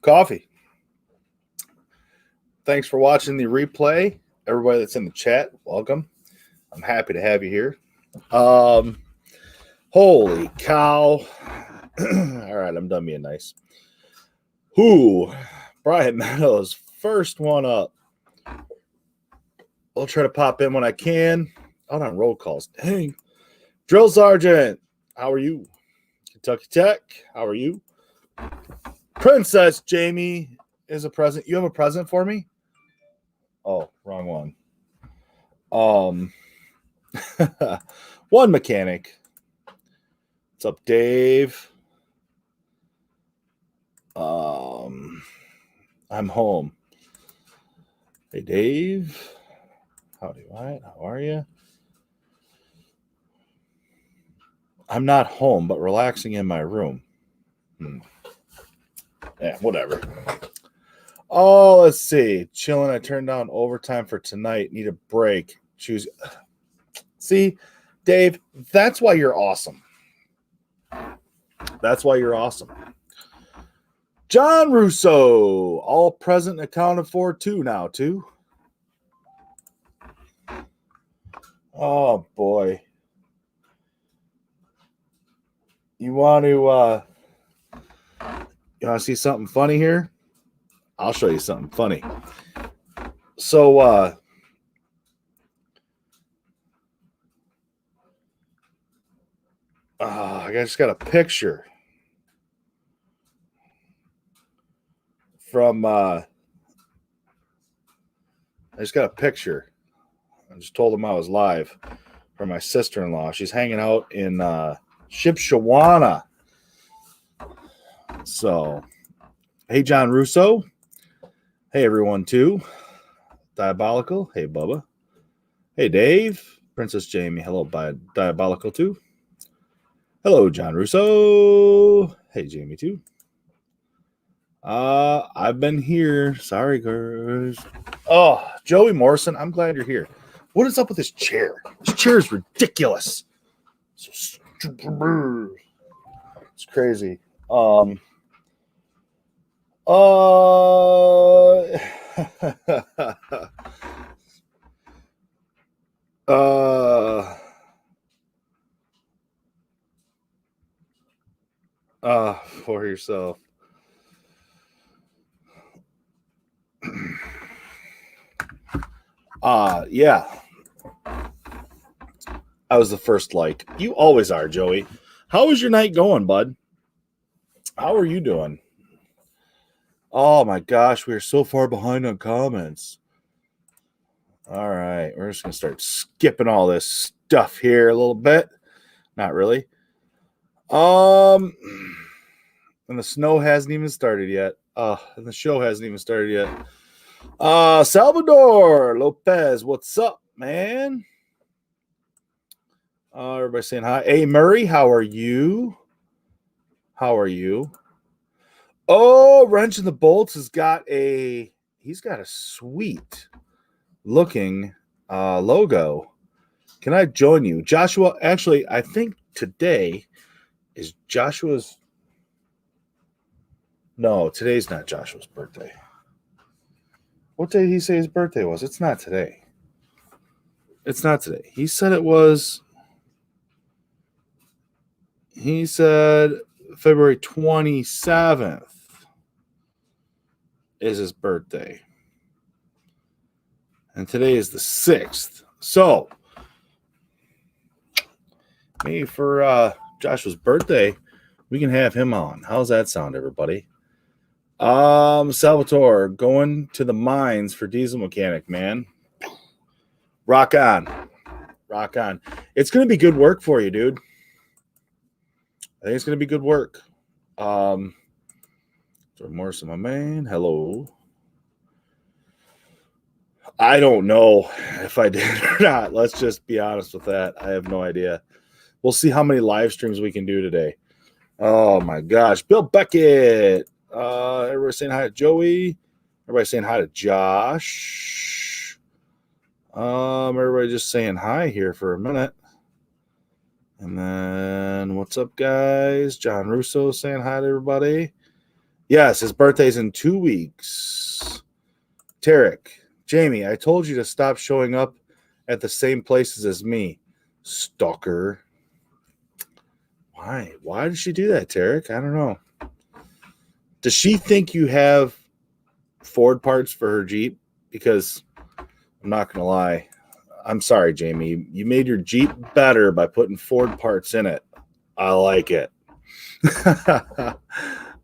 Coffee. Thanks for watching the replay. Everybody that's in the chat, welcome. I'm happy to have you here. Holy cow. All right, I'm done being nice. Brian Meadows, first one up. I'll try to pop in when I can. Out on roll calls. Dang. Drill Sergeant, how are you? Kentucky Tech, how are you? Princess Jamie is a present. You have a present for me? Oh, wrong one. One mechanic. What's up, Dave? I'm home. Hey, Dave. Howdy, Wyatt. How are you? I'm not home, but relaxing in my room. Yeah, whatever. Oh, let's see. Chilling. I turned down overtime for tonight. Need a break. Choose. See, Dave, that's why you're awesome. That's why you're awesome. John Russo, all present and accounted for too. Oh, boy. You want to see something funny here? I'll show you something funny. So, I just got a picture from, I just got a picture. I just told him I was live from my sister-in-law. She's hanging out in Shipshawana. So, hey, John Russo. Hey, everyone, too. Diabolical. Hey, Bubba. Hey, Dave. Princess Jamie. Hello, Diabolical, too. Hello, John Russo. Hey, Jamie, too. I've been here. Sorry, girls. Oh, Joey Morrison, I'm glad you're here. What is up with this chair? This chair is ridiculous. It's crazy. For yourself. Yeah. I was the first like. You always are, Joey. How is your night going, bud? How are you doing? Oh my gosh, we are so far behind on comments. All right, we're just gonna start skipping all this stuff here a little bit. Not really. And the snow hasn't even started yet. And the show hasn't even started yet. Salvador Lopez, what's up, man? Everybody saying hi. Hey, Murray, how are you? How are you? Oh, Wrench in the Bolts he's got a sweet looking logo. Can I join you? Joshua, actually, I think today is Joshua's. No, today's not Joshua's birthday. What day did he say his birthday was? It's not today. It's not today. He said it was. He said February 27th is his birthday. And today is the 6th. So, maybe for Joshua's birthday, we can have him on. How's that sound, everybody? Salvatore, going to the mines for diesel mechanic, man. Rock on. Rock on. It's going to be good work for you, dude. I think it's going to be good work. Morrison, my man. Hello. I don't know if I did or not. Let's just be honest with that. I have no idea. We'll see how many live streams we can do today. Oh, my gosh. Bill Beckett. Everybody saying hi to Joey. Everybody saying hi to Josh. Everybody just saying hi here for a minute. And then, what's up, guys? John Russo saying hi to everybody. Yes, his birthday's in 2 weeks. Tarek, Jamie, I told you to stop showing up at the same places as me. Stalker. Why? Why did she do that, Tarek? I don't know. Does she think you have Ford parts for her Jeep? Because I'm not going to lie. I'm sorry, Jamie. You made your Jeep better by putting Ford parts in it. I like it.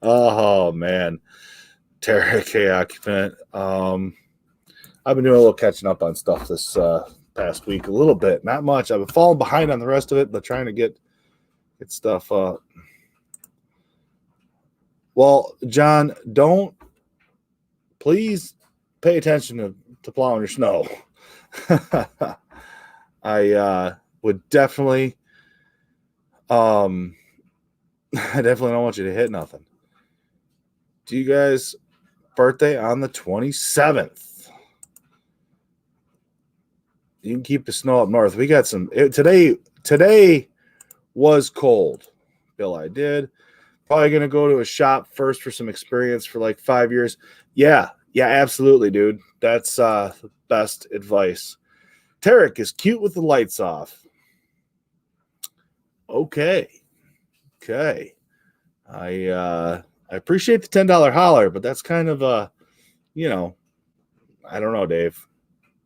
Oh, man. Tarek, hey, occupant. I've been doing a little catching up on stuff this past week. A little bit. Not much. I've been falling behind on the rest of it, but trying to get stuff up. Well, John, please pay attention to plowing your snow. I would definitely, I definitely don't want you to hit nothing. Do you guys birthday on the 27th? You can keep the snow up north. We got some today was cold. Bill, I did. Probably going to go to a shop first for some experience for like 5 years. Yeah, absolutely, dude. That's the best advice. Tarek is cute with the lights off. Okay. I appreciate the $10 holler, but that's kind of I don't know, Dave.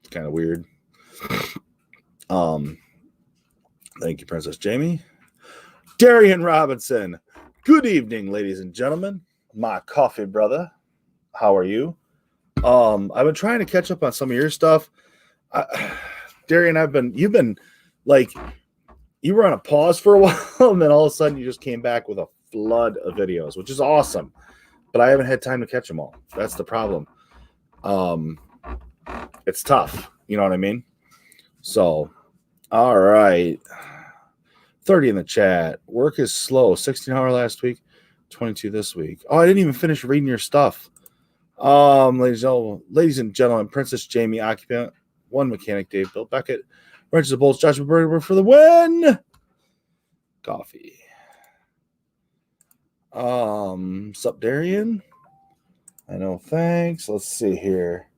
It's kind of weird. Thank you, Princess Jamie. Darian Robinson. Good evening, ladies and gentlemen. My coffee brother. How are you? I've been trying to catch up on some of your stuff. Darian, you've been like, you were on a pause for a while, and then all of a sudden you just came back with a flood of videos, which is awesome. But I haven't had time to catch them all. That's the problem. It's tough. You know what I mean? So, all right. 30 in the chat. Work is slow. 16-hour last week, 22 this week. Oh, I didn't even finish reading your stuff. Ladies and gentlemen, Princess Jamie, occupant, one mechanic, Dave, Bill Beckett, wrenches of bolts, Joshua Berger for the win. Coffee. Sup, Darian? I know, thanks. Let's see here.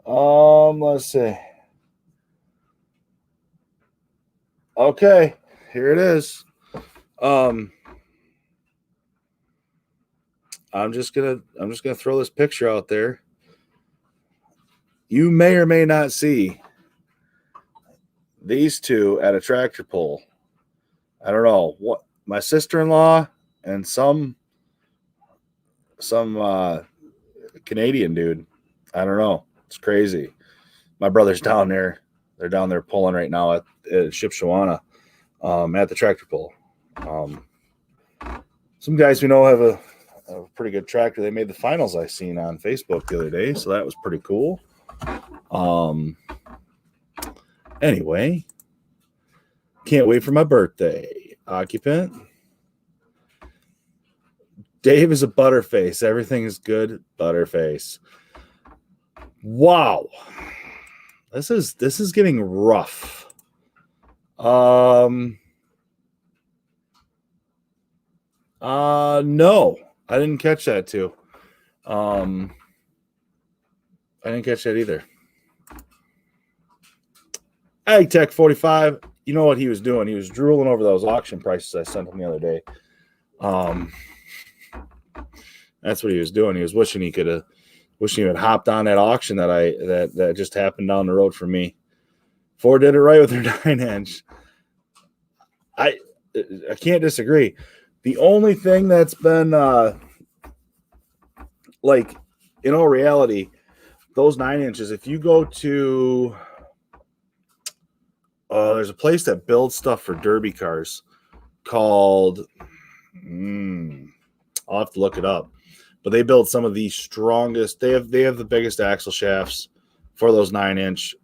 Let's see. Okay, here it is. I'm just gonna throw this picture out there. You may or may not see these two at a tractor pull. I don't know what my sister-in-law and some Canadian dude. I don't know. It's crazy. My brother's down there. They're down there pulling right now at Shipshewana at the tractor pull. Some guys we know have a pretty good tractor. They made the finals I seen on Facebook the other day, so that was pretty cool. Anyway, can't wait for my birthday. Occupant. Dave is a butterface. Everything is good. Butterface. Wow. This is getting rough. No, I didn't catch that too. I didn't catch that either. AgTech 45, you know what he was doing? He was drooling over those auction prices I sent him the other day. That's what he was doing. He was wishing he had hopped on that auction that just happened down the road for me. Ford did it right with their 9-inch. I can't disagree. The only thing that's been like, in all reality, those 9 inches, if you go to there's a place that builds stuff for derby cars called I'll have to look it up. But they build some of the strongest. They have the biggest axle shafts for those 9-inch.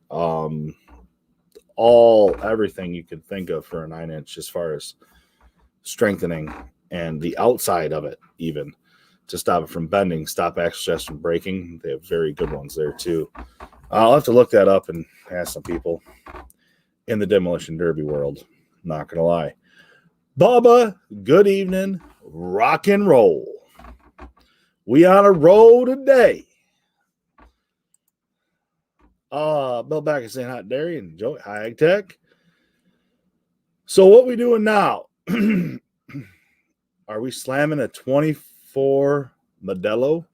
Everything you can think of for a 9-inch as far as strengthening and the outside of it, even to stop it from bending, stop axle shafts from breaking. They have very good ones there too. I'll have to look that up and ask some people in the demolition derby world. Not gonna lie. Bubba, good evening. Rock and roll. We on a roll today. Bill Back is saying hot dairy and Joey high tech. So what we doing now? Are we slamming a 24 Modelo?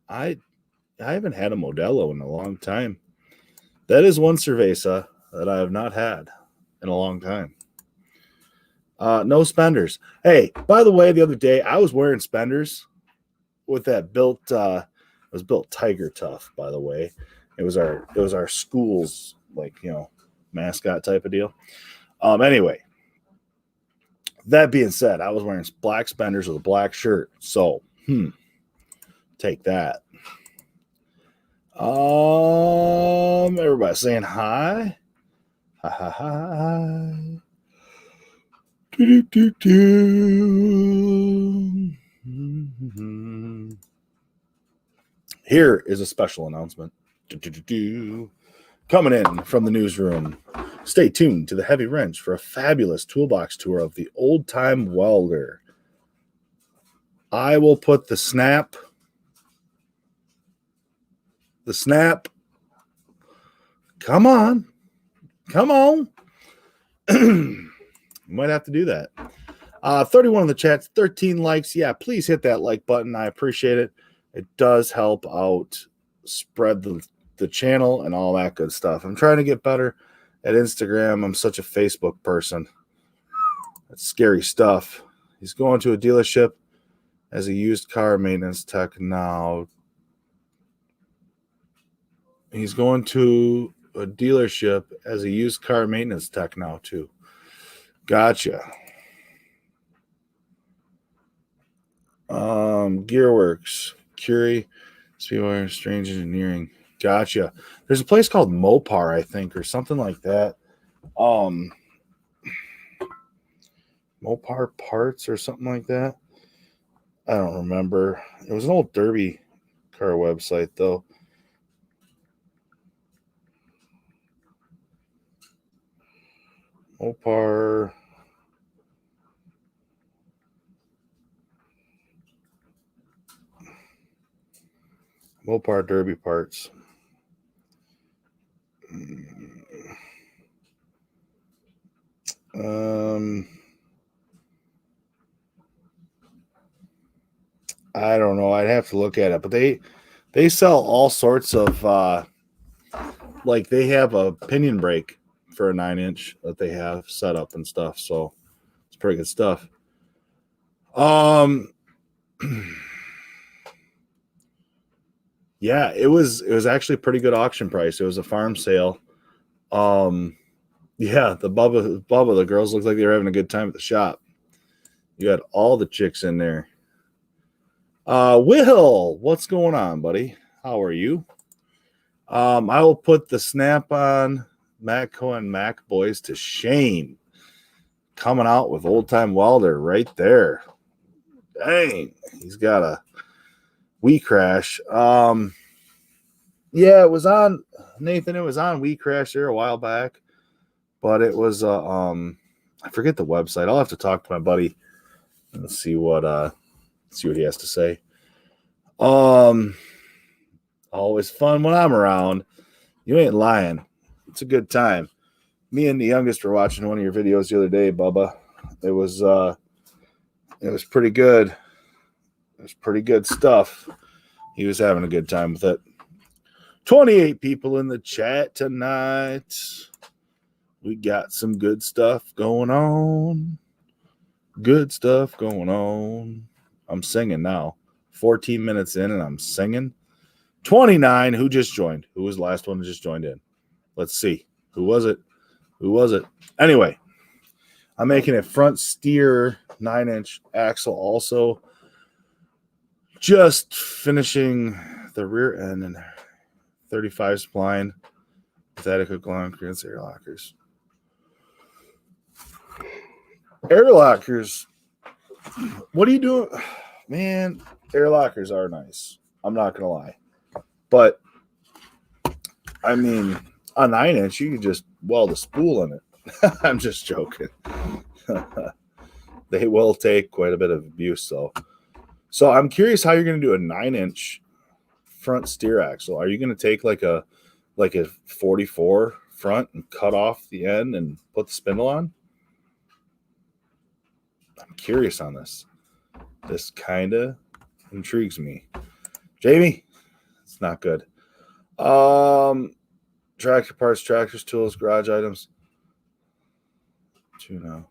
I haven't had a Modelo in a long time. That is one cerveza that I have not had in a long time. No Spenders. Hey, by the way, the other day I was wearing Spenders with that built. It was built Tiger Tough. By the way, it was our school's mascot type of deal. Anyway, that being said, I was wearing black Spenders with a black shirt. So, take that. Everybody saying hi. Hi. Here is a special announcement. Coming in from the newsroom. Stay tuned to the Heavy Wrench for a fabulous toolbox tour of the Old Time Welder. I will put the snap. Come on. Might have to do that. 31 in the chat, 13 likes. Yeah, please hit that like button. I appreciate it. It does help out spread the channel and all that good stuff. I'm trying to get better at Instagram. I'm such a Facebook person. That's scary stuff. He's going to a dealership as a used car maintenance tech now. He's going to a dealership as a used car maintenance tech now, too. Gotcha. Gearworks, Curie, Speedwire, Strange Engineering. Gotcha. There's a place called Mopar, I think, or something like that. Mopar Parts or something like that. I don't remember. It was an old Derby car website, though. Mopar. Mopar Derby parts. I don't know. I'd have to look at it, but they sell all sorts of they have a pinion brake for a 9-inch that they have set up and stuff. So it's pretty good stuff. Yeah, it was actually a pretty good auction price. It was a farm sale. Yeah, the Bubba, the girls looked like they were having a good time at the shop. You got all the chicks in there. Will, what's going on, buddy? How are you? I will put the Snap-on Matco and Mac boys to shame. Coming out with Old Time Welder right there. Dang, he's got a We Crash. Yeah, it was on Nathan. It was on We Crash there a while back, but it was I forget the website. I'll have to talk to my buddy and see what he has to say. Always fun when I'm around. You ain't lying. It's a good time. Me and the youngest were watching one of your videos the other day, Bubba. It was pretty good. It was pretty good stuff. He was having a good time with it. 28 people in the chat tonight. We got some good stuff going on. Good stuff going on. I'm singing now. 14 minutes in and I'm singing. 29. Who just joined? Who was the last one that just joined in? Let's see. Who was it? Anyway, I'm making a front steer 9-inch axle also. Just finishing the rear end and 35 spline with adequate long clearance air lockers. Air lockers. What are you doing? Man, air lockers are nice. I'm not going to lie. But, I mean, a 9-inch, you can just weld a spool in it. I'm just joking. They will take quite a bit of abuse, though. So I'm curious how you're going to do a 9-inch front steer axle. Are you going to take like a 44 front and cut off the end and put the spindle on? I'm curious on this. This kind of intrigues me. Jamie, it's not good. Tractor parts, tractors, tools, garage items. Now.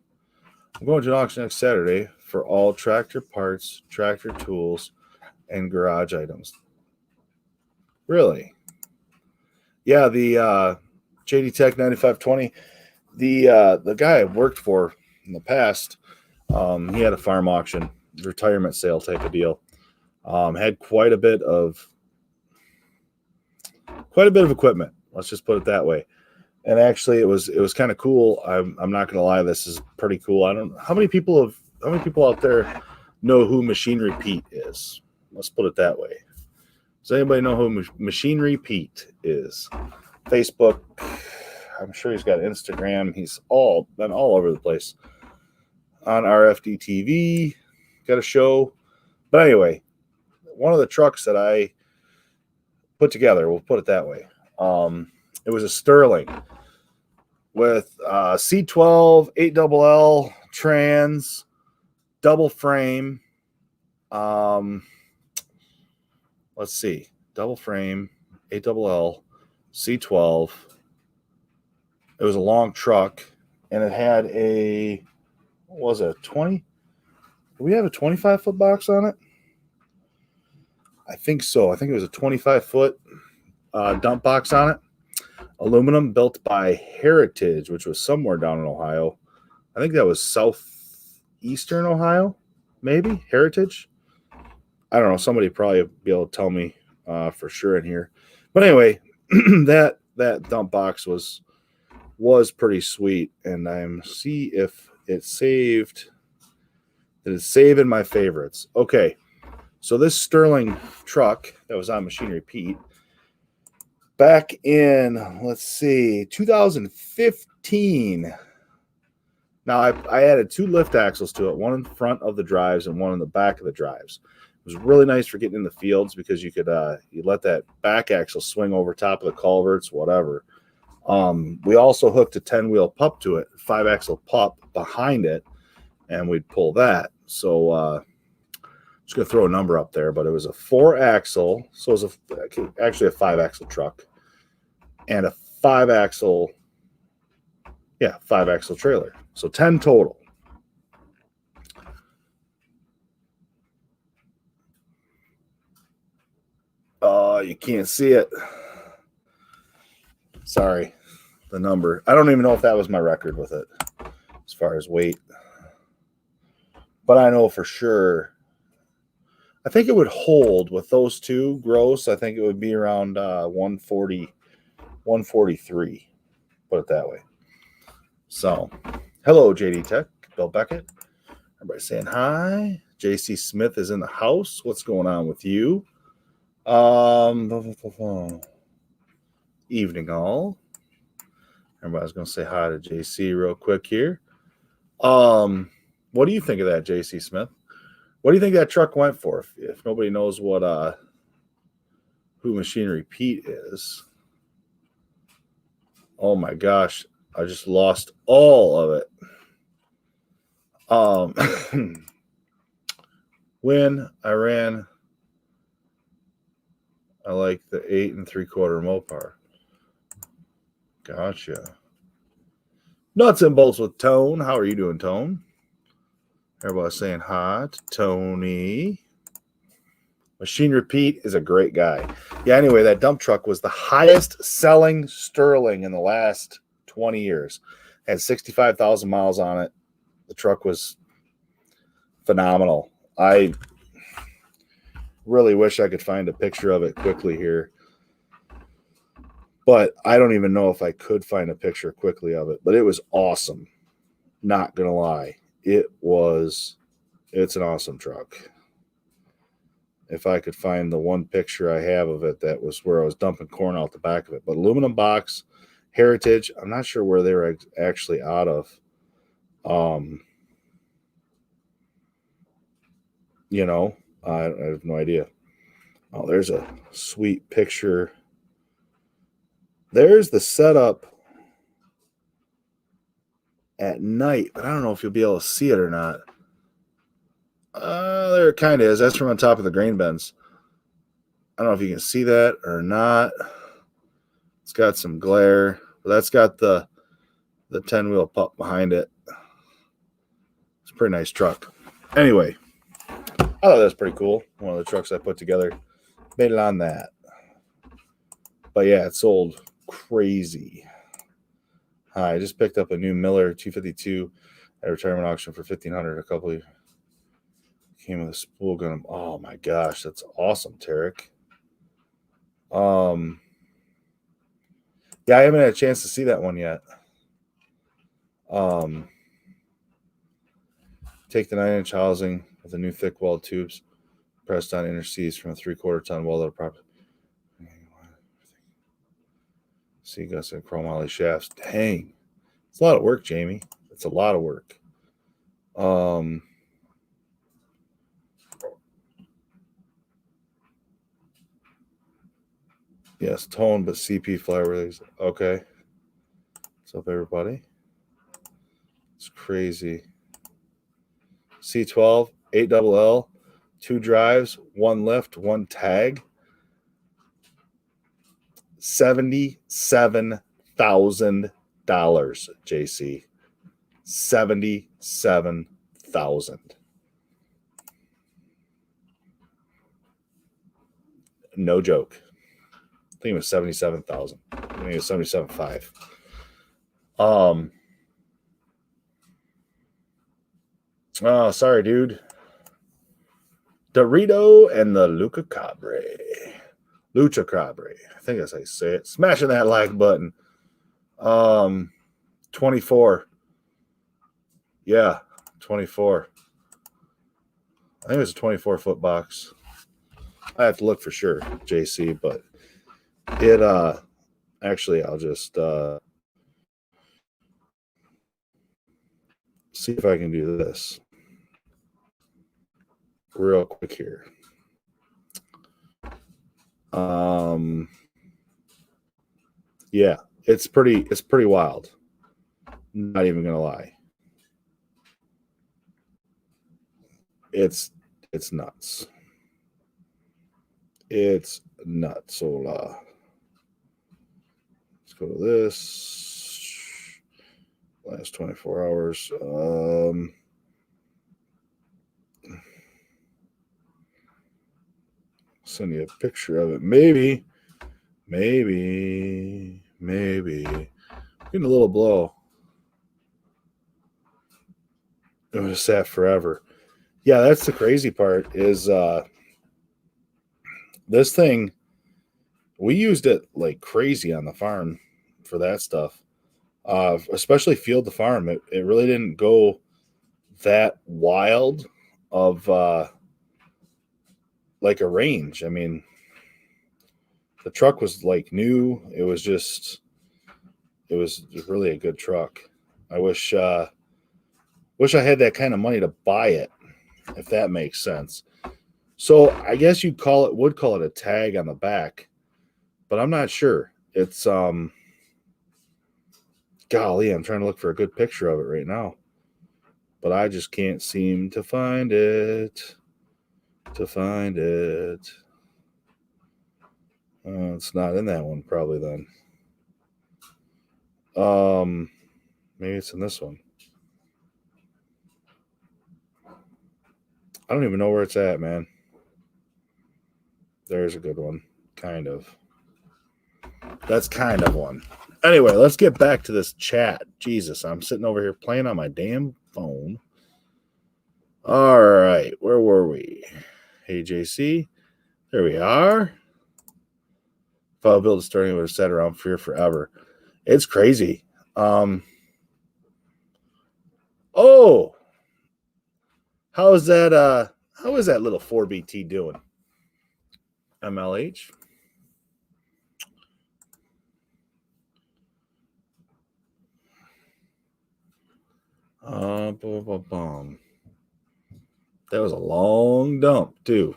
I'm going to an auction next Saturday for all tractor parts, tractor tools, and garage items. Really? Yeah, the JD Tech 9520. The guy I worked for in the past, he had a farm auction, retirement sale type of deal. Had quite a bit of equipment. Let's just put it that way. And actually, it was kind of cool. I'm not gonna lie, this is pretty cool. I don't how many people out there know who Machinery Pete is. Let's put it that way. Does anybody know who Machinery Pete is? Facebook. I'm sure he's got Instagram. He's been all over the place. On RFD TV, got a show. But anyway, one of the trucks that I put together, we'll put it that way. It was a Sterling with C12, 8LL, trans, double frame. Let's see, double frame, 8LL, C12. It was a long truck, and it had a, what was it, 20? Do we have a 25-foot box on it? I think so. I think it was a 25-foot dump box on it. Aluminum, built by Heritage, which was somewhere down in Ohio. I think that was southeastern Ohio, maybe, Heritage. I don't know. Somebody probably be able to tell me for sure in here. But anyway, that dump box was pretty sweet, and I'm see if it saved. It is saving my favorites. Okay, so this Sterling truck that was on Machinery Pete back in, let's see, 2015. Now, I added 2 lift axles to it, one in front of the drives and one in the back of the drives. It was really nice for getting in the fields because you could you let that back axle swing over top of the culverts, whatever. We also hooked a 10-wheel pup to it, 5-axle pup behind it, and we'd pull that. So just going to throw a number up there, but it was a 4-axle, so it was actually a 5-axle truck and a 5-axle trailer. So 10 total. You can't see it. Sorry, the number. I don't even know if that was my record with it as far as weight. But I know for sure, I think it would hold with those two gross. I think it would be around 140, 143. Put it that way. So, hello, JD Tech, Bill Beckett. Everybody saying hi. JC Smith is in the house. What's going on with you? Evening all. Everybody's going to say hi to JC real quick here. What do you think of that, JC Smith? What do you think that truck went for? If nobody knows what who Machinery Pete is. Oh my gosh, I just lost all of it. When I ran, I like the 8 3/4 Mopar. Gotcha. Nuts and bolts with Tone. How are you doing, Tone? Everybody's saying hi to Tony. Machinery Pete is a great guy. Yeah, anyway, that dump truck was the highest selling Sterling in the last 20 years. Had 65,000 miles on it. The truck was phenomenal. I really wish I could find a picture of it quickly here. But I don't even know if I could find a picture quickly of it. But it was awesome. Not going to lie. It's an awesome truck. If I could find the one picture I have of it, that was where I was dumping corn out the back of it. But aluminum box, Heritage, I'm not sure where they were actually out of. You know, I have no idea. Oh, there's a sweet picture. There's the setup at night, but I don't know if you'll be able to see it or not. There it kind of is. That's from on top of the grain bins. I don't know if you can see that or not. It's got some glare, but that's got the 10-wheel pup behind it. It's a pretty nice truck. Anyway, I thought that was pretty cool. One of the trucks I put together. Made it on that. But yeah, it sold crazy. I just picked up a new Miller 252 at a retirement auction for $1,500 a couple of. Came with a spool gun. Oh my gosh, that's awesome, Tarek. Yeah, I haven't had a chance to see that one yet. Take the 9-inch housing with the new thick walled tubes pressed on inner C's from a 3/4 ton welded prop. See, got some chromoly shafts. Dang, it's a lot of work, Jamie. It's a lot of work. Yes, tone, but CP flower. Okay. What's up, everybody? It's crazy. C12, 8LL, 2 drives, 1 lift, 1 tag. $77,000, JC. 77,000. No joke. I think it was 77,000. I think it was 77.5. Oh, sorry, dude. Dorito and the Lucha Cabre. Lucha Cabre. I think that's how you say it. Smashing that like button. 24. Yeah, 24. I think it was a 24-foot box. I have to look for sure, JC, but it actually I'll just see if I can do this real quick here. Yeah, it's pretty wild. Not even gonna lie. It's nuts. It's nuts. So let's go to this. Last 24 hours. Send you a picture of it. Maybe. Getting a little blow. It was sat forever. Yeah, that's the crazy part is this thing, we used it like crazy on the farm for that stuff. Especially field to farm. It really didn't go that wild of like a range. I mean, the truck was like new. It was really a good truck. I wish I had that kind of money to buy it, if that makes sense. So I guess would call it a tag on the back, but I'm not sure. It's golly, I'm trying to look for a good picture of it right now, but I just can't seem to find it. It's not in that one probably then. Maybe it's in this one. I don't even know where it's at, man. There's a good one. Kind of. That's kind of one. Anyway, let's get back to this chat. Jesus, I'm sitting over here playing on my damn phone. All right, where were we? Hey, JC. There we are. If I'll build a starting with a set around Fear Forever. It's crazy. Oh, how is that little 4BT doing? MLH. That was a long dump, too.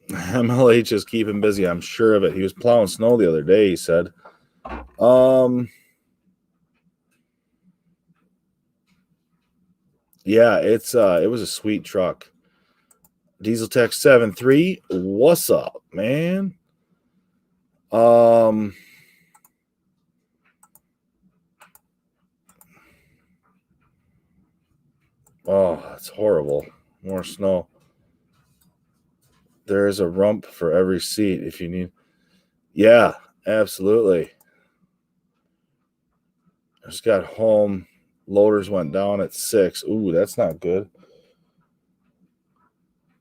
MLH is keeping busy. I'm sure of it. He was plowing snow the other day, he said. Yeah, it was a sweet truck. Diesel Tech 7.3. What's up, man? Oh, it's horrible. More snow. There is a rump for every seat if you need. Yeah, absolutely. I just got home. Loaders went down at 6. Ooh, that's not good.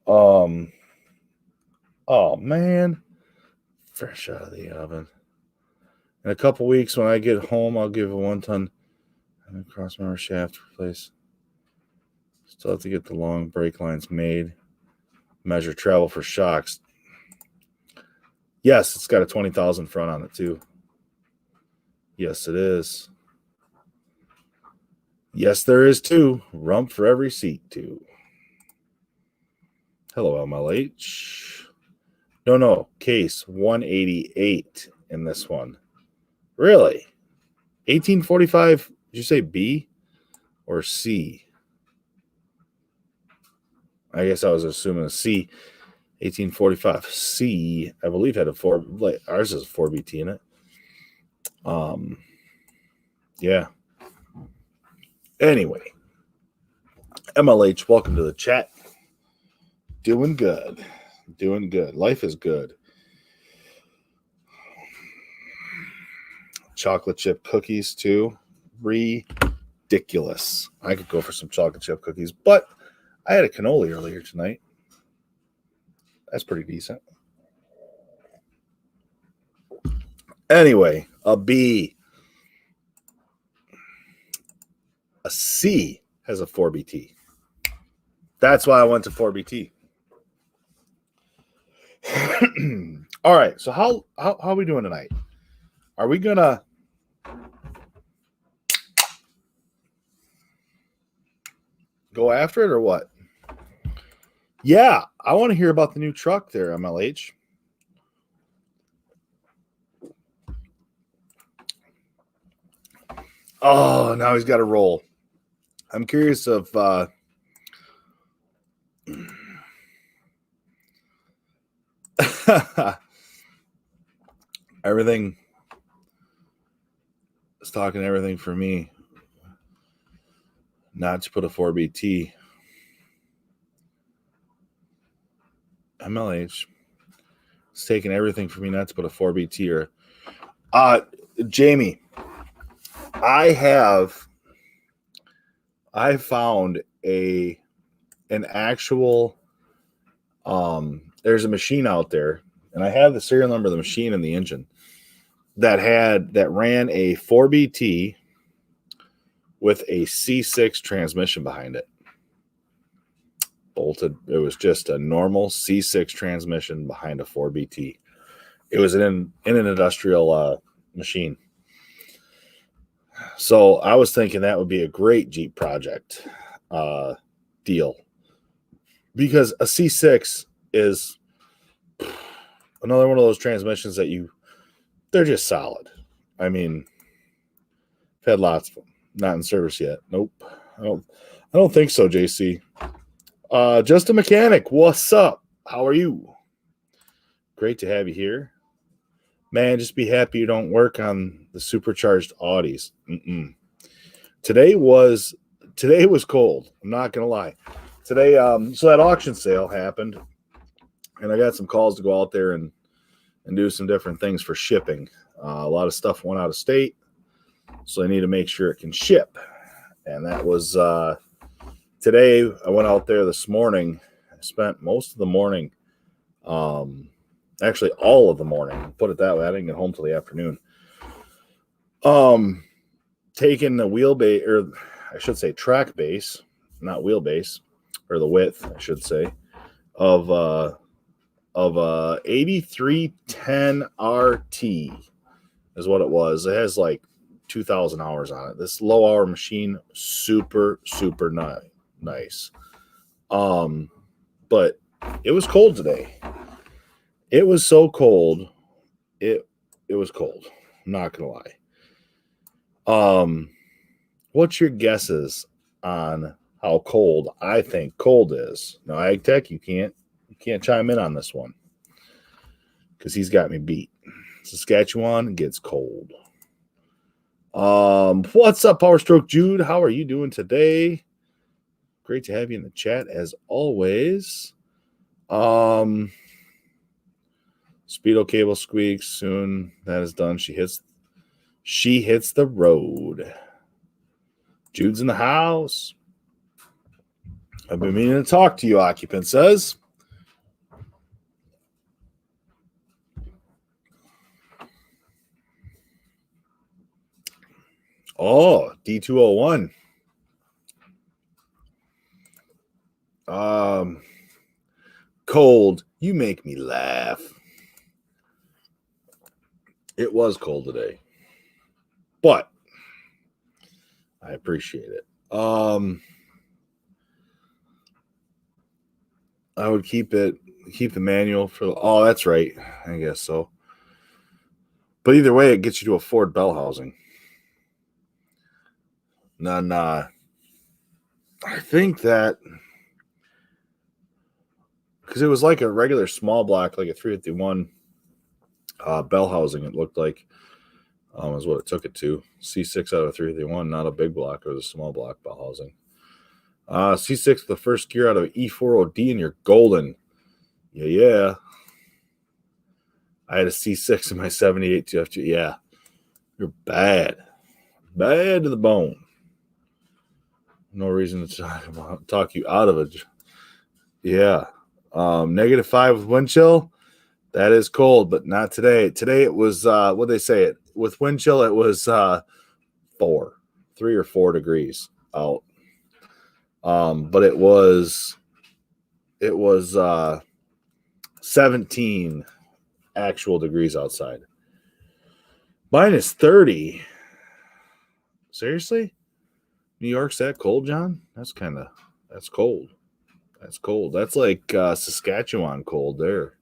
Oh man. Fresh out of the oven. In a couple weeks when I get home, I'll give a 1-ton cross member shaft replace. Still have to get the long brake lines made. Measure travel for shocks. Yes, it's got a 20,000 front on it too. Yes, it is. Yes, there is too. Rump for every seat too. Hello, MLH. No. Case 188 in this one. Really? 1845, did you say B or C? I guess I was assuming a C. 1845 C, I believe, had a 4. Ours is a 4BT in it. Yeah. Anyway, MLH, welcome to the chat. Doing good. Life is good. Chocolate chip cookies too. Ridiculous. I could go for some chocolate chip cookies, but I had a cannoli earlier tonight. That's pretty decent. Anyway, a B. A C has a 4BT. That's why I went to 4BT. All right. So how are we doing tonight? Are we gonna go after it or what? Yeah, I want to hear about the new truck there, MLH. Oh, now he's got to roll. I'm curious if everything is talking everything for me not to put a 4BT. MLH. It's taking everything for me not to put a 4BT or Jamie, I found an actual there's a machine out there, and I have the serial number of the machine and the engine that ran a 4BT with a C6 transmission behind it. Bolted. It was just a normal C6 transmission behind a 4BT. It was in an industrial machine. So I was thinking that would be a great Jeep project deal, because a C6 is another one of those transmissions that they're just solid. I mean, I've had lots of them. Not in service yet. Nope. I don't think so, JC. Just a mechanic. What's up? How are you? Great to have you here. Man, just be happy you don't work on the supercharged Audis. Today was cold. I'm not gonna lie. Today, so that auction sale happened, and I got some calls to go out there and do some different things for shipping. A lot of stuff went out of state, so I need to make sure it can ship. And that was today. I went out there this morning. I spent most of the morning, actually all of the morning, put it that way. I didn't get home till the afternoon. Taking the wheelbase, or I should say track base, not wheelbase, or the width, I should say, of 8310 RT is what it was. It has 2,000 hours on it. This low hour machine, super, super Nice. But it was cold today. It was so cold. It was cold. I'm not gonna lie. What's your guesses on how cold I think cold is? Now, Ag Tech, you can't chime in on this one because he's got me beat. Saskatchewan gets cold. What's up, Power Stroke Jude? How are you doing today? Great to have you in the chat as always. Speedo cable squeaks soon. That is done. She hits the road. Jude's in the house. I've been meaning to talk to you, Occupant says. Oh, D201. Cold. You make me laugh. It was cold today, but I appreciate it. I would keep the manual for. Oh, that's right. I guess so. But either way, it gets you to afford bell housing. Nah. I think that because it was like a regular small block, like a 351 bell housing, it looked like is what it took it to. C6 out of 351, not a big block. It was a small block bell housing. C6, the first gear out of E40D, and you're golden. Yeah. I had a C6 in my 78 2F2. Yeah. You're bad. Bad to the bone. No reason to talk you out of it. Yeah. -5 with wind chill. That is cold, but not today. Today it was what they say it with wind chill. It was 3 or 4 degrees out. But it was 17 actual degrees outside. -30. Seriously? New York's that cold, John? That's cold. That's cold. That's like Saskatchewan cold there.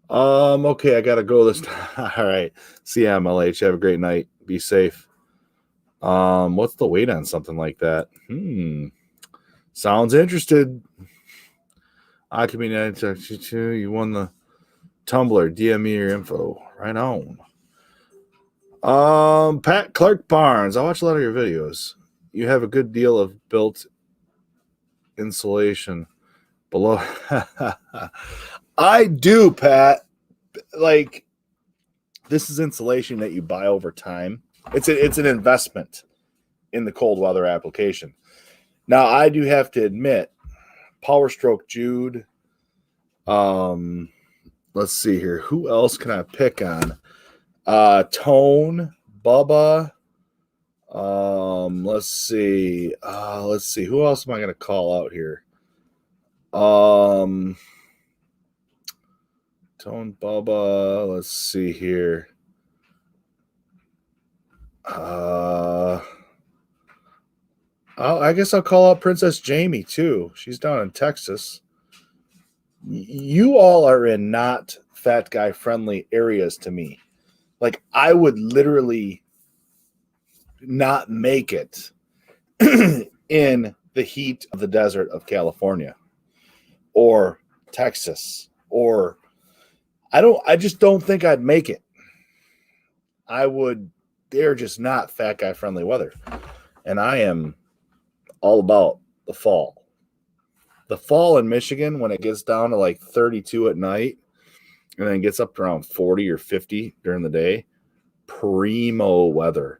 Okay, I gotta go this time. All right. See ya, MLH. Have a great night. Be safe. What's the weight on something like that? Sounds interested. I can be 932. You won the Tumblr. DM me your info. Right on. Pat Clark Barnes. I watch a lot of your videos. You have a good deal of built insulation below. I do, Pat. Like, this is insulation that you buy over time. It's an investment in the cold weather application. Now, I do have to admit, Power Stroke Jude. Let's see here. Who else can I pick on? Tone, Bubba. Let's see. Who else am I going to call out here? Tone, Bubba. Let's see here. I guess I'll call out Princess Jamie too. She's down in Texas. You all are in not fat guy friendly areas to me. Like, I would literally not make it in the heat of the desert of California or Texas, or I just don't think I'd make it. They're just not fat guy friendly weather. And I am all about the fall. The fall in Michigan, when it gets down to like 32 at night and then gets up to around 40 or 50 during the day, primo weather.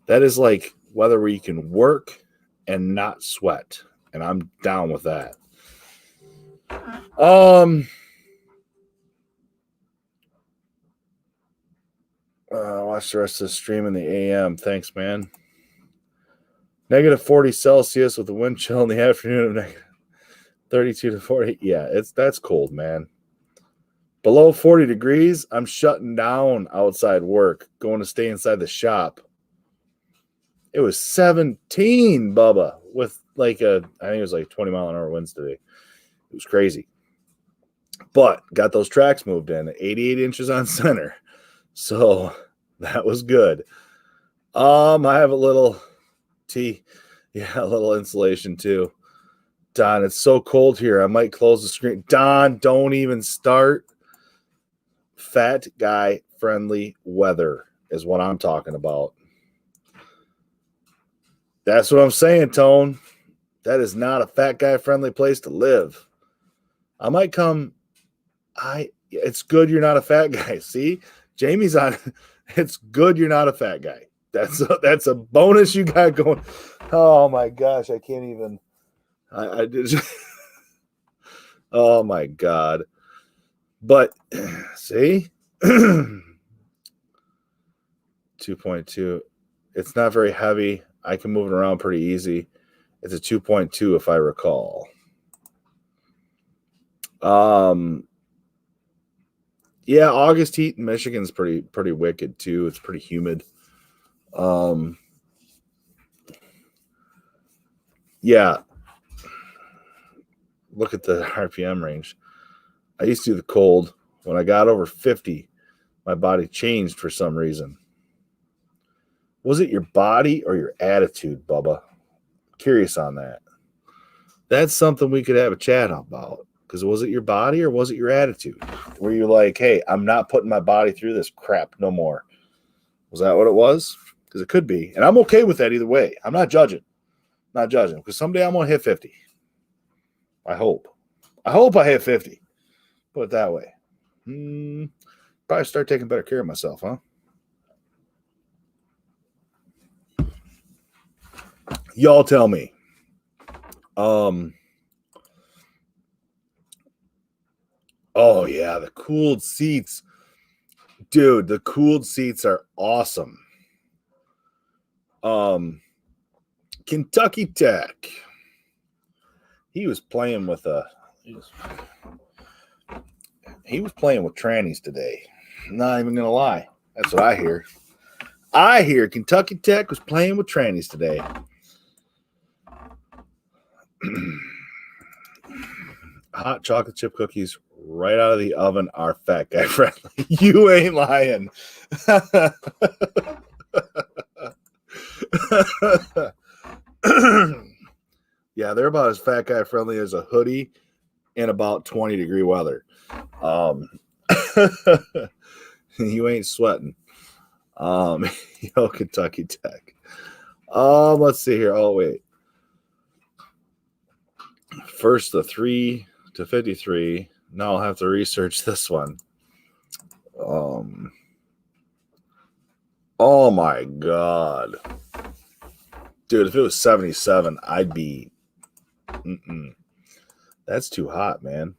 That is like weather where you can work and not sweat. And I'm down with that. Watch the rest of the stream in the AM. Thanks, man. -40 Celsius with the wind chill in the afternoon of 32 to 40. Yeah, that's cold, man. Below 40 degrees, I'm shutting down outside work, going to stay inside the shop. It was 17, Bubba. with I think it was like 20-mile-an-hour winds today. It was crazy. But got those tracks moved in, 88 inches on center. So that was good. I have a little a little insulation too. Don, it's so cold here. I might close the screen. Don, don't even start. Fat guy friendly weather is what I'm talking about. That's what I'm saying, Tone. That is not a fat guy friendly place to live. I might come. It's good you're not a fat guy. See, Jamie's on. It's good you're not a fat guy. That's a bonus you got going. Oh my gosh, I can't even. I did. Oh my God. But see, 2.2. It's not very heavy. I can move it around pretty easy. It's a 2.2 if I recall. Yeah, August heat in Michigan's pretty wicked too. It's pretty humid. Yeah. Look at the RPM range. I used to do the cold. When I got over 50, my body changed for some reason. Was it your body or your attitude, Bubba? Curious on that. That's something we could have a chat about. Because was it your body or was it your attitude? Were you like, hey, I'm not putting my body through this crap no more? Was that what it was? Because it could be. And I'm okay with that either way. I'm not judging. Not judging. Because someday I'm going to hit 50. I hope. I hope I hit 50. Put it that way. Probably start taking better care of myself, huh? Y'all tell me. Oh yeah, the cooled seats. Dude, the cooled seats are awesome. Kentucky Tech. He was playing with trannies today. Not even gonna lie. That's what I hear. I hear Kentucky Tech was playing with trannies today. Hot chocolate chip cookies right out of the oven are fat guy friendly. You ain't lying. Yeah, they're about as fat guy friendly as a hoodie in about 20-degree weather. You ain't sweating. Kentucky Tech. Let's see here. Oh, wait. First, the 3 to 53. Now I'll have to research this one. Oh my God. Dude, if it was 77, I'd be. That's too hot, man.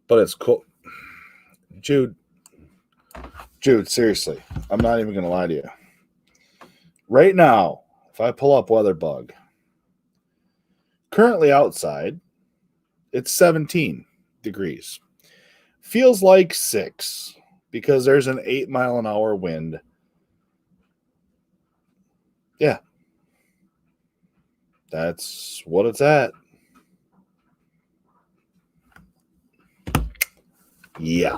But it's cool. Jude, seriously, I'm not even going to lie to you. Right now, if I pull up WeatherBug, currently outside, it's 17 degrees. Feels like 6 because there's an 8-mile-an-hour wind. Yeah. That's what it's at. Yeah.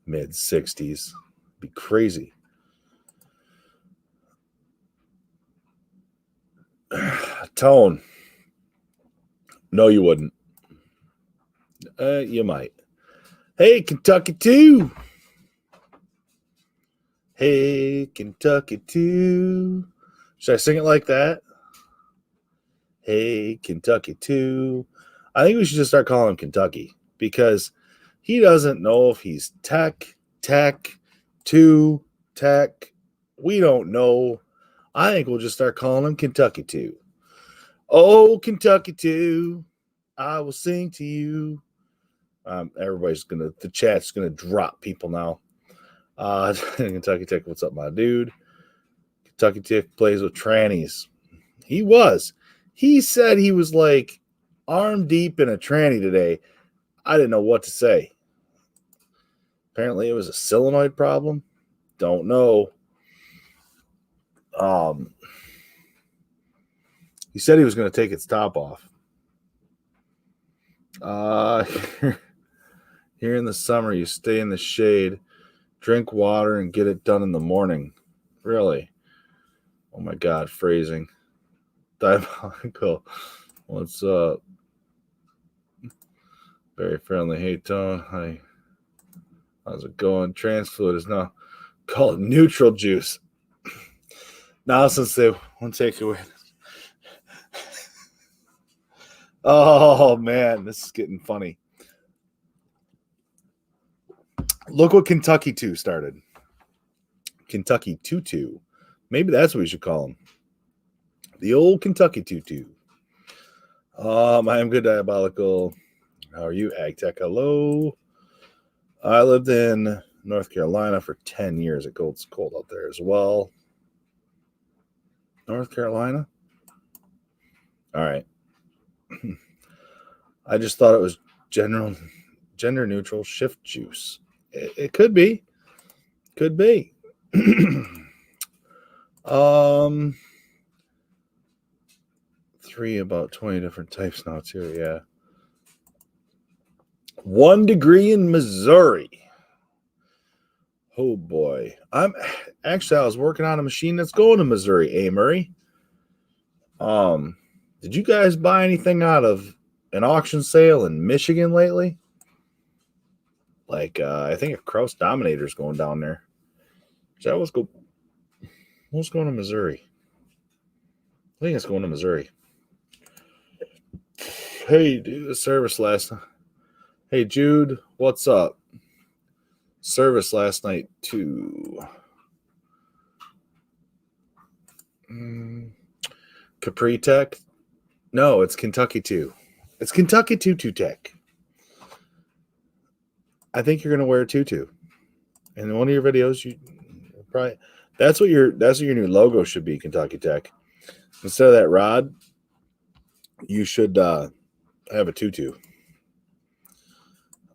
Mid-60s. Be crazy. Tone. No, you wouldn't. You might. Hey, Kentucky 2. Hey, Kentucky 2. Should I sing it like that? Hey, Kentucky 2. I think we should just start calling him Kentucky because he doesn't know if he's Tech, 2, Tech. We don't know. I think we'll just start calling him Kentucky 2. Oh, Kentucky 2, I will sing to you. The chat's gonna drop people now. Kentucky Tech, what's up, my dude? Kentucky Tech plays with trannies. He said he was like arm deep in a tranny today. I didn't know what to say. Apparently it was a solenoid problem. Don't know. He said he was going to take its top off. Here in the summer, you stay in the shade, drink water, and get it done in the morning. Really? Oh my God, phrasing. Diabolical. What's up? Very friendly. Hey, Tone. Hi. How's it going? Trans fluid is now called neutral juice. Now, since they won't take away. Oh, man, this is getting funny. Look what Kentucky 2 started. Kentucky 2-2. Maybe that's what we should call him. The old Kentucky 2-2. I am good, Diabolical. How are you, AgTech? Hello. I lived in North Carolina for 10 years. It's cold out there as well. North Carolina? All right. I just thought it was gender neutral shift juice. It could be. Could be. 3 about 20 different types now too. Yeah. 1 degree in Missouri. Oh boy. I was working on a machine that's going to Missouri, Murray. Did you guys buy anything out of an auction sale in Michigan lately? Like I think a Kraus Dominator's going down there. So what's going to Missouri? I think it's going to Missouri. Hey, dude, the service last night. Hey, Jude, what's up? Service last night, too. Capri Tech? No, it's Kentucky 2. It's Kentucky 2 Tech. I think you're going to wear a tutu. In one of your videos, you probably that's what your new logo should be, Kentucky Tech. Instead of that rod, you should have a tutu.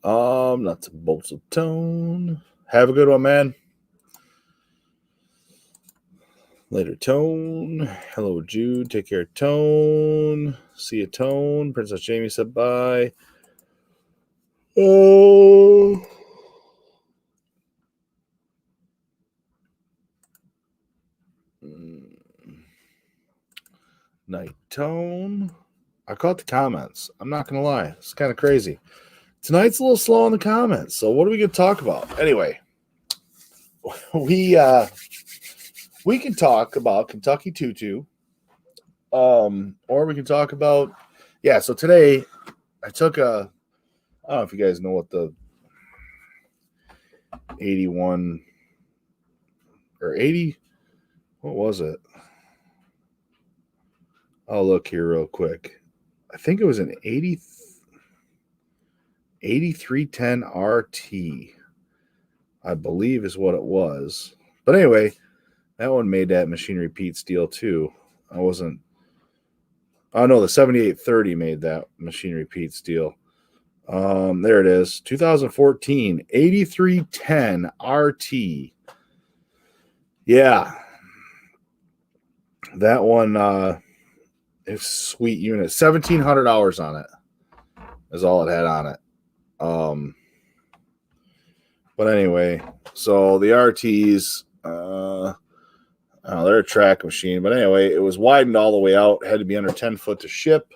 Nuts and bolts of Tone. Have a good one, man. Later, Tone. Hello, Jude. Take care, Tone. See you, Tone. Princess Jamie said bye. Oh. Night, Tone. I caught the comments. I'm not going to lie. It's kind of crazy. Tonight's a little slow in the comments. So what are we going to talk about? Anyway, we can talk about Kentucky 2-2. Or we can talk about, so today I took I don't know if you guys know what the 81 or 80, what was it? I'll look here real quick. I think it was an 8310 RT, I believe is what it was. But anyway, that one made that machine repeat steel too. Oh no, the 7830 made that machine repeat steel. There it is. 2014 8310 RT. Yeah. That one is sweet unit. 1,700 hours on it is all it had on it. But anyway, so the RTs, they're a track machine. But anyway, it was widened all the way out. Had to be under 10 foot to ship.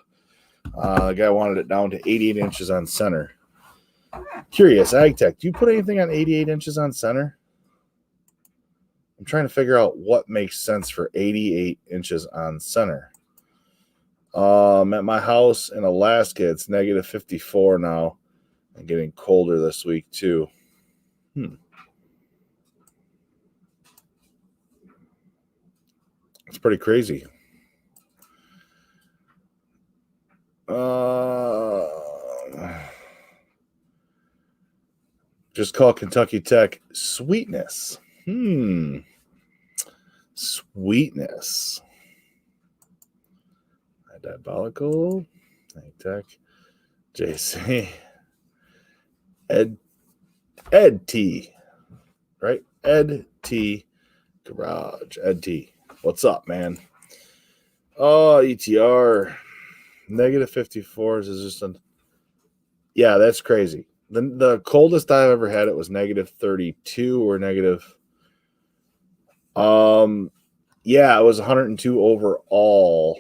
The guy wanted it down to 88 inches on center. Curious, AgTech, do you put anything on 88 inches on center? I'm trying to figure out what makes sense for 88 inches on center. At my house in Alaska, it's negative 54 now. And getting colder this week, too. It's pretty crazy. Just call Kentucky Tech sweetness. Sweetness. Diabolical. Tech. JC. Ed T. Right? Ed T. Garage. Ed T. What's up, man? Oh, ETR. Negative 54s is just a... Yeah, that's crazy. The coldest I've ever had it was negative 32 or negative... Yeah, it was 102 overall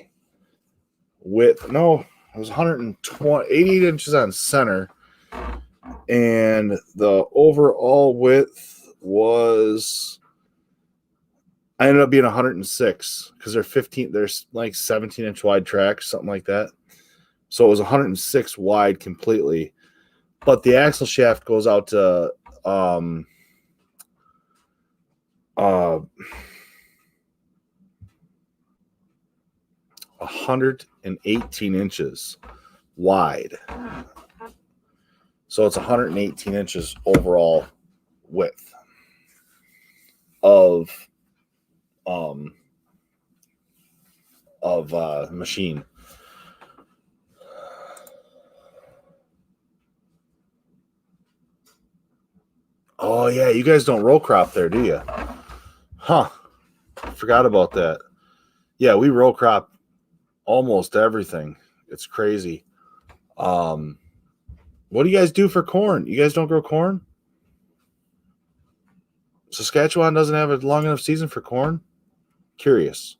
width. No, it was 120, 88 inches on center. And the overall width was... I ended up being 106 because there's like 17-inch wide tracks, something like that. So it was 106 wide completely. But the axle shaft goes out to 118 inches wide. So it's 118 inches overall width of machine. Oh yeah, you guys don't row crop there, do you? Huh. Forgot about that. Yeah, we row crop almost everything. It's crazy. What do you guys do for corn? You guys don't grow corn? Saskatchewan doesn't have a long enough season for corn? Curious.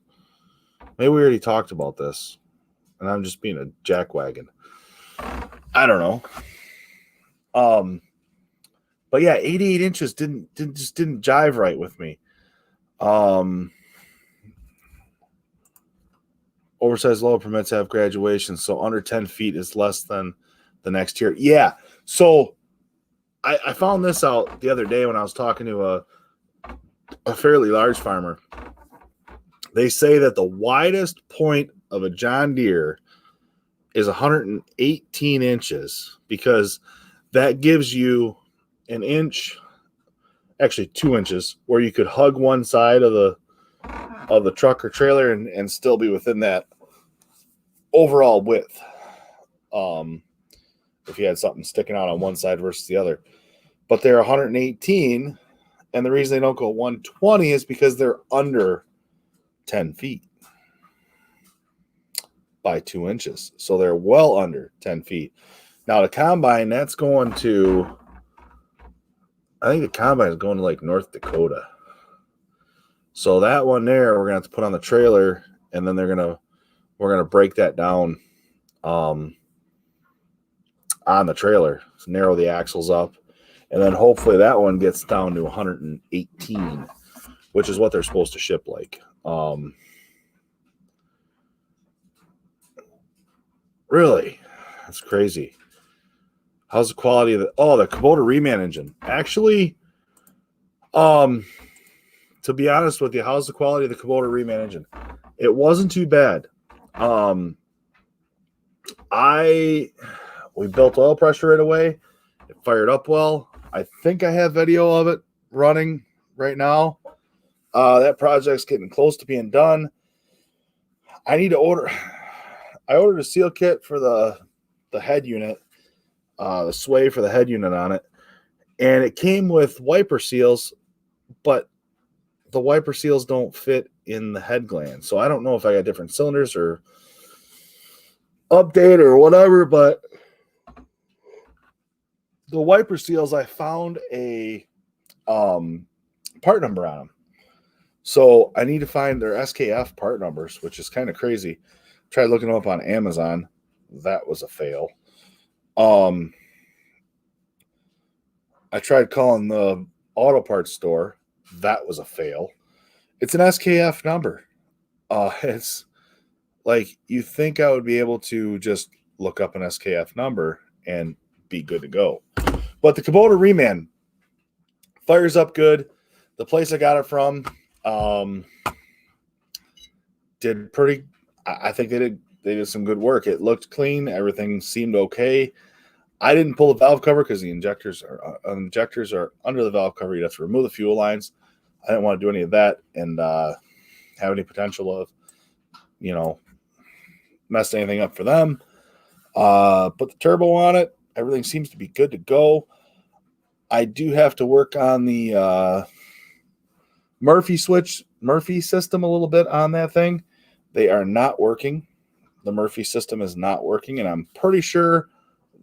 Maybe we already talked about this, and I'm just being a jackwagon. I don't know. But yeah, 88 inches didn't jive right with me. Oversized lower permits have graduation, so under 10 feet is less than the next tier. Yeah. So I found this out the other day when I was talking to a fairly large farmer. They say that the widest point of a John Deere is 118 inches because that gives you an inch, actually 2 inches, where you could hug one side of the truck or trailer and still be within that overall width. If you had something sticking out on one side versus the other. But they're 118, and the reason they don't go 120 is because they're under 10 feet by 2 inches. So they're well under 10 feet. Now the combine, that's going to, I think the combine is going to like North Dakota. So that one there, we're going to have to put on the trailer, and then we're going to break that down on the trailer, so narrow the axles up, and then hopefully that one gets down to 118, which is what they're supposed to ship like. Really? That's crazy. How's the quality of the Kubota reman engine? Actually, to be honest with you, how's the quality of the Kubota reman engine? It wasn't too bad. We built oil pressure right away. It fired up well. I think I have video of it running right now. That project's getting close to being done. I ordered a seal kit for the head unit, the sway for the head unit on it, and it came with wiper seals, but the wiper seals don't fit in the head gland. So I don't know if I got different cylinders or update or whatever, but the wiper seals, I found a part number on them. So I need to find their SKF part numbers, which is kind of crazy. Tried looking them up on Amazon. That was a fail. I tried calling the auto parts store. That was a fail. It's an SKF number. It's like, you think I would be able to just look up an SKF number and be good to go. But the Kubota reman fires up good. The place I got it from did pretty. I think they did some good work. It looked clean. Everything seemed okay. I didn't pull the valve cover because the injectors are under the valve cover. You'd have to remove the fuel lines. I didn't want to do any of that and have any potential of, mess anything up for them. Put the turbo on it. Everything seems to be good to go. I do have to work on the Murphy system a little bit on that thing. They are not working. The Murphy system is not working, and I'm pretty sure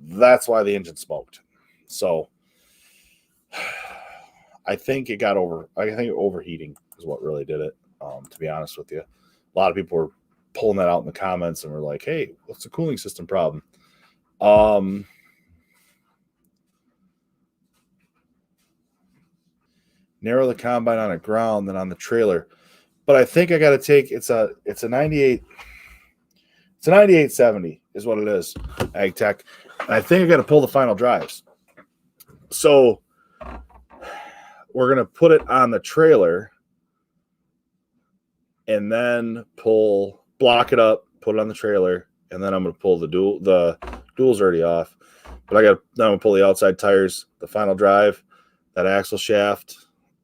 that's why the engine smoked. So I think it got overheating is what really did it. To be honest with you, a lot of people were pulling that out in the comments and were like, "Hey, what's the cooling system problem?" Narrow the combine on the ground than on the trailer, but I think I got to take it's a 98. It's a 9870 is what it is, Ag Tech. And I think I got to pull the final drives. So we're going to put it on the trailer and then block it up, put it on the trailer, and then I'm going to pull the dual's already off. But now I'm going to pull the outside tires, the final drive, that axle shaft,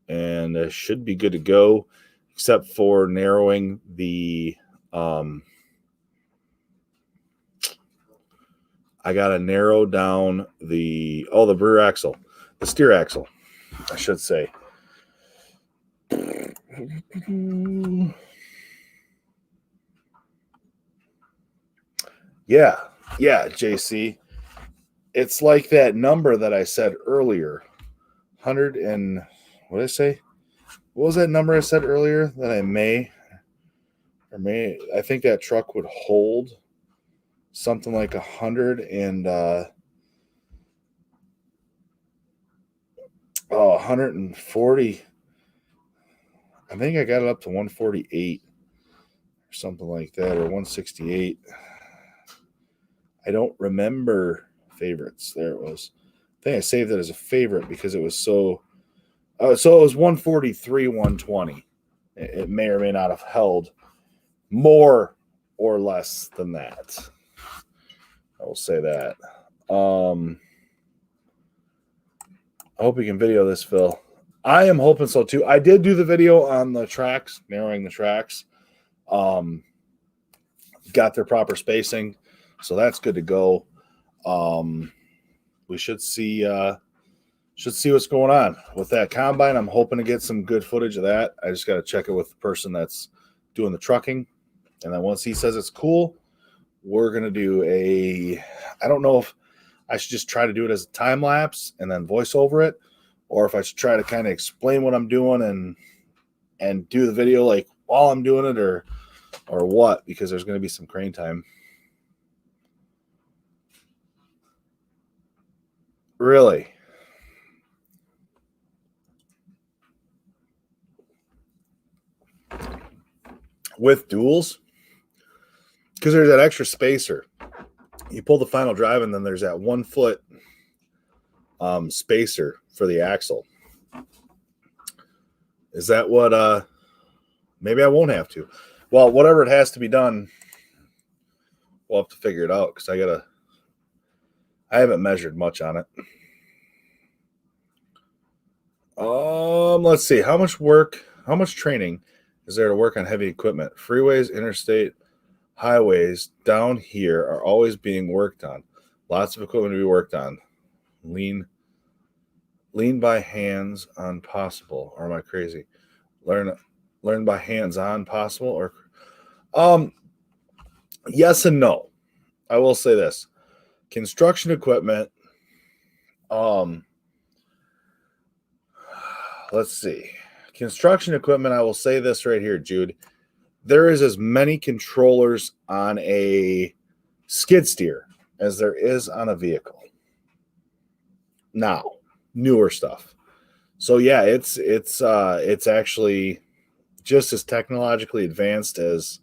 and it should be good to go, except for narrowing the I got to narrow down the rear axle, the steer axle, I should say. Yeah, JC. It's like that number that I said earlier. 100 and what did I say? What was that number I said earlier that I think that truck would hold something like 100 and 140. I think I got it up to 148 or something like that, or 168. I don't remember favorites. There it was. I think I saved it as a favorite because it was so it was 143, 120. It may or may not have held more or less than that. I will say that. I hope we can video this, Phil. I am hoping so too. I did do the video on the tracks, narrowing the tracks. Got their proper spacing, so that's good to go. We should see what's going on with that combine. I'm hoping to get some good footage of that. I just got to check it with the person that's doing the trucking, and then once he says it's cool, we're gonna do I don't know if I should just try to do it as a time lapse and then voice over it, or if I should try to kind of explain what I'm doing and do the video like while I'm doing it, or what, because there's going to be some crane time. Really? With duals? Because there's that extra spacer. You pull the final drive, and then there's that 1 foot spacer for the axle. Is that what maybe I won't have to. Well, whatever it has to be done, we'll have to figure it out, because I haven't measured much on it. Let's see. How much training is there to work on heavy equipment? Freeways, interstate, highways down here are always being worked on. Lots of equipment to be worked on. Lean by hands on possible. Or am I crazy? Learn by hands on possible, or yes and no. I will say this. Construction equipment, let's see. Construction equipment, I will say this right here, Jude. There is as many controllers on a skid steer as there is on a vehicle. Now, newer stuff. So yeah, it's actually just as technologically advanced as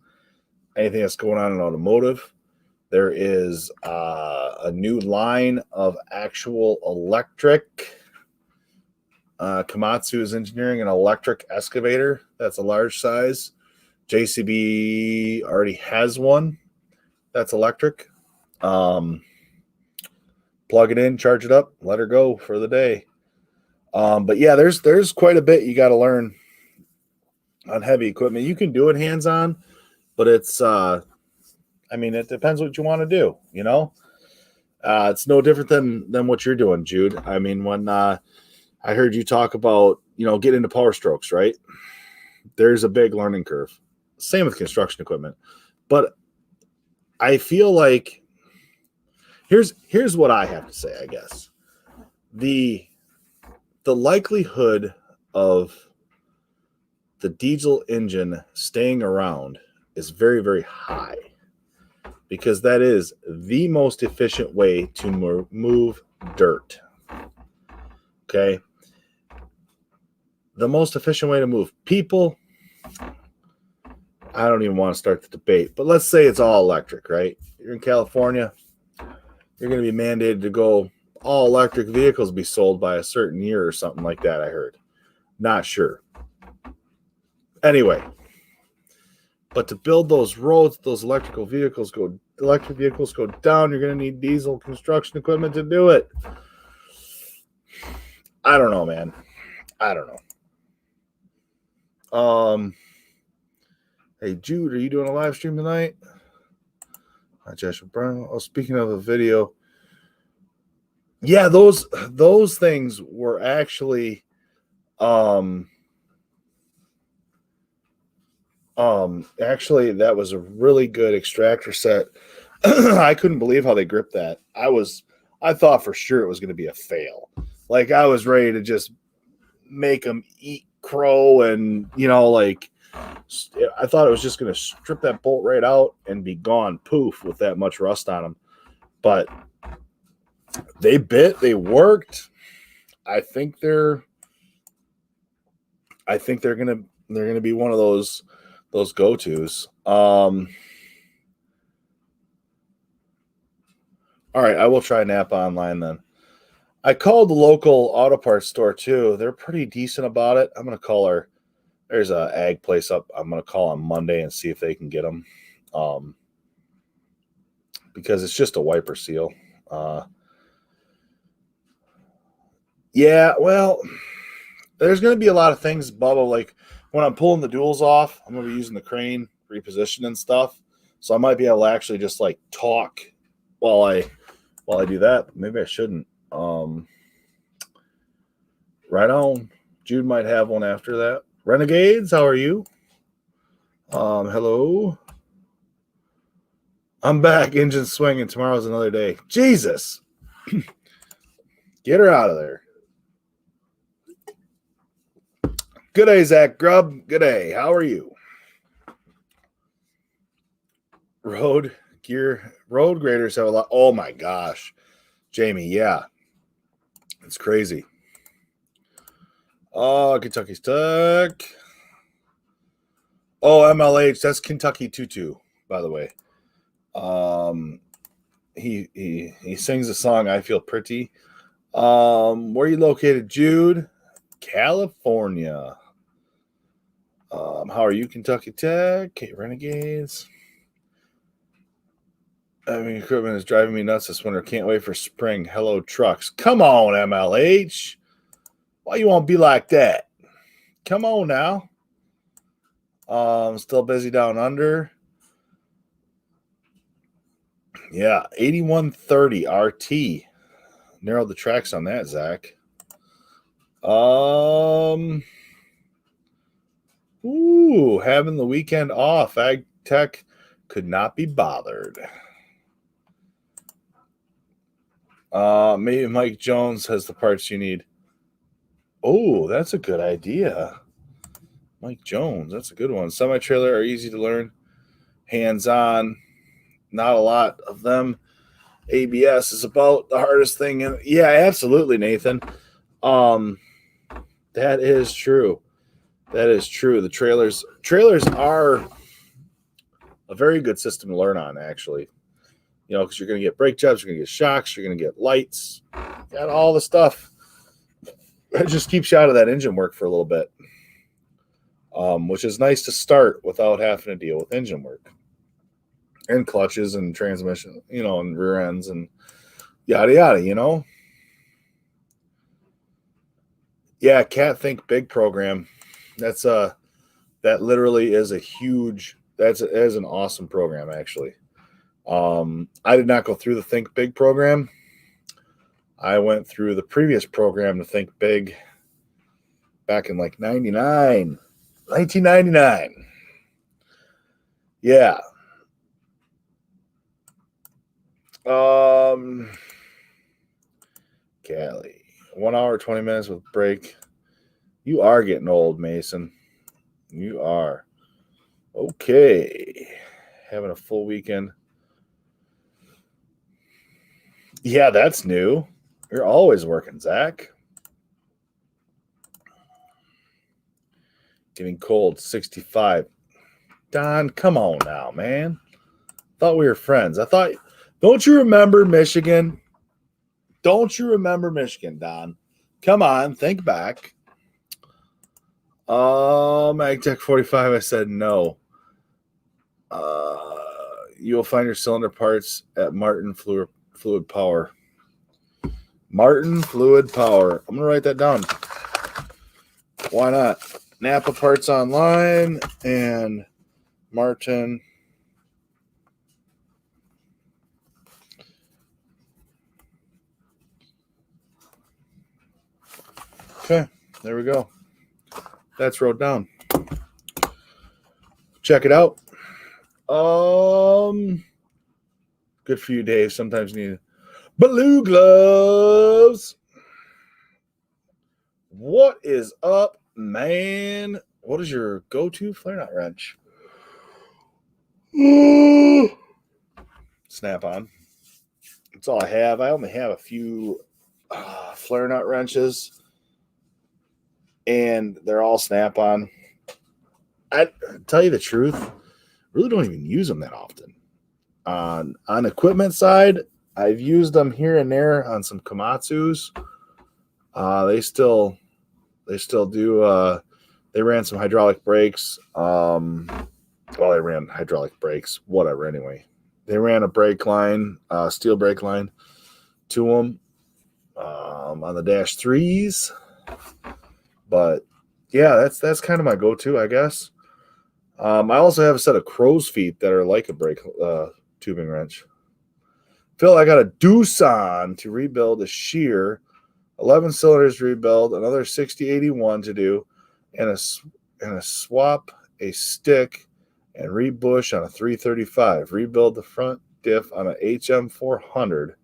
anything that's going on in automotive. There is a new line of actual electric. Komatsu is engineering an electric excavator that's a large size. JCB already has one that's electric. Plug it in, charge it up, let her go for the day. But yeah, there's quite a bit you got to learn on heavy equipment. You can do it hands-on, but it's it depends what you want to do, you know? It's no different than what you're doing, Jude. I mean, when I heard you talk about get into Power Strokes, right? There's a big learning curve. Same with construction equipment. But I feel like here's what I have to say, I guess. The likelihood of the diesel engine staying around is very, very high, because that is the most efficient way to move dirt. Okay. The most efficient way to move people, I don't even want to start the debate, but let's say it's all electric, right? You're in California, you're going to be mandated to go all electric vehicles be sold by a certain year or something like that, I heard. Not sure. Anyway, but to build those roads, those electric vehicles go down, you're going to need diesel construction equipment to do it. I don't know, man. I don't know. Hey, Jude, are you doing a live stream tonight? Hi, Joshua Brown. Oh, speaking of a video, yeah, those things were actually actually that was a really good extractor set. I couldn't believe how they gripped that. I thought for sure it was going to be a fail. Like, I was ready to just make them eat crow, and I thought it was just going to strip that bolt right out and be gone, poof, with that much rust on them. But they worked. I think they're gonna be one of those go-tos. All right, I will try Napa online then. I called the local auto parts store too. They're pretty decent about it. I'm gonna call there's a ag place up. I'm gonna call on Monday and see if they can get them. Because it's just a wiper seal. Yeah, well, there's going to be a lot of things, Bubba. Like, when I'm pulling the duals off, I'm going to be using the crane, repositioning stuff. So I might be able to actually just like talk while I do that. Maybe I shouldn't. Right on. Jude might have one after that. Renegades, how are you? Hello. I'm back. Engine swinging. Tomorrow's another day. Jesus. Get her out of there. Good day, Zach Grubb. Good day. How are you? Road graders have a lot. Oh my gosh, Jamie. Yeah, it's crazy. Oh, Kentucky's Tech. Oh, MLH. That's Kentucky Tutu, by the way. He sings a song, I Feel Pretty. Where are you located, Jude? California. How are you, Kentucky Tech? Renegades. I mean, equipment is driving me nuts this winter. Can't wait for spring. Hello, trucks. Come on, MLH. Why you won't be like that? Come on now. Still busy down under. Yeah, 8130 RT. Narrowed the tracks on that, Zach. Having the weekend off. Ag Tech could not be bothered. Maybe Mike Jones has the parts you need. Oh, that's a good idea. Mike Jones, that's a good one. Semi-trailer are easy to learn. Hands-on, not a lot of them. ABS is about the hardest thing. Yeah, absolutely, Nathan. That is true. That is true. The trailers are a very good system to learn on, actually. Because you're going to get brake jobs, you're going to get shocks, you're going to get lights, got all the stuff. It just keeps you out of that engine work for a little bit, which is nice to start without having to deal with engine work and clutches and transmission, and rear ends and yada yada. Yeah, Cat Think Big program. That literally is a huge. That is an awesome program, actually. I did not go through the Think Big program. I went through the previous program to Think Big. back in like 1999. Yeah. Cali. 1 hour, 20 minutes with break. You are getting old, Mason. You are. Okay. Having a full weekend. Yeah, that's new. You're always working, Zach. Getting cold, 65. Don, come on now, man. Thought we were friends. Don't you remember Michigan? Don't you remember Michigan, Don? Come on, think back. MagTech 45, I said no. You will find your cylinder parts at Martin Fluid Power. Martin Fluid Power. I'm going to write that down. Why not? Napa Parts Online and Martin. Okay, there we go. That's wrote down. Check it out. Good for you, Dave. Sometimes you need blue gloves. What is up, man? What is your go-to flare nut wrench? Snap-on. That's all I have. I only have a few flare nut wrenches, and they're all Snap-on. I tell you the truth, really don't even use them that often. On equipment side, I've used them here and there on some Komatsus. They still do. They ran some hydraulic brakes. They ran hydraulic brakes. Whatever. Anyway, they ran a brake line, steel brake line, to them on the Dash 3s. But yeah, that's kind of my go-to, I guess. I also have a set of crow's feet that are like a brake tubing wrench. Phil, I got a Doosan to rebuild a shear, 11 cylinders to rebuild, another 6081 to do, and a swap a stick and rebush on a 335. Rebuild the front diff on a HM400.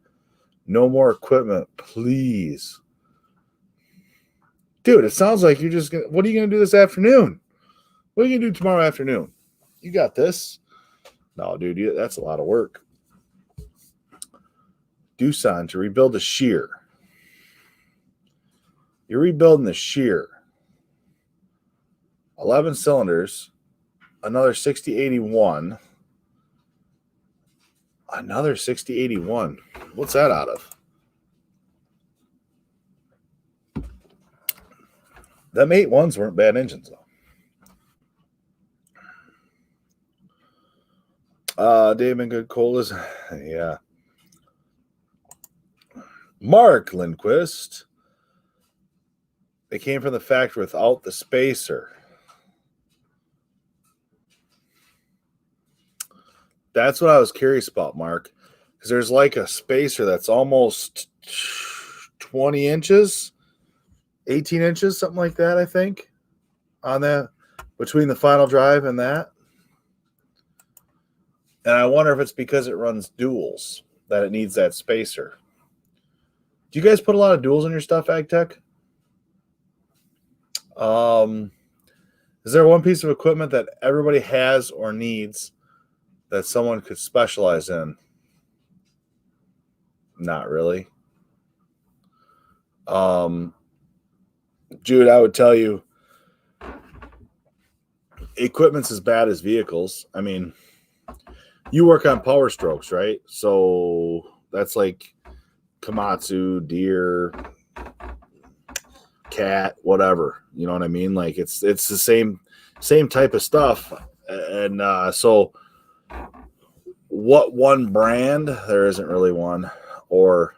No more equipment, please. Dude, it sounds like you're just what are you gonna do this afternoon? What are you gonna do tomorrow afternoon? You got this. No, dude, that's a lot of work. Doosan to rebuild the shear. You're rebuilding the shear. 11 cylinders, another 6081. Another 6081. What's that out of? Them 81s weren't bad engines, though. Dave and Good Colas. Yeah. Mark Lindquist. They came from the factory without the spacer. That's what I was curious about, Mark. Because there's like a spacer that's almost 20 inches, 18 inches, something like that, I think, on that, between the final drive and that. And I wonder if it's because it runs duals that it needs that spacer. Do you guys put a lot of duals in your stuff, AgTech? Is there one piece of equipment that everybody has or needs that someone could specialize in? Not really. Jude, I would tell you, equipment's as bad as vehicles. I mean, you work on Power Strokes, right? So that's like Komatsu, Deere, Cat, whatever. You know what I mean? Like it's the same type of stuff. And so what one brand? There isn't really one, or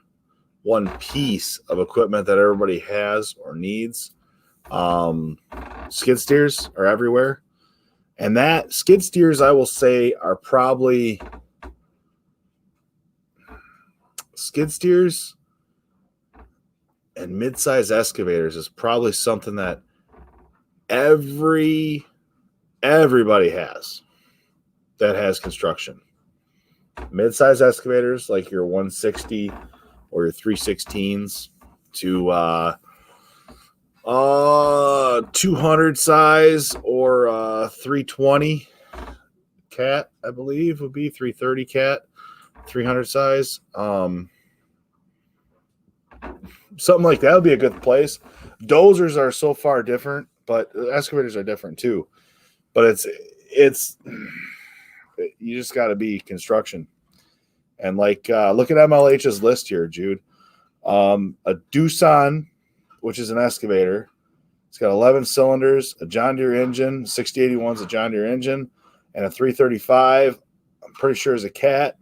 one piece of equipment that everybody has or needs. Skid steers are everywhere. And that skid steers, I will say, are probably skid steers and mid-size excavators is probably something that everybody has that has construction. Mid-size excavators like your 160 or your 316s to 200 size or 320 cat, I believe would be 330 cat, 300 size. Something like that would be a good place. Dozers are so far different, but excavators are different too. But it's you just got to be construction. And like look at MLH's list here, Jude. A Doosan, which is an excavator. It's got 11 cylinders, a John Deere engine, 6081 is a John Deere engine, and a 335, I'm pretty sure is a Cat.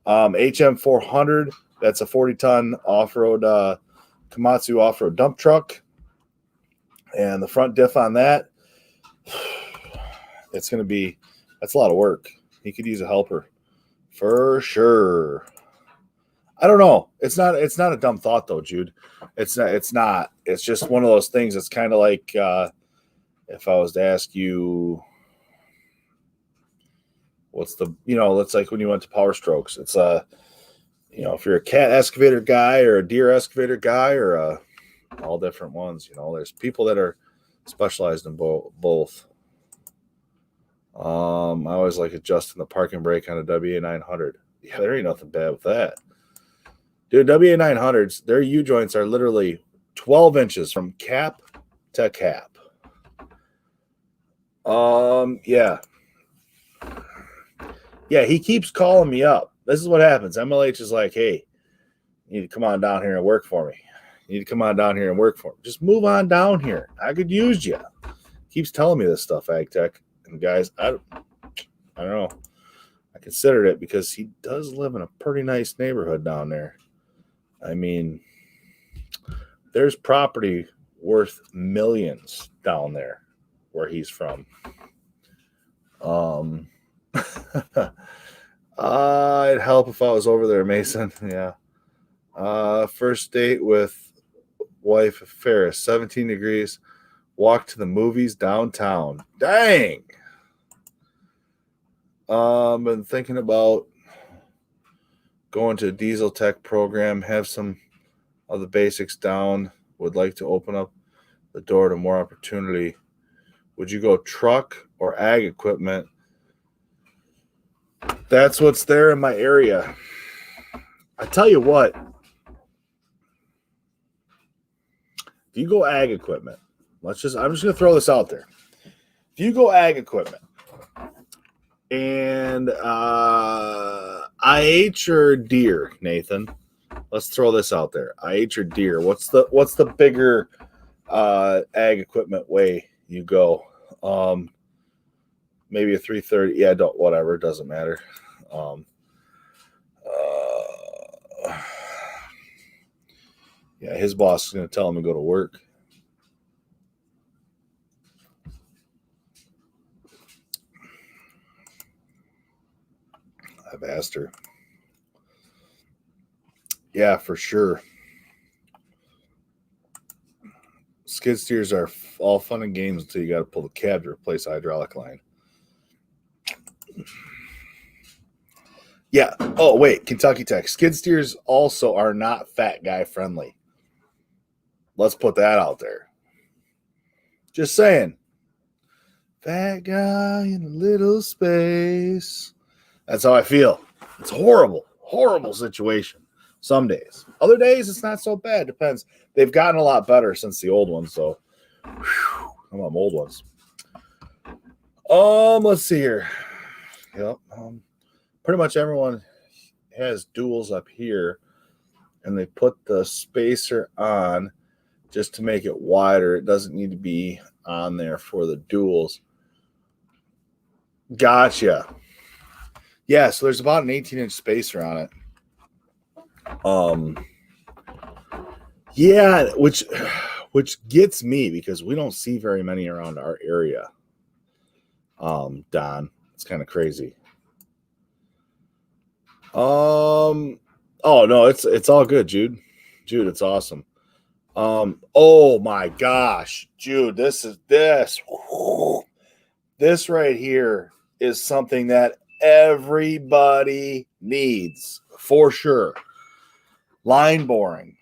HM400, that's a 40-ton off-road Komatsu off-road dump truck. And the front diff on that, that's a lot of work. He could use a helper for sure. I don't know. It's not a dumb thought though, Jude. It's not. It's just one of those things. It's kind of like if I was to ask you, what's the, it's like when you went to Power Strokes. It's if you're a Cat excavator guy or a Deere excavator guy or all different ones. There's people that are specialized in both. I always like adjusting the parking brake on a WA900. Yeah, there ain't nothing bad with that. Dude, WA900s, their U-joints are literally 12 inches from cap to cap. Yeah. Yeah, he keeps calling me up. This is what happens. MLH is like, hey, you need to come on down here and work for me. Just move on down here. I could use you. Keeps telling me this stuff, AgTech. And guys, I don't know. I considered it because he does live in a pretty nice neighborhood down there. I mean, there's property worth millions down there where he's from. It'd help if I was over there, Mason. Yeah. First date with wife Ferris, 17 degrees. Walk to the movies downtown. Dang. Been thinking about going to a diesel tech program, have some of the basics down, would like to open up the door to more opportunity. Would you go truck or ag equipment? That's what's there in my area. I tell you what, if you go ag equipment, I'm just going to throw this out there. If you go ag equipment and IH or Deere, Nathan, let's throw this out there. IH or Deere, what's the bigger ag equipment way you go? Maybe a 330. Yeah, whatever, it doesn't matter. Yeah, his boss is going to tell him to go to work. I've asked her. Yeah, for sure. Skid steers are all fun and games until you got to pull the cab to replace the hydraulic line. Yeah. Oh, wait. Kentucky Tech. Skid steers also are not fat guy friendly. Let's put that out there. Just saying. Fat guy in a little space. That's how I feel. It's horrible. Horrible situation. Some days. Other days, it's not so bad. Depends. They've gotten a lot better since the old ones, so. Come on, old ones. Let's see here. Yep. Pretty much everyone has duals up here, and they put the spacer on just to make it wider. It doesn't need to be on there for the duals. Gotcha. Yeah, so there's about an 18-inch spacer on it. Yeah, which gets me because we don't see very many around our area. Don, it's kind of crazy. Oh no, it's all good, Jude. Jude, it's awesome. Oh my gosh, Jude, this right here is something that everybody needs for sure. Line boring.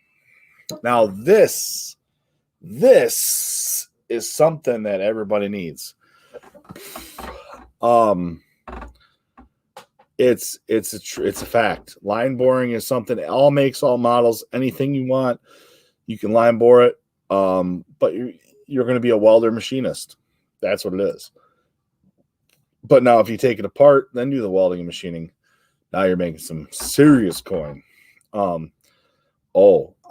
Now this is something that everybody needs. It's a fact. Line boring is something, all makes, all models, anything you want, you can line bore it. But you're going to be a welder machinist. That's what it is. But now if you take it apart, then do the welding and machining, now you're making some serious coin.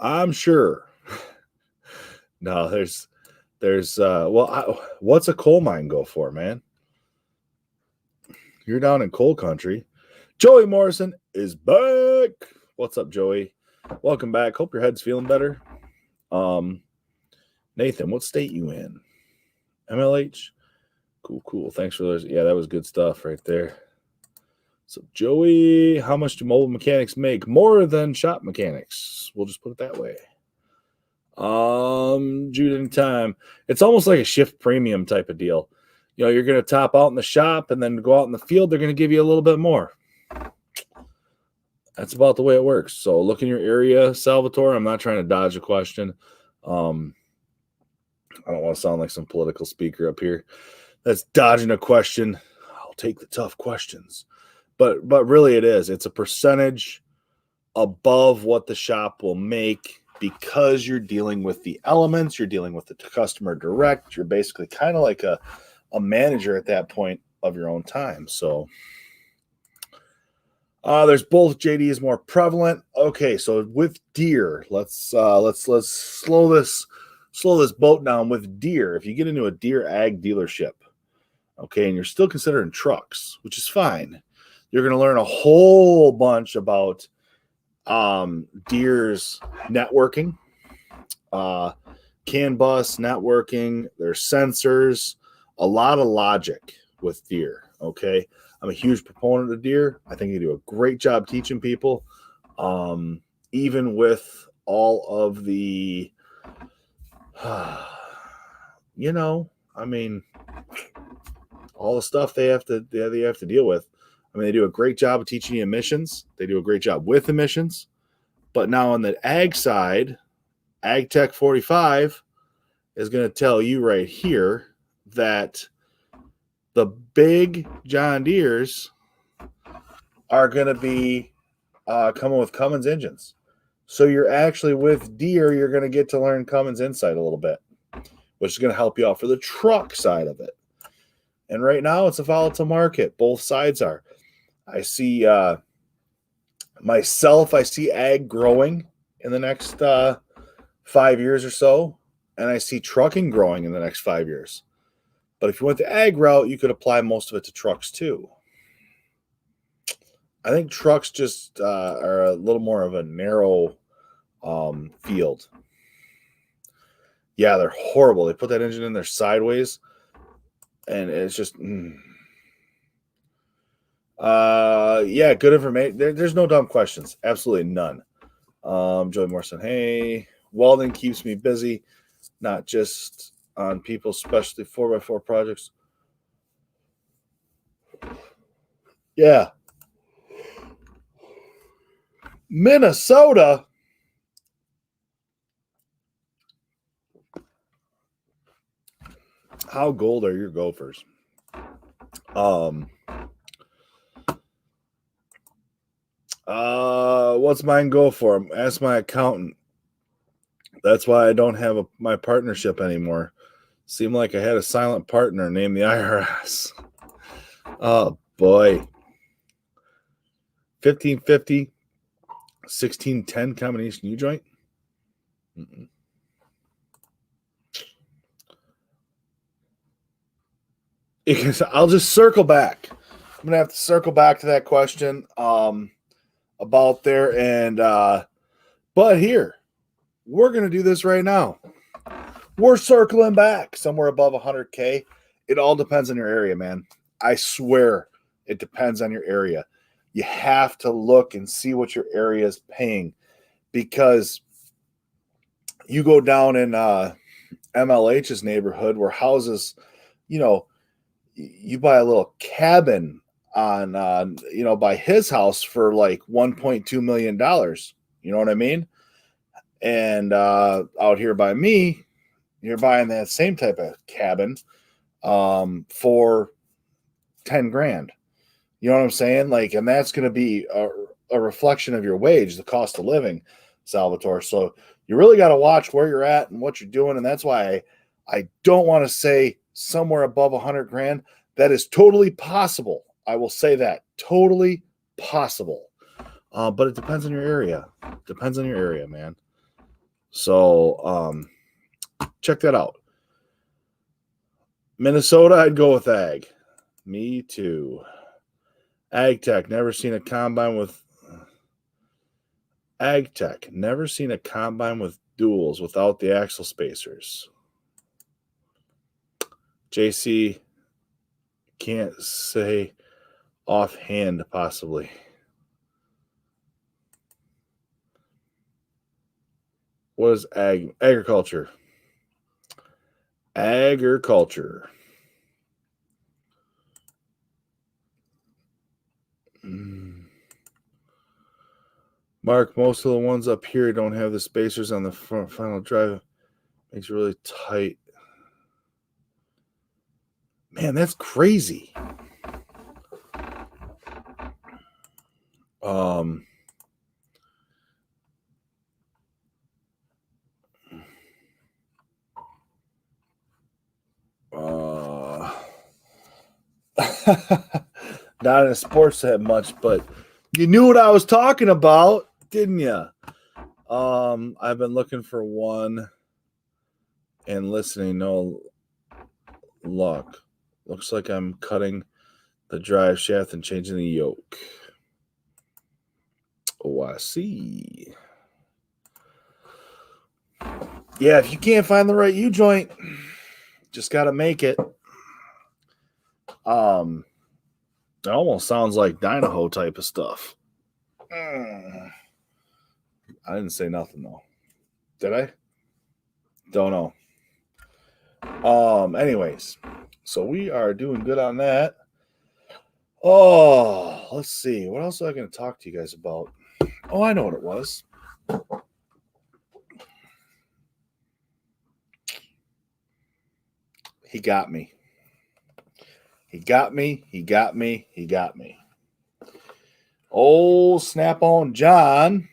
I'm sure. No, what's a coal mine go for, man? You're down in coal country. Joey Morrison is back. What's up, Joey? Welcome back. Hope your head's feeling better. Nathan, what state you in? MLH? Cool. Thanks for those. Yeah, that was good stuff right there. So, Joey, how much do mobile mechanics make? More than shop mechanics. We'll just put it that way. Jude, anytime. It's almost like a shift premium type of deal. You know, you're going to top out in the shop and then go out in the field, they're going to give you a little bit more. That's about the way it works. So look in your area, Salvatore. I'm not trying to dodge a question. I don't want to sound like some political speaker up here that's dodging a question. I'll take the tough questions. But really it is. It's a percentage above what the shop will make because you're dealing with the elements, you're dealing with the customer direct. You're basically kind of like a manager at that point of your own time. So there's both. JD is more prevalent. Okay, so with Deere, let's slow this boat down with Deere. If you get into a Deere ag dealership, okay, and you're still considering trucks, which is fine, you're going to learn a whole bunch about Deere's networking, CAN bus networking, their sensors, a lot of logic with Deere. Okay, I'm a huge proponent of Deere. I think they do a great job teaching people, even with all of the, all the stuff they have to deal with. I mean, they do a great job of teaching you emissions. They do a great job with emissions. But now on the ag side, Ag Tech 45 is going to tell you right here that the big John Deeres are going to be coming with Cummins engines. So you're actually with Deere, you're going to get to learn Cummins Insight a little bit, which is going to help you out for the truck side of it. And right now it's a volatile market. Both sides are. I see I see ag growing in the next 5 years or so, and I see trucking growing in the next 5 years. But if you went the ag route, you could apply most of it to trucks too. I think trucks just are a little more of a narrow field. Yeah, they're horrible. They put that engine in there sideways, and it's just yeah, good information. There's no dumb questions. Absolutely none. Joey Morrison, hey, welding keeps me busy, not just on people's specialty 4x4 projects. Yeah. Minnesota. How gold are your Gophers? What's mine go for? Ask my accountant. That's why I don't have my partnership anymore. Seemed like I had a silent partner named the IRS. Oh boy. 1550, 1610 combination U-joint. I'll just circle back. I'm gonna have to circle back to that question about there, and but here we're gonna do this right now. We're circling back somewhere above 100K. It all depends on your area, man. I swear it depends on your area. You have to look and see what your area is paying, because You go down in MLH's neighborhood where houses, you buy a little cabin on, by his house for like $1.2 million. You know what I mean? And out here by me, you're buying that same type of cabin for 10 grand. You know what I'm saying? Like, and that's going to be a reflection of your wage, the cost of living, Salvatore. So you really got to watch where you're at and what you're doing. And that's why I don't want to say somewhere above 100 grand. That is totally possible. I will say that. Totally possible. But it depends on your area. Depends on your area, man. So check that out. Minnesota, I'd go with ag. Me too. Ag Tech, never seen a combine with Ag Tech, never seen a combine with duals without the axle spacers. JC, can't say offhand, possibly. What is agriculture? Agriculture. Mark, most of the ones up here don't have the spacers on the front final drive. Makes it really tight. Man, that's crazy. Not in a sports set much, but you knew what I was talking about, didn't you? I've been looking for one and listening. No luck. Looks like I'm cutting the drive shaft and changing the yoke. Oh, I see. Yeah, if you can't find the right U-joint, just got to make it. It almost sounds like Dynaho type of stuff. I didn't say nothing, though. Did I? Don't know. Anyways, so we are doing good on that. Oh, let's see. What else am I going to talk to you guys about? Oh, I know what it was. He got me. He got me. He got me. He got me. Old Snap-on John.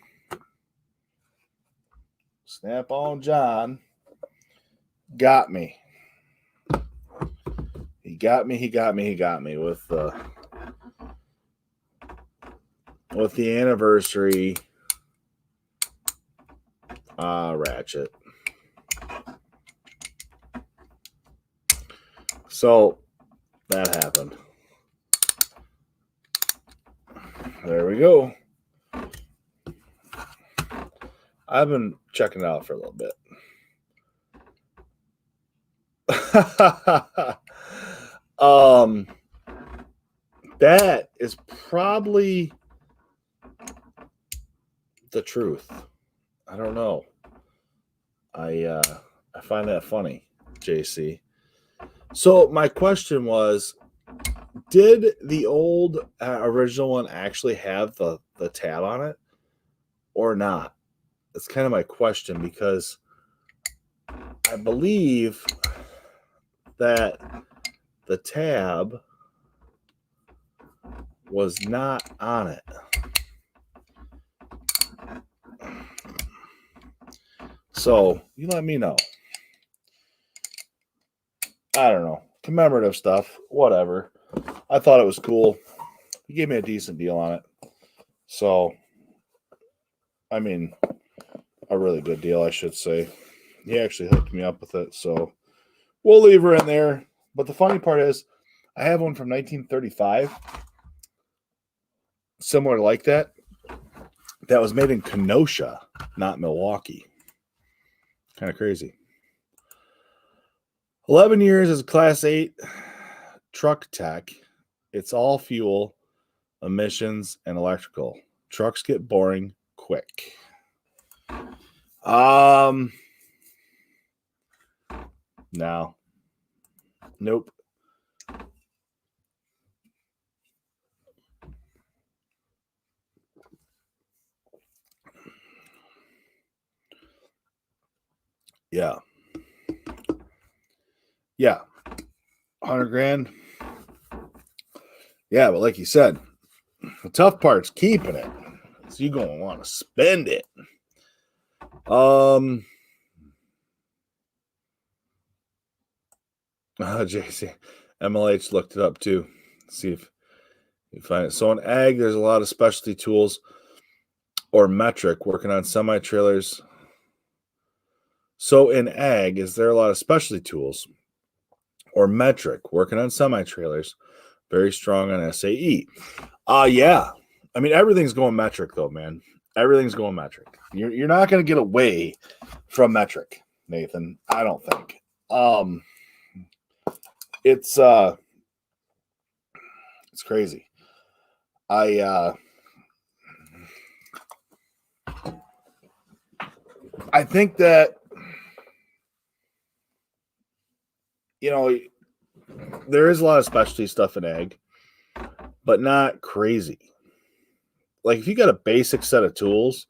Snap-on John got me. He got me. He got me. He got me with the anniversary ratchet. So that happened. There we go. I've been checking it out for a little bit. That is probably the truth. I don't know. I find that funny, JC. So my question was, did the old original one actually have the tab on it or not? That's kind of my question, because I believe that the tab was not on it. So you let me know. I don't know. Commemorative stuff, whatever. I thought it was cool. He gave me a decent deal on it. So, I mean, a really good deal, I should say. He actually hooked me up with it. So, we'll leave her in there. But the funny part is, I have one from 1935. Similar like that. That was made in Kenosha, not Milwaukee. Kind of crazy. 11 years as a Class 8 truck tech. It's all fuel, emissions, and electrical. Trucks get boring quick. No. Nope. Yeah. Yeah. 100 grand. Yeah, but like you said, the tough part's keeping it. So you're going to want to spend it. JC. MLH looked it up too. See if you find it. So in ag, there's a lot of specialty tools or metric working on semi-trailers. So in ag, is there a lot of specialty tools or metric working on semi-trailers? Very strong on SAE. Yeah. I mean, everything's going metric though, man. Everything's going metric. You're not going to get away from metric, Nathan. I don't think. It's crazy. I think that, you know, there is a lot of specialty stuff in ag, but not crazy. Like if you got a basic set of tools,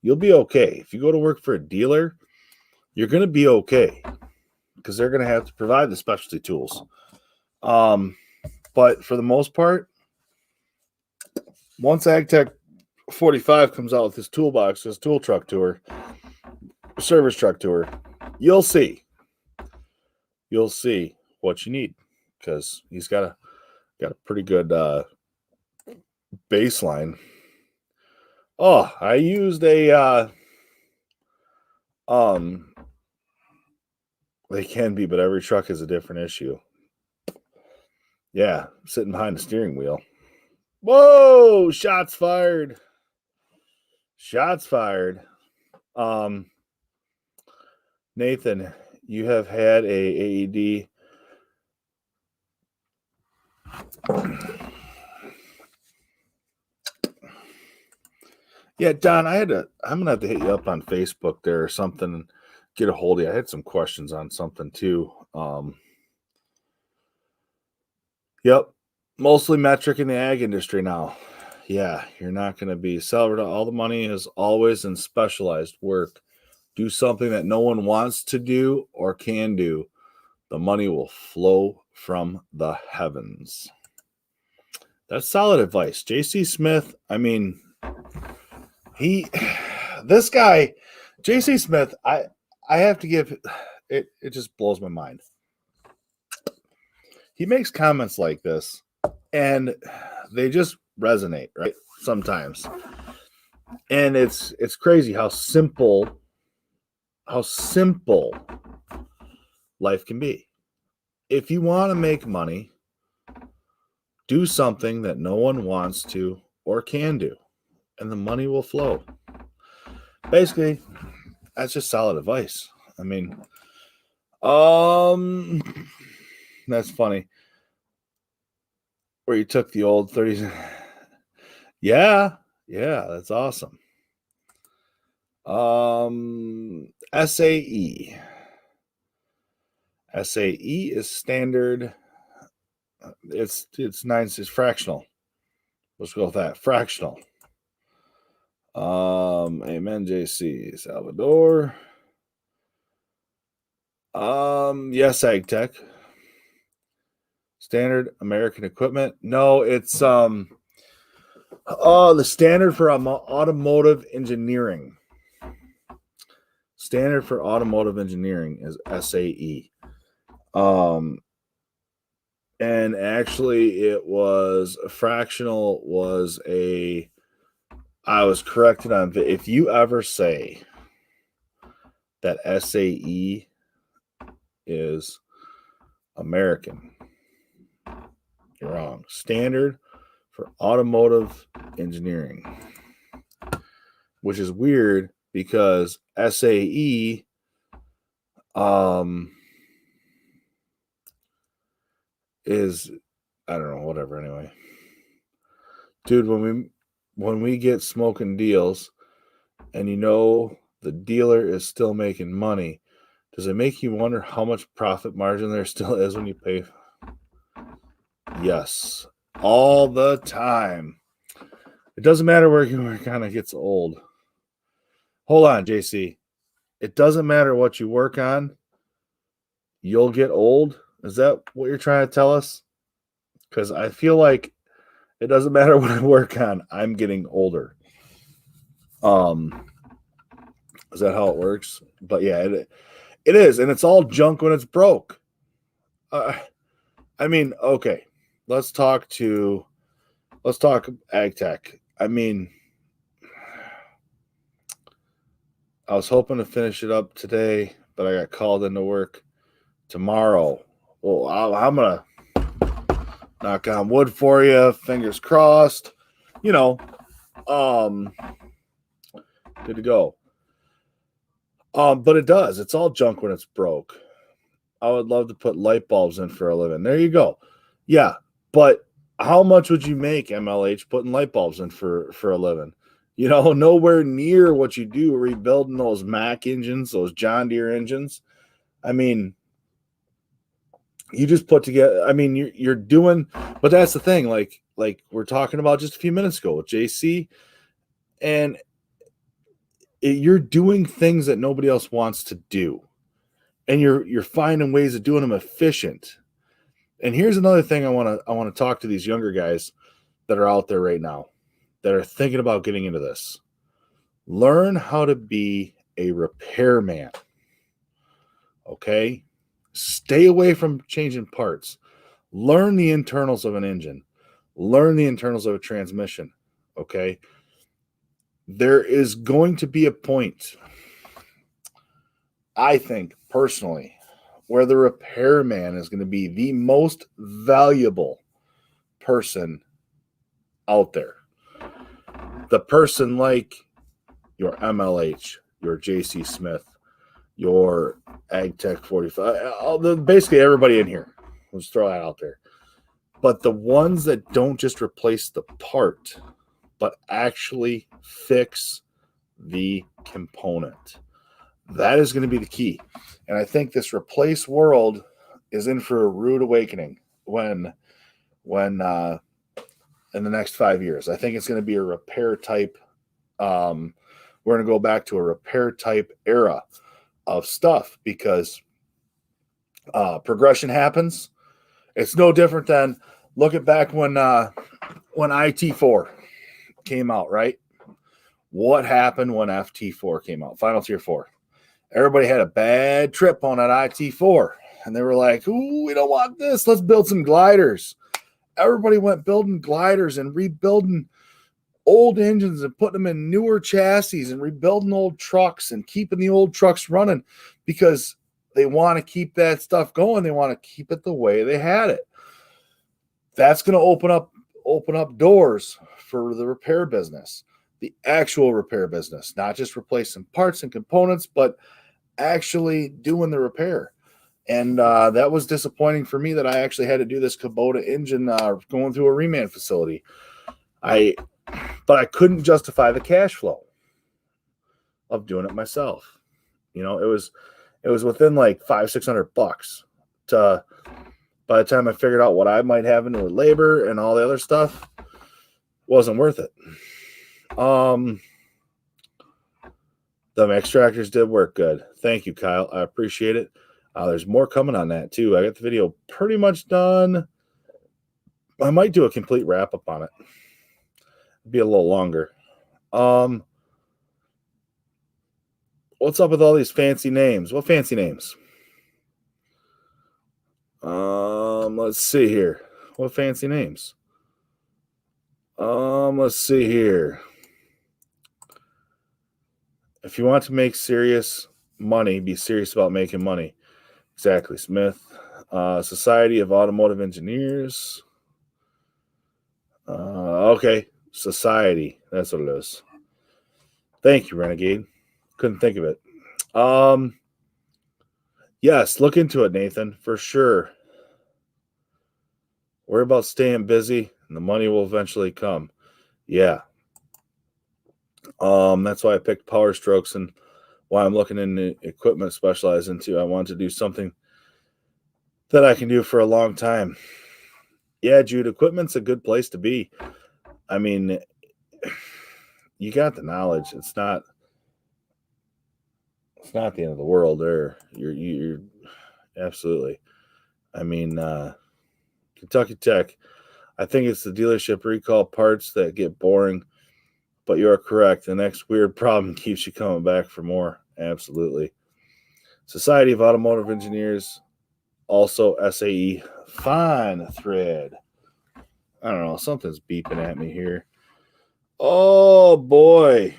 you'll be okay. If you go to work for a dealer, you're going to be okay because they're going to have to provide the specialty tools. But for the most part, once AgTech 45 comes out with his toolbox, his tool truck tour, service truck tour, you'll see what you need because he's got a pretty good baseline. Oh, I used a they can be, but every truck is a different issue. Yeah, sitting behind the steering wheel. Whoa, shots fired. Shots fired. Nathan, you have had a AED. Yeah, Don, I'm gonna have to hit you up on Facebook there or something, get a hold of you. I had some questions on something too. Yep. Mostly metric in the ag industry now. Yeah, you're not going to be salaried. All the money is always in specialized work. Do something that no one wants to do or can do. The money will flow from the heavens. That's solid advice. JC Smith, I mean, this guy, JC Smith, I have to give it just blows my mind. He makes comments like this and they just resonate, right? Sometimes. And it's crazy how simple life can be. If you want to make money, do something that no one wants to or can do, and the money will flow. Basically, that's just solid advice. I mean, that's funny. Where you took the old 30s. Yeah, that's awesome. SAE. SAE is standard. It's nice. It's fractional. Let's go with that. Fractional. Amen, JC. Salvador. Yes, AgTech. Standard American equipment. No, it's the standard for automotive engineering. Standard for automotive engineering is SAE. And actually it was fractional was I was corrected on, if you ever say that SAE is American, you're wrong. Standard for automotive engineering, which is weird because SAE is, I don't know, whatever. Anyway, dude, when we get smoking deals and the dealer is still making money, Does it make you wonder how much profit margin there still is when you pay? Yes, all the time. It doesn't matter where you kind of gets old. Hold on, JC. It doesn't matter what you work on. You'll get old. Is that what you're trying to tell us? Because I feel like it doesn't matter what I work on. I'm getting older. Is that how it works? But yeah, it is, and it's all junk when it's broke. I mean, okay, let's talk ag tech. I mean, I was hoping to finish it up today, but I got called into work tomorrow. Well, I'm gonna knock on wood for you. Fingers crossed. You know, good to go. But it does. It's all junk when it's broke. I would love to put light bulbs in for a living. There you go. Yeah, but how much would you make, MLH, putting light bulbs in for a living? You know, nowhere near what you do rebuilding those Mack engines, those John Deere engines. I mean, you just put together. I mean, you're doing, but that's the thing. Like we're talking about just a few minutes ago with JC, and you're doing things that nobody else wants to do, and you're finding ways of doing them efficient. And here's another thing I want to talk to these younger guys that are out there right now that are thinking about getting into this. Learn how to be a repairman. Okay? Stay away from changing parts. Learn the internals of an engine. Learn the internals of a transmission. Okay? There is going to be a point, I think personally, where the repairman is going to be the most valuable person out there. The person like your MLH, your JC Smith, your AgTech 45, basically everybody in here. Let's throw that out there. But the ones that don't just replace the part, but actually fix the component. That is going to be the key. And I think this replace world is in for a rude awakening when in the next 5 years. I think it's going to be a repair type. We're going to go back to a repair type era of stuff because progression happens. It's no different than look at back when IT4 came out, right? What happened when FT4 came out? Final Tier 4. Everybody had a bad trip on that IT4. And they were like, ooh, we don't want this. Let's build some gliders. Everybody went building gliders and rebuilding old engines and putting them in newer chassis and rebuilding old trucks and keeping the old trucks running because they want to keep that stuff going. They want to keep it the way they had it. That's going to open up doors for the repair business, the actual repair business, not just replacing parts and components, but actually doing the repair. And that was disappointing for me that I actually had to do this Kubota engine going through a reman facility. But I couldn't justify the cash flow of doing it myself. You know, it was within like $500-600 to by the time I figured out what I might have into labor and all the other stuff, wasn't worth it. The extractors did work good. Thank you, Kyle. I appreciate it. There's more coming on that too. I got the video pretty much done. I might do a complete wrap up on it. Be a little longer. What's up with all these fancy names? What fancy names? Let's see here. What fancy names? Let's see here. If you want to make serious money, be serious about making money. Exactly, Smith. Society of Automotive Engineers. Okay, Society. That's what it is. Thank you, Renegade. Couldn't think of it. Yes, look into it, Nathan, for sure. Worry about staying busy, and the money will eventually come. Yeah. That's why I picked Power Strokes and why I'm looking into equipment specialized into. I want to do something that I can do for a long time. Yeah, Jude, equipment's a good place to be. I mean, you got the knowledge. It's not the end of the world there. You're absolutely. I mean, Kentucky Tech, I think it's the dealership recall parts that get boring, but you're correct. The next weird problem keeps you coming back for more. Absolutely. Society of Automotive Engineers, also SAE. Fine thread. I don't know. Something's beeping at me here. Oh, boy.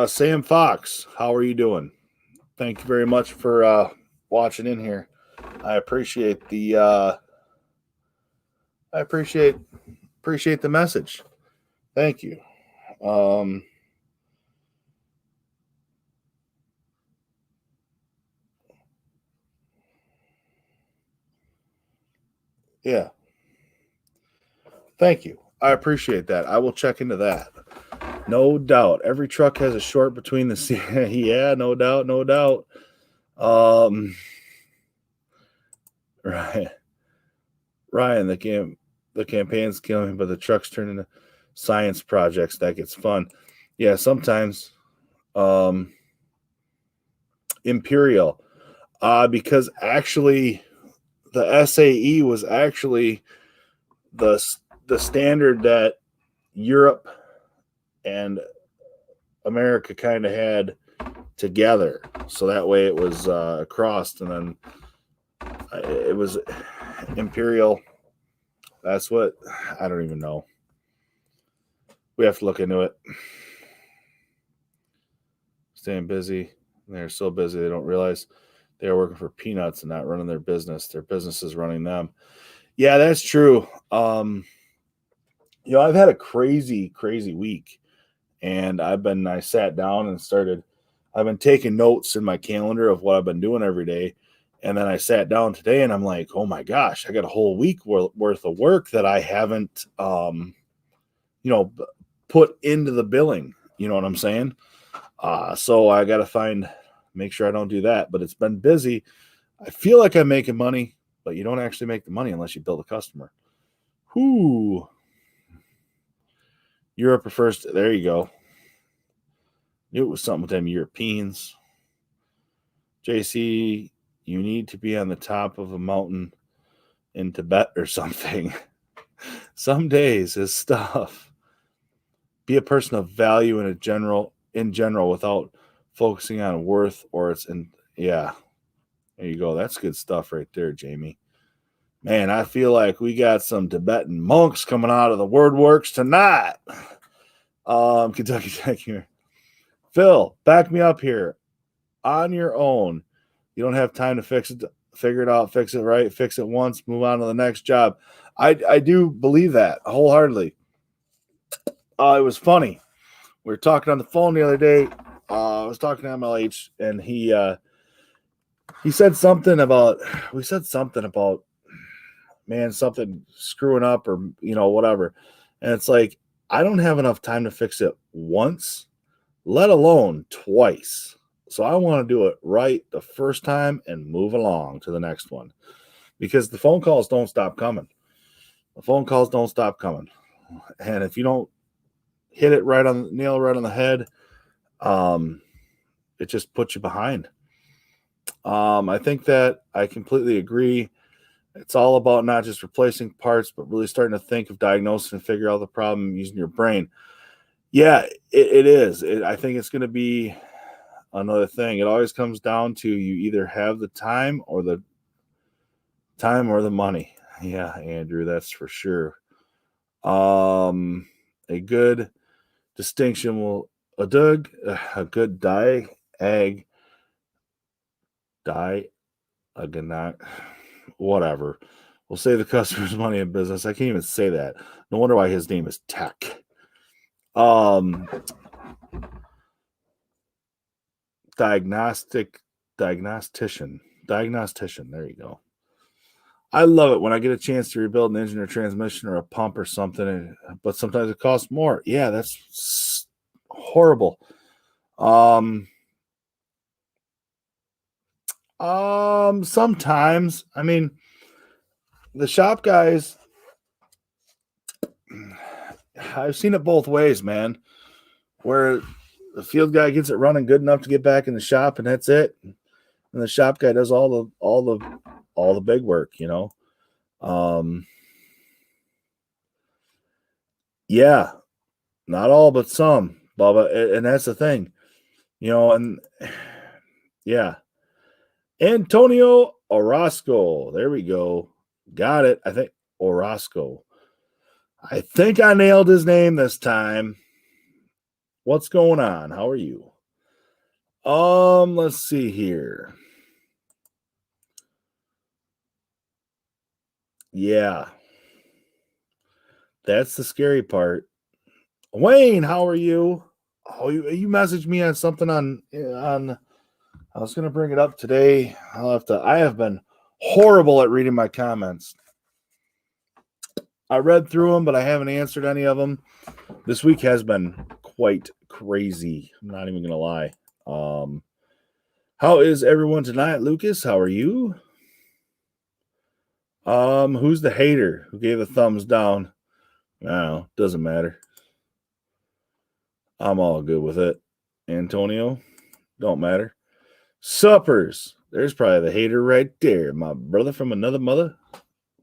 Sam Fox, how are you doing? Thank you very much for watching in here. I appreciate the I appreciate the message. Thank you. Yeah. Thank you. I appreciate that. I will check into that. No doubt. Every truck has a short between the seats. Yeah, no doubt, no doubt. Right. Ryan, the campaign's killing, but the trucks turn into science projects. That gets fun. Yeah, sometimes. Imperial. Because actually the SAE was actually the standard that Europe and America kind of had together. So that way it was crossed, and then it was Imperial. That's what, I don't even know. We have to look into it. Staying busy. They're so busy they don't realize they're working for peanuts and not running their business. Their business is running them. Yeah, that's true. I've had a crazy week, and I sat down and I've been taking notes in my calendar of what I've been doing every day. And then I sat down today and I'm like, oh my gosh, I got a whole week worth of work that I haven't, put into the billing. You know what I'm saying? So I got to make sure I don't do that, but it's been busy. I feel like I'm making money, but you don't actually make the money unless you build a customer. Whoo. Europe prefers to, there you go. Knew it was something with them Europeans. JC, you need to be on the top of a mountain in Tibet or something. Some days is stuff. Be a person of value in general without focusing on worth or its yeah. There you go. That's good stuff right there, Jamie. Man, I feel like we got some Tibetan monks coming out of the WordWorks tonight. Kentucky Tech here. Phil, back me up here. On your own. You don't have time to fix it, figure it out, fix it right, fix it once, move on to the next job. I do believe that wholeheartedly. It was funny. We were talking on the phone the other day. I was talking to MLH, and he said something about, man, something screwing up or, whatever. And it's like, I don't have enough time to fix it once, let alone twice. So I want to do it right the first time and move along to the next one, because the phone calls don't stop coming. And if you don't hit it nail right on the head, it just puts you behind. I think that I completely agree. It's all about not just replacing parts, but really starting to think of diagnosis and figure out the problem using your brain. Yeah, it is. I think it's going to be another thing. It always comes down to you either have the time or the money. Yeah, Andrew, that's for sure. A good distinction will a good whatever. We'll save the customer's money in business. I can't even say that. No wonder why his name is Tech. diagnostician. There you go. I love it when I get a chance to rebuild an engine or transmission or a pump or something, but sometimes it costs more. Yeah, that's horrible. Sometimes, I mean, the shop guys, I've seen it both ways, man, where the field guy gets it running good enough to get back in the shop and that's it. And the shop guy does all the big work, you know? Yeah, not all, but some, Bubba. And that's the thing, you know, and yeah. Antonio Orozco. There we go. Got it. I think Orozco. I think I nailed his name this time. What's going on? How are you? Let's see here. Yeah. That's the scary part. Wayne, how are you? Oh, you messaged me on something on I was gonna bring it up today. I have been horrible at reading my comments. I read through them, but I haven't answered any of them. This week has been quite crazy. I'm not even gonna lie. How is everyone tonight, Lucas? How are you? Who's the hater who gave a thumbs down? No, doesn't matter. I'm all good with it. Antonio, don't matter. Suppers. There's probably the hater right there. My brother from another mother,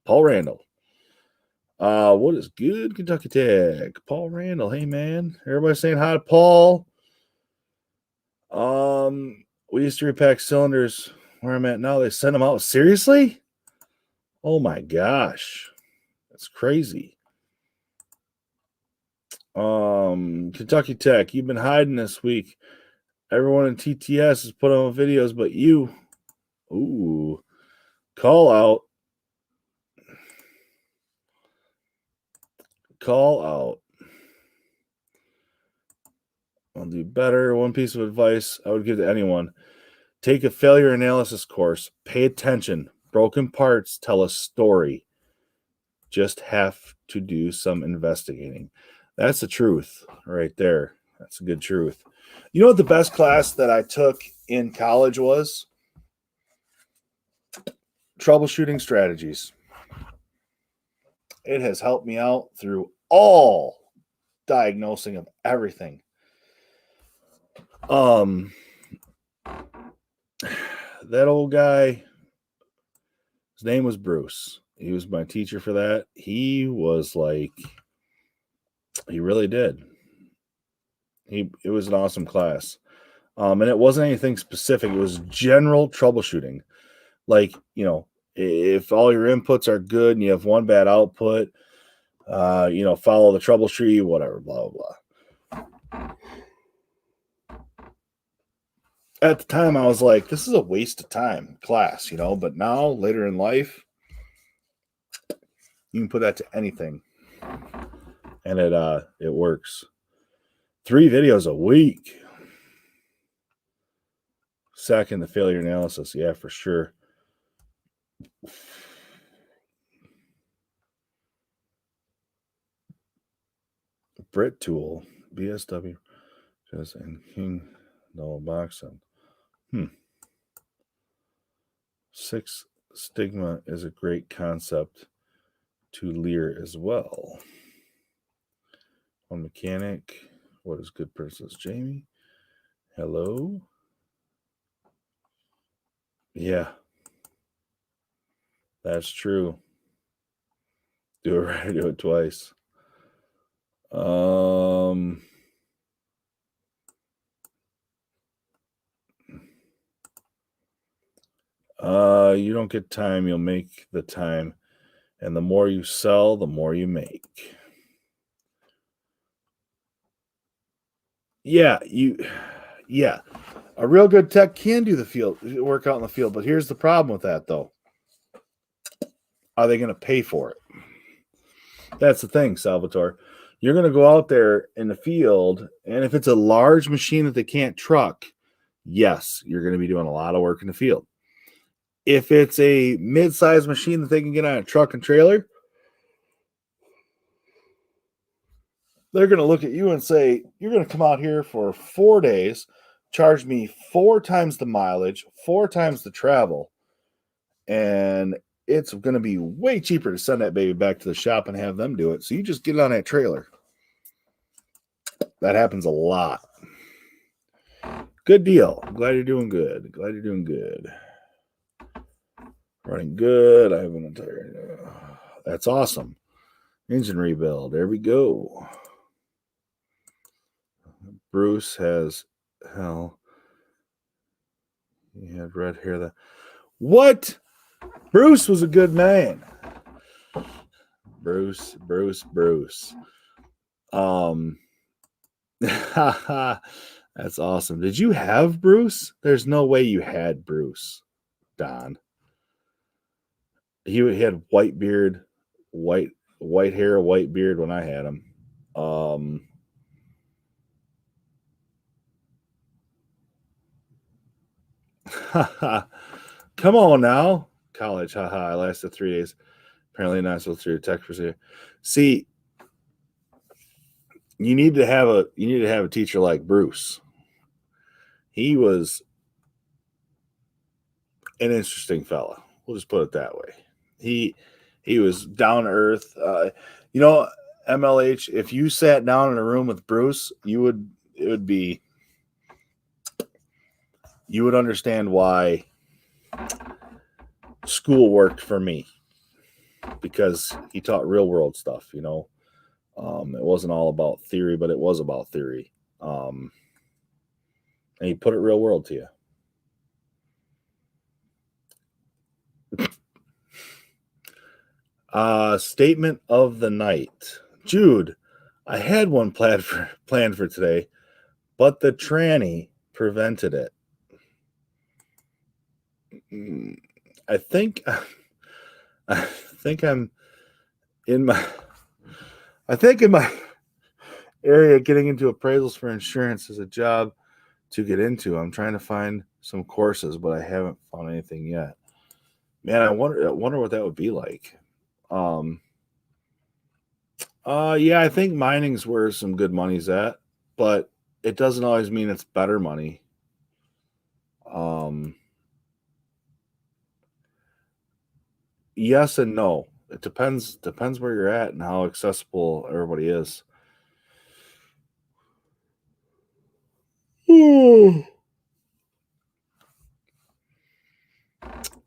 Paul Randall. What is good, Kentucky Tech? Paul Randall. Hey, man. Everybody saying hi to Paul. We used to repack cylinders where I'm at now. They send them out. Seriously? Oh, my gosh. That's crazy. Kentucky Tech, you've been hiding this week. Everyone in TTS has put on videos, but you. Ooh. Call out. Call out. I'll do better. One piece of advice I would give to anyone. Take a failure analysis course. Pay attention. Broken parts tell a story. Just have to do some investigating. That's the truth right there. That's a good truth. You know what the best class that I took in college was? Troubleshooting strategies. It has helped me out through all diagnosing of everything. That old guy, his name was Bruce. He was my teacher for that. He was like, he really did. It was an awesome class. And it wasn't anything specific. It was general troubleshooting. Like, you know, if all your inputs are good and you have one bad output, you know, follow the trouble tree, whatever, blah, blah, blah. At the time, I was like, this is a waste of time class, you know, but now, later in life, you can put that to anything. And it works. 3 videos a week. Second, the failure analysis. Yeah, for sure. Brit Tool, BSW, just and King Double Boxing. 6 Sigma is a great concept to Lear as well. One mechanic. What is good versus Jamie? Hello. Yeah, that's true. Do it right, do it twice. You don't get time, you'll make the time. And the more you sell, the more you make. Yeah, a real good tech can do the field work out in the field, but here's the problem with that, though. Are they going to pay for it? That's the thing, Salvatore. You're going to go out there in the field, and if it's a large machine that they can't truck, yes, you're going to be doing a lot of work in the field. If it's a mid-sized machine that they can get on a truck and trailer, they're going to look at you and say, you're going to come out here for 4 days, charge me 4 times the mileage, 4 times the travel, and it's going to be way cheaper to send that baby back to the shop and have them do it. So you just get it on that trailer. That happens a lot. Good deal. I'm glad you're doing good. Glad you're doing good. Running good. I have an entire... That's awesome. Engine rebuild. There we go. Bruce has... Hell. He had red hair. What? Bruce was a good man. Bruce. That's awesome. Did you have Bruce? There's no way you had Bruce, Don. He had white beard, white hair, white beard when I had him. Come on now. College, haha. I lasted 3 days. Apparently not so through tech procedure. See, you need to have a teacher like Bruce. He was an interesting fella. We'll just put it that way. He was down to earth. MLH, if you sat down in a room with Bruce, you would understand why school worked for me, because he taught real world stuff. It wasn't all about theory, but it was about theory. And he put it real world to you. Statement of the night. Jude, I had one planned for today, but the tranny prevented it. I think I'm in my area. Getting into appraisals for insurance is a job to get into. I'm trying to find some courses, but I haven't found anything yet. Man, I wonder what that would be like. Yeah, I think mining's where some good money's at, but it doesn't always mean it's better money. Yes and no. It depends where you're at and how accessible everybody is.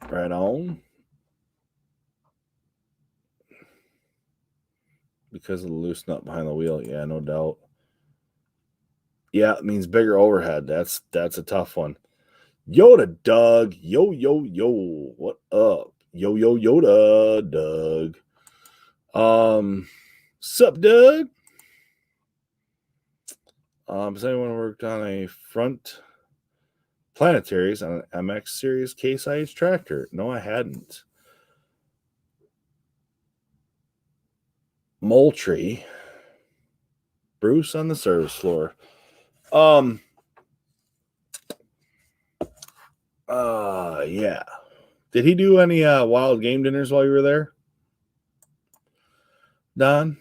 Right on. Because of the loose nut behind the wheel. Yeah, no doubt. Yeah, it means bigger overhead. That's a tough one. Yoda Doug. Yo. What up? Yo, Yoda Doug. Sup, Doug? Has anyone worked on a front planetaries on an MX series Case IH tractor? No, I hadn't. Moultrie. Bruce on the service floor. Yeah. Did he do any wild game dinners while you were there, Don?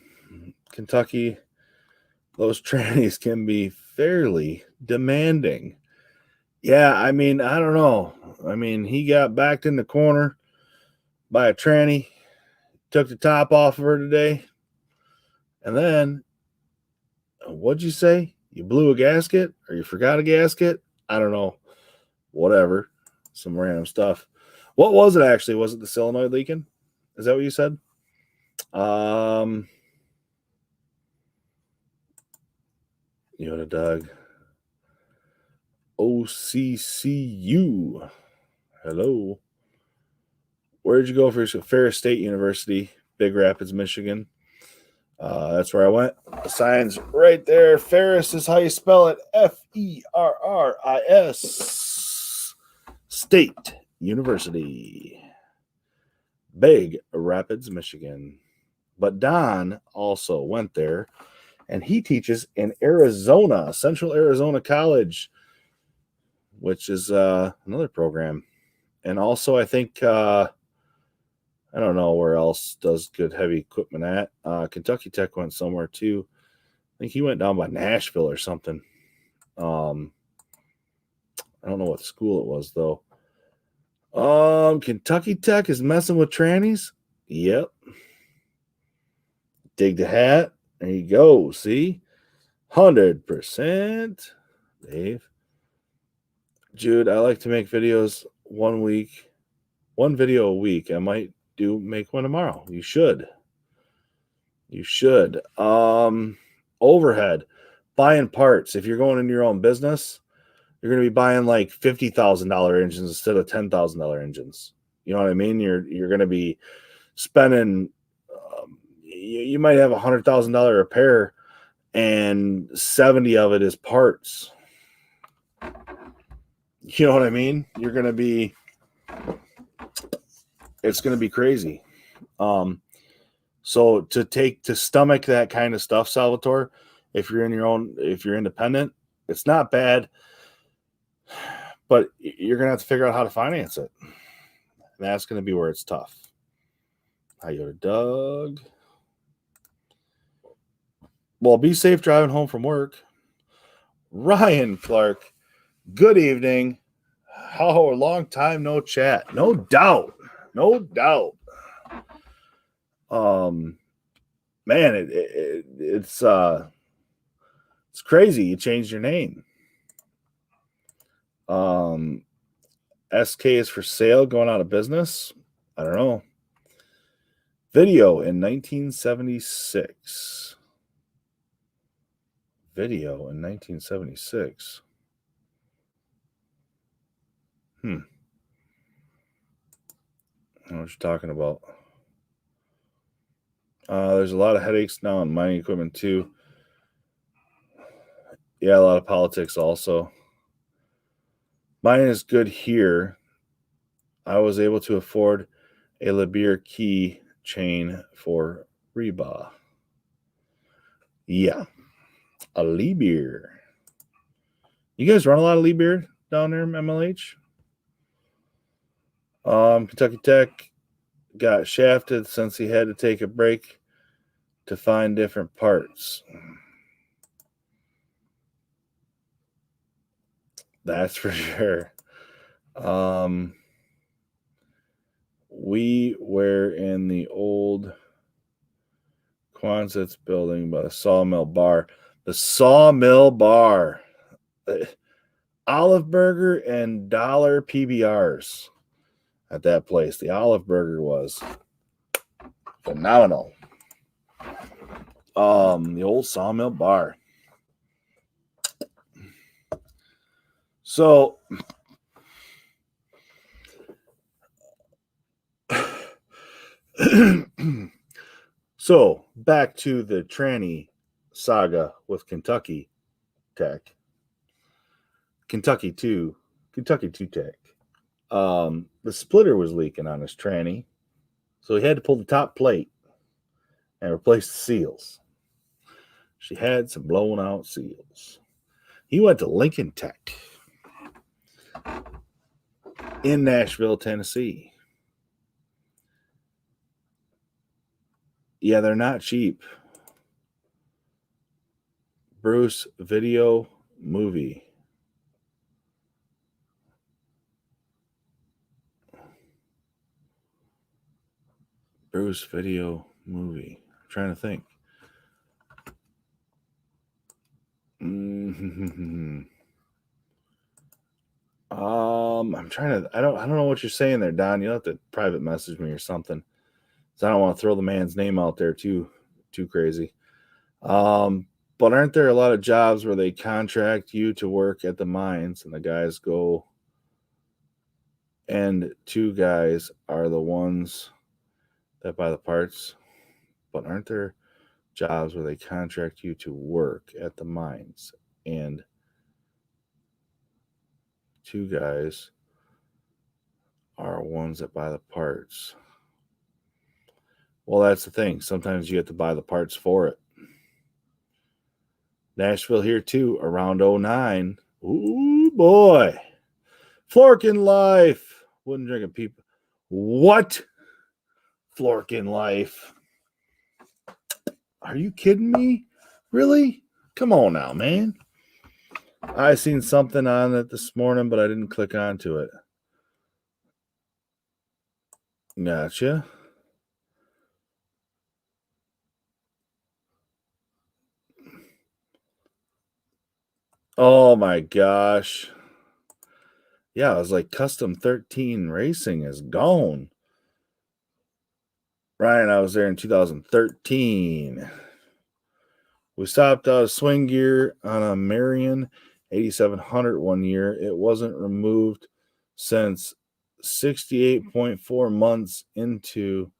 Kentucky, those trannies can be fairly demanding. Yeah, I mean, I don't know. I mean, he got backed in the corner by a tranny, took the top off of her today, and then, what'd you say? You blew a gasket or you forgot a gasket? I don't know. Whatever. Some random stuff. What was it actually? Was it the solenoid leaking? Is that what you said? Yoda Doug. OCCU. Hello. Where'd you go for Ferris State University, Big Rapids, Michigan? That's where I went. The sign's right there. Ferris is how you spell it. Ferris. State University. Big Rapids, Michigan. But Don also went there, and he teaches in Arizona, Central Arizona College. which is another program. And also, I think I don't know where else does good heavy equipment at. Kentucky Tech went somewhere too. I think he went down by Nashville or something. I don't know what school it was though. Kentucky Tech is messing with trannies. Yep. Dig the hat. There you go. See, 100%. Dave, Jude, I like to make videos one video a week. I might make one tomorrow. You should. Overhead, buying parts. If you're going into your own business, you're going to be buying like $50,000 engines instead of $10,000 engines. You know what I mean? You're going to be spending. You might have $100,000 repair, and 70 of it is parts. You know what I mean? It's going to be crazy. So to stomach that kind of stuff, Salvatore, if you're independent, it's not bad, but you're going to have to figure out how to finance it. And that's going to be where it's tough. Hi, Doug. Well, be safe driving home from work. Ryan Clark, good evening. How a long time no chat. No doubt. Man, it's crazy. You changed your name. SK is for sale, going out of business. I don't know. Video in 1976. I don't know what you're talking about. There's a lot of headaches now in mining equipment too. Yeah, a lot of politics also. Mine is good here. I was able to afford a Liebherr key chain for Reba. Yeah, a Liebherr. You guys run a lot of Liebherr down there in MLH? Kentucky Tech got shafted since he had to take a break to find different parts. That's for sure. We were in the old Quonset's building by the Sawmill Bar. The Sawmill Bar. Olive Burger and dollar PBRs at that place. The Olive Burger was phenomenal. The old Sawmill Bar. So back to the tranny saga with Kentucky Tech. Kentucky 2 Tech. The splitter was leaking on his tranny, so he had to pull the top plate and replace the seals. She had some blown out seals. He went to Lincoln Tech in Nashville, Tennessee. Yeah, they're not cheap. Bruce Video Movie. Bruce Video Movie. I'm trying to think. I'm trying to. I don't know what you're saying there, Don. You'll have to private message me or something. So I don't want to throw the man's name out there too crazy. But aren't there a lot of jobs where they contract you to work at the mines and the guys go, and two guys are the ones that buy the parts? But aren't there jobs where they contract you to work at the mines and two guys are ones that buy the parts? Well, that's the thing. Sometimes you have to buy the parts for it. Nashville here too, around 09. Ooh, boy. Florkin Life. Wouldn't drink a peep. What? Florkin Life. Are you kidding me? Really? Come on now, man. I seen something on it this morning, but I didn't click onto it. Gotcha. Oh my gosh. Yeah, I was like, Custom 13 Racing is gone. Ryan, I was there in 2013. We stopped out a swing gear on a Marion 8700 one year. It wasn't removed since 68.4 months into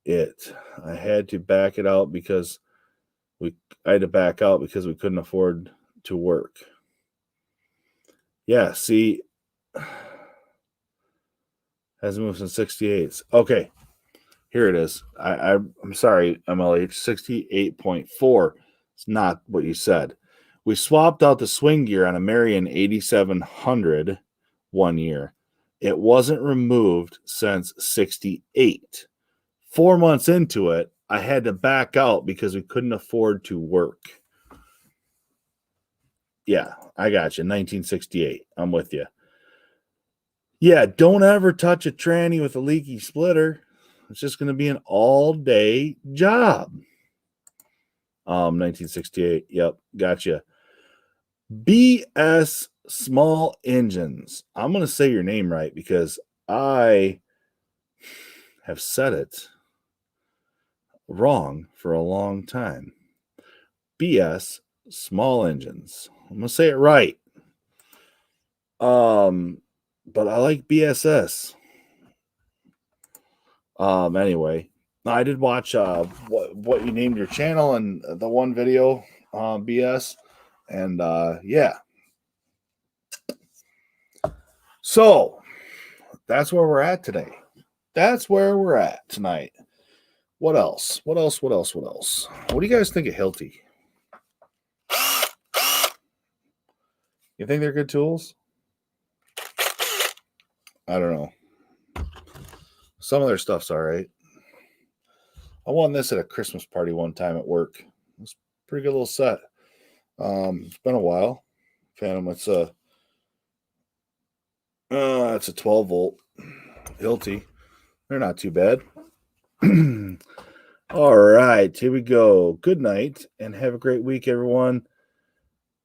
it. I had to back it out because I had to back out because we couldn't afford to work. Yeah, see, hasn't moved since 68. Okay, here it is. I'm sorry, MLH, 68.4. It's not what you said. We swapped out the swing gear on a Marion 8700 one year. It wasn't removed since 68. 4 months into it, I had to back out because we couldn't afford to work. Yeah, I got you. 1968. I'm with you. Yeah, don't ever touch a tranny with a leaky splitter. It's just going to be an all-day job. 1968. Yep, gotcha. BS Small Engines. I'm going to say your name right because I have said it wrong for a long time. BS Small Engines. I'm going to say it right. But I like BSS. Anyway, I did watch what you named your channel and the one video, BS, and yeah. So that's where we're at today. That's where we're at tonight. What else? What else? What else? What else? What do you guys think of Hilti? You think they're good tools? I don't know. Some of their stuff's all right. I won this at a Christmas party one time at work. It was a pretty good little set. It's been a while. Phantom, it's a 12 volt Hilti. They're not too bad. All right, here we go. Good night and have a great week, everyone.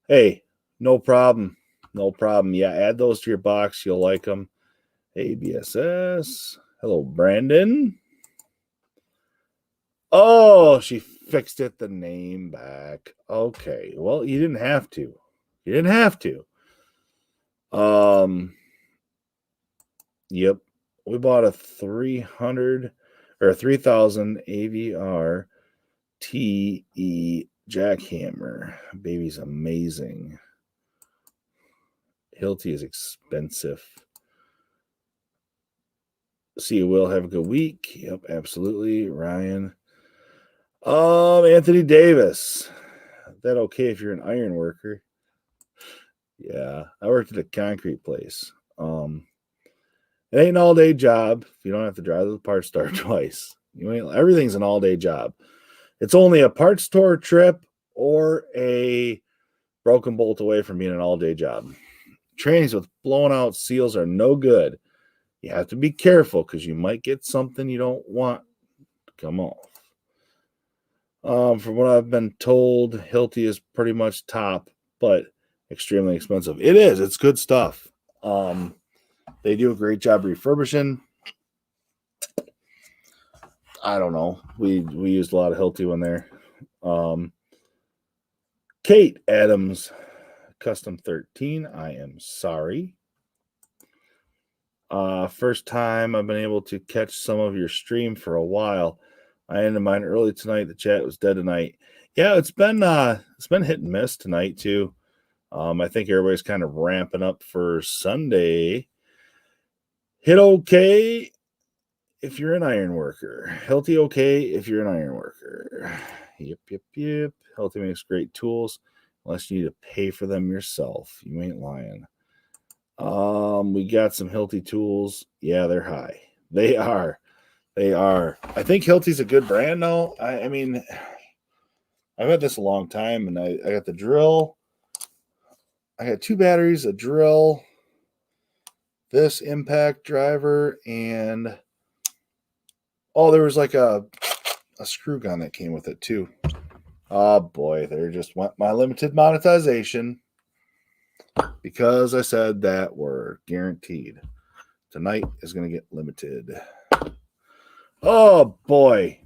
Hey, no problem. No problem. Yeah, add those to your box. You'll like them. Hey, BSS. Hello, Brandon. Oh, she fixed it the name back. Okay. Well, you didn't have to. You didn't have to. Yep. We bought a 300 or a 3000 AVR TE jackhammer. Baby's amazing. Hilti is expensive. See you, Will. Have a good week. Yep, absolutely. Ryan. Anthony Davis. Is that okay if you're an iron worker? Yeah, I worked at a concrete place. It ain't an all-day job. You don't have to drive to the parts store twice. Everything's an all-day job. It's only a parts store trip or a broken bolt away from being an all-day job. Trains with blown out seals are no good. You have to be careful because you might get something you don't want to come off. From what I've been told, Hilti is pretty much top, but extremely expensive. It is. It's good stuff. They do a great job refurbishing. I don't know. We used a lot of Hilti when there. Kate Adams, Custom 13. I am sorry. First time I've been able to catch some of your stream for a while. I ended mine early tonight. The chat was dead tonight. Yeah, it's been hit and miss tonight too. I think everybody's kind of ramping up for Sunday. Hit okay if you're an iron worker. Hilti okay if you're an iron worker. Yep. Hilti makes great tools unless you need to pay for them yourself. You ain't lying. We got some Hilti tools. Yeah, they're high. They are. I think Hilti's a good brand now. I mean, I've had this a long time, and I got the drill. I got 2 batteries, a drill, this impact driver, and there was like a screw gun that came with it too. Oh boy, there just went my limited monetization because I said that word. Guaranteed. Tonight is going to get limited. Oh boy.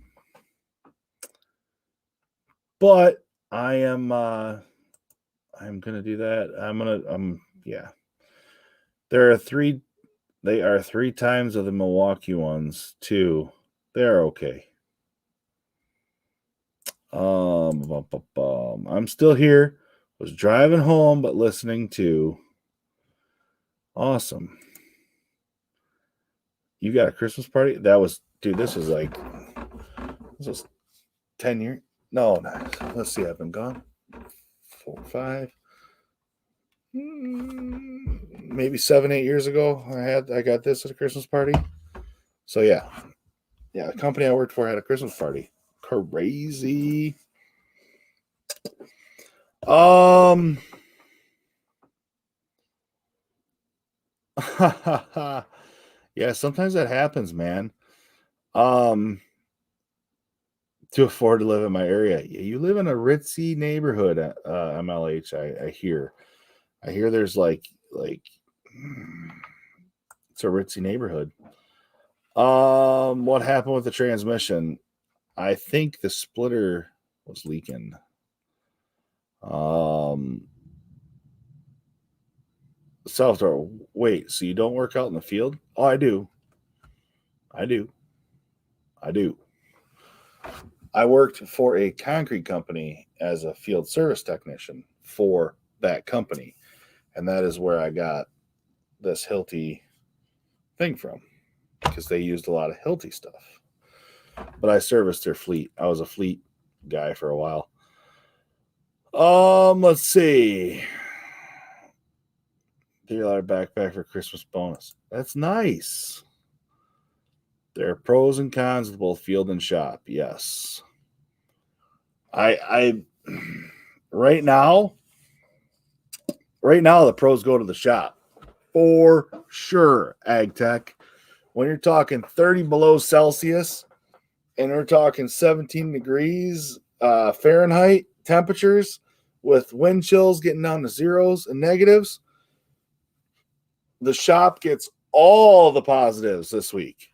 But I'm going to do that. Yeah. They are 3 times of the Milwaukee ones too. They're okay. I'm still here. Was driving home, but listening to. Awesome. You got a Christmas party? This was 10 years. No, let's see. I've been gone 4, 5, maybe 7, 8 years ago. I got this at a Christmas party. So yeah, the company I worked for had a Christmas party. Crazy. Yeah, sometimes that happens, man. To afford to live in my area. You live in a ritzy neighborhood, MLH. I hear there's like it's a ritzy neighborhood. What happened with the transmission? I think the splitter was leaking. Salvatore, wait, so you don't work out in the field? Oh, I do. I worked for a concrete company as a field service technician for that company. And that is where I got this Hilti thing from, because they used a lot of Hilti stuff. But I serviced their fleet. I was a fleet guy for a while. Let's see. $3 backpack for Christmas bonus. That's nice. There are pros and cons of both field and shop. Yes. I right now the pros go to the shop for sure. Ag Tech. When you're talking 30 below Celsius and we're talking 17 degrees Fahrenheit temperatures with wind chills getting down to zeros and negatives, the shop gets all the positives this week.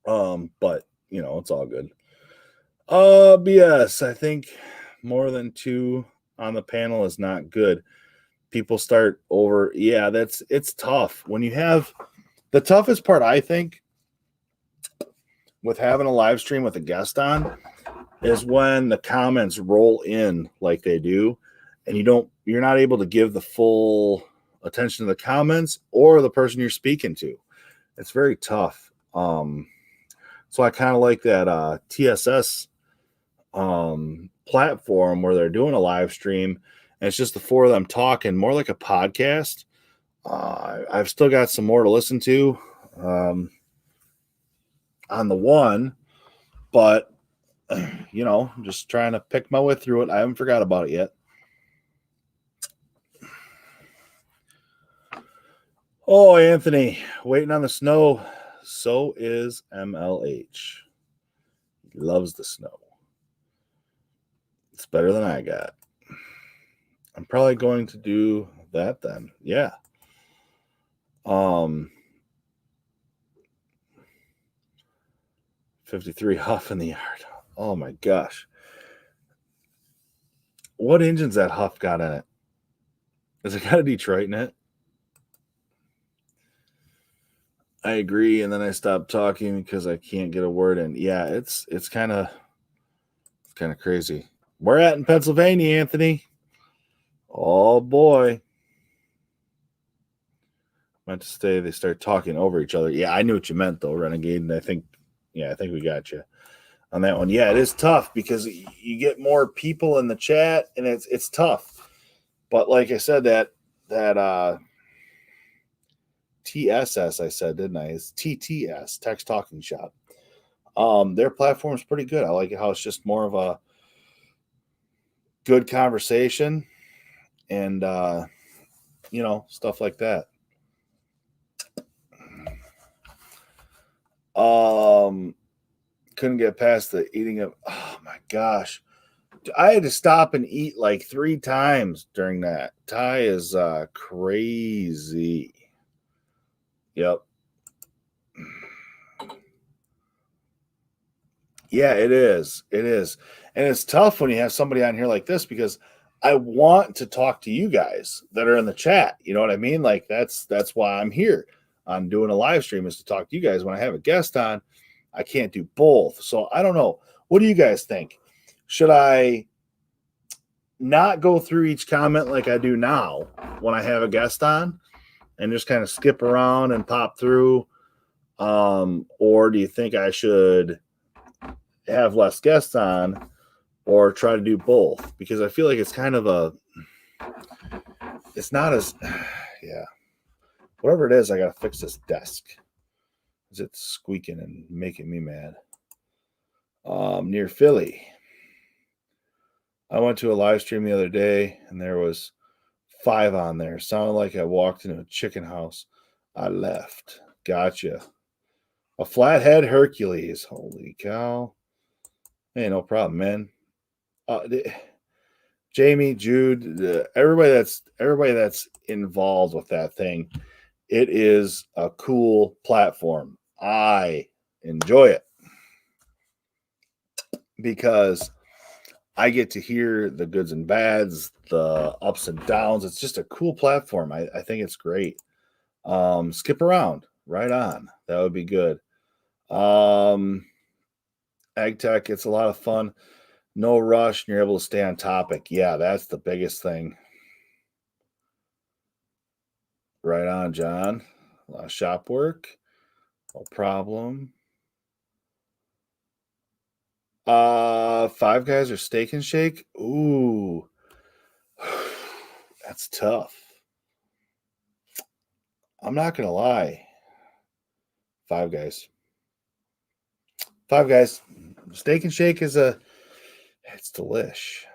But it's all good. BS. I think more than 2 on the panel is not good. People start over. Yeah, it's tough. When you have the toughest part, I think, with having a live stream with a guest on is when the comments roll in like they do, and you're not able to give the full attention to the comments or the person you're speaking to. It's very tough. So I kind of like that TSS platform where they're doing a live stream and it's just the 4 of them talking, more like a podcast. I've still got some more to listen to on the one, but I'm just trying to pick my way through it. I haven't forgot about it yet. Oh, Anthony, waiting on the snow. So is MLH. He loves the snow. It's better than I got. I'm probably going to do that then. Yeah. 53 Huff in the yard. Oh my gosh. What engine's that Huff got in it? Has it got a Detroit in it? I agree, and then I stopped talking because I can't get a word in. Yeah, it's kind of crazy. We're at in Pennsylvania, Anthony. Oh boy. Meant to stay. They start talking over each other. Yeah, I knew what you meant though, Renegade. And I think we got you on that one. Yeah, it is tough because you get more people in the chat, and it's tough. But like I said, that that TSS, I said, didn't I? It's TTS, Text Talking Shop. Their platform is pretty good. I like it how it's just more of a good conversation and stuff like that. Couldn't get past the eating of, oh my gosh. I had to stop and eat like 3 times during that. Ty is crazy. Yep. Yeah, it is. It is. And it's tough when you have somebody on here like this because I want to talk to you guys that are in the chat. You know what I mean? Like that's why I'm here. I'm doing a live stream is to talk to you guys. When I have a guest on, I can't do both. So I don't know. What do you guys think? Should I not go through each comment like I do now when I have a guest on and just kind of skip around and pop through? Or do you think I should have less guests on or try to do both? Because I feel like it's kind of it's not as, yeah. Whatever it is, I got to fix this desk. Is it squeaking and making me mad? Near Philly. I went to a live stream the other day and there was 5 on there. Sounded like I walked into a chicken house. I left. Gotcha. A flathead Hercules. Holy cow. Hey, no problem, man. Jamie, Jude, everybody that's involved with that thing. It is a cool platform. I enjoy it because I get to hear the goods and bads, the ups and downs. It's just a cool platform. I think it's great. Skip around. Right on. That would be good. Ag Tech, it's a lot of fun. No rush, and you're able to stay on topic. Yeah, that's the biggest thing. Right on, John. A lot of shop work. No problem. Five Guys or Steak and Shake? Ooh. That's tough. I'm not gonna lie. Five Guys. Five Guys. Steak and Shake is it's delish.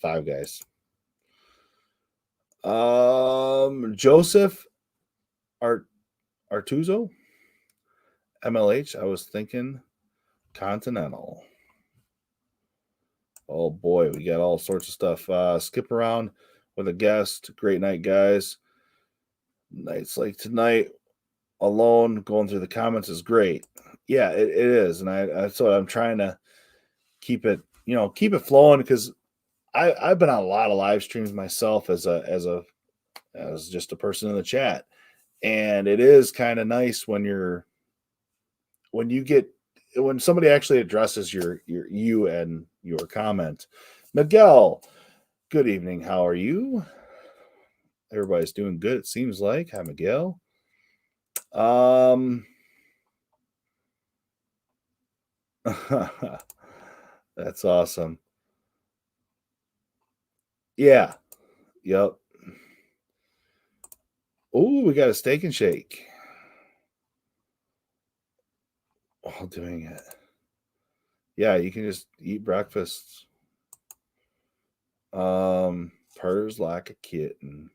Five Guys. Joseph Artuzo? MLH. I was thinking Continental. Oh boy, we got all sorts of stuff. Skip around with a guest. Great night, guys. Nights like tonight alone, going through the comments is great. Yeah, it is, and so I'm trying to keep it flowing because I've been on a lot of live streams myself as just a person in the chat, and it is kind of nice when somebody actually addresses you and your comment. Miguel, good evening. How are you? Everybody's doing good, it seems like. Hi, Miguel. That's awesome. Yeah. Yep. Oh, we got a Steak and Shake. While doing it. Yeah, you can just eat breakfast. Purrs like a kitten.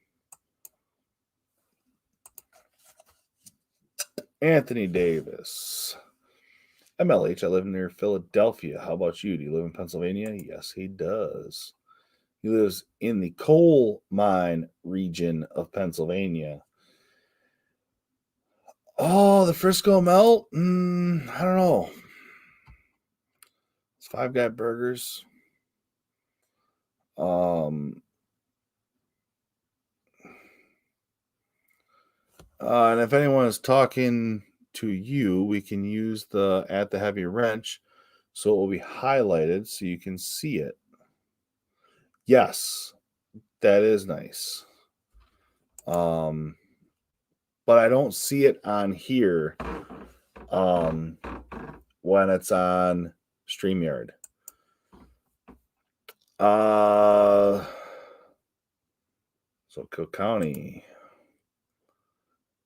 Anthony Davis. MLH, I live near Philadelphia. How about you? Do you live in Pennsylvania? Yes, he does. He lives in the coal mine region of Pennsylvania. Oh, the Frisco Melt? I don't know. It's Five Guy Burgers. And if anyone is talking to you, we can use the at the heavy wrench so it will be highlighted so you can see it. Yes, that is nice. But I don't see it on here when it's on StreamYard. So Cook County.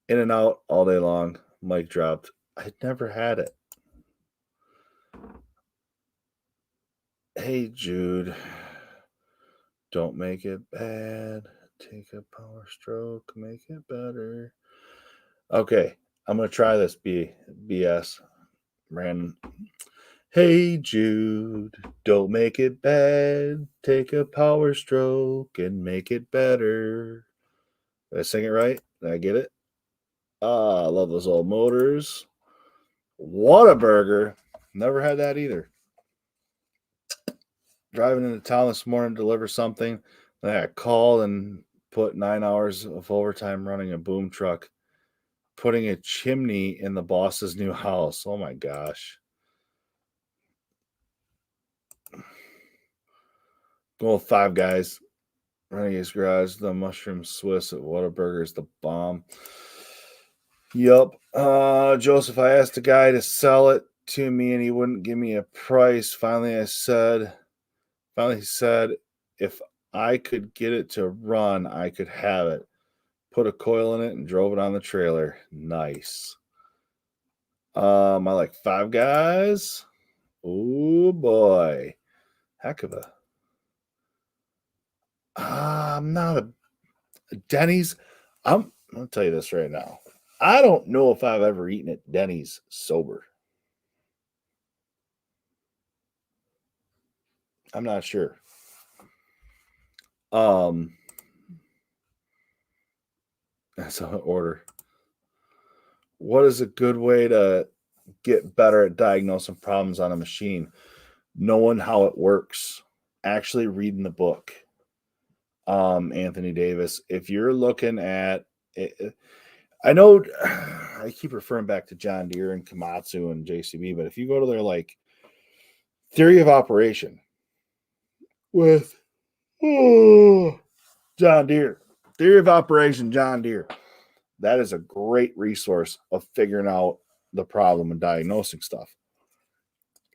In and out all day long. Mic dropped. I'd never had it. Hey, Jude. Don't make it bad. Take a power stroke. Make it better. Okay. I'm going to try this BS. Random. Hey, Jude. Don't make it bad. Take a power stroke and make it better. Did I sing it right? Did I get it? I love those old motors. Whataburger. Never had that either. Driving into town this morning to deliver something. Then I got called and put 9 hours of overtime running a boom truck, putting a chimney in the boss's new house. Oh my gosh. Going with Five Guys. Renegade's Garage. The Mushroom Swiss at Whataburger is the bomb. Yup. Joseph, I asked a guy to sell it to me and he wouldn't give me a price. Finally, he said, if I could get it to run, I could have it. Put a coil in it and drove it on the trailer. Nice. I like Five Guys. Oh boy. Heck of a. I'm not a Denny's. I'm gonna tell you this right now. I don't know if I've ever eaten at Denny's sober. I'm not sure. That's an order. What is a good way to get better at diagnosing problems on a machine? Knowing how it works. Actually reading the book. Anthony Davis. If you're looking at it, I know I keep referring back to John Deere and Komatsu and JCB, but if you go to their like theory of operation with John Deere, theory of operation, John Deere, that is a great resource of figuring out the problem and diagnosing stuff.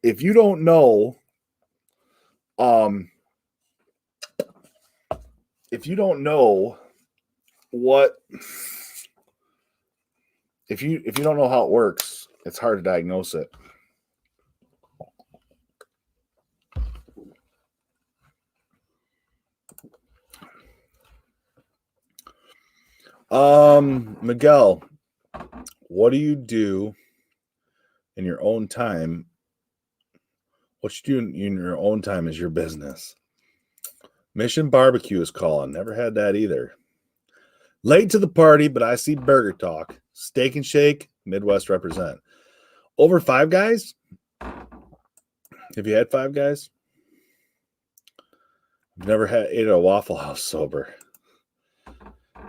If you don't know, if you don't know how it works, it's hard to diagnose it. Miguel, what do you do in your own time? What you do in your own time is your business. Mission Barbecue is calling. Never had that either. Late to the party, but I see Burger Talk. Steak and Shake, Midwest represent. Over Five Guys? Have you had Five Guys? I've never ate at a Waffle House sober.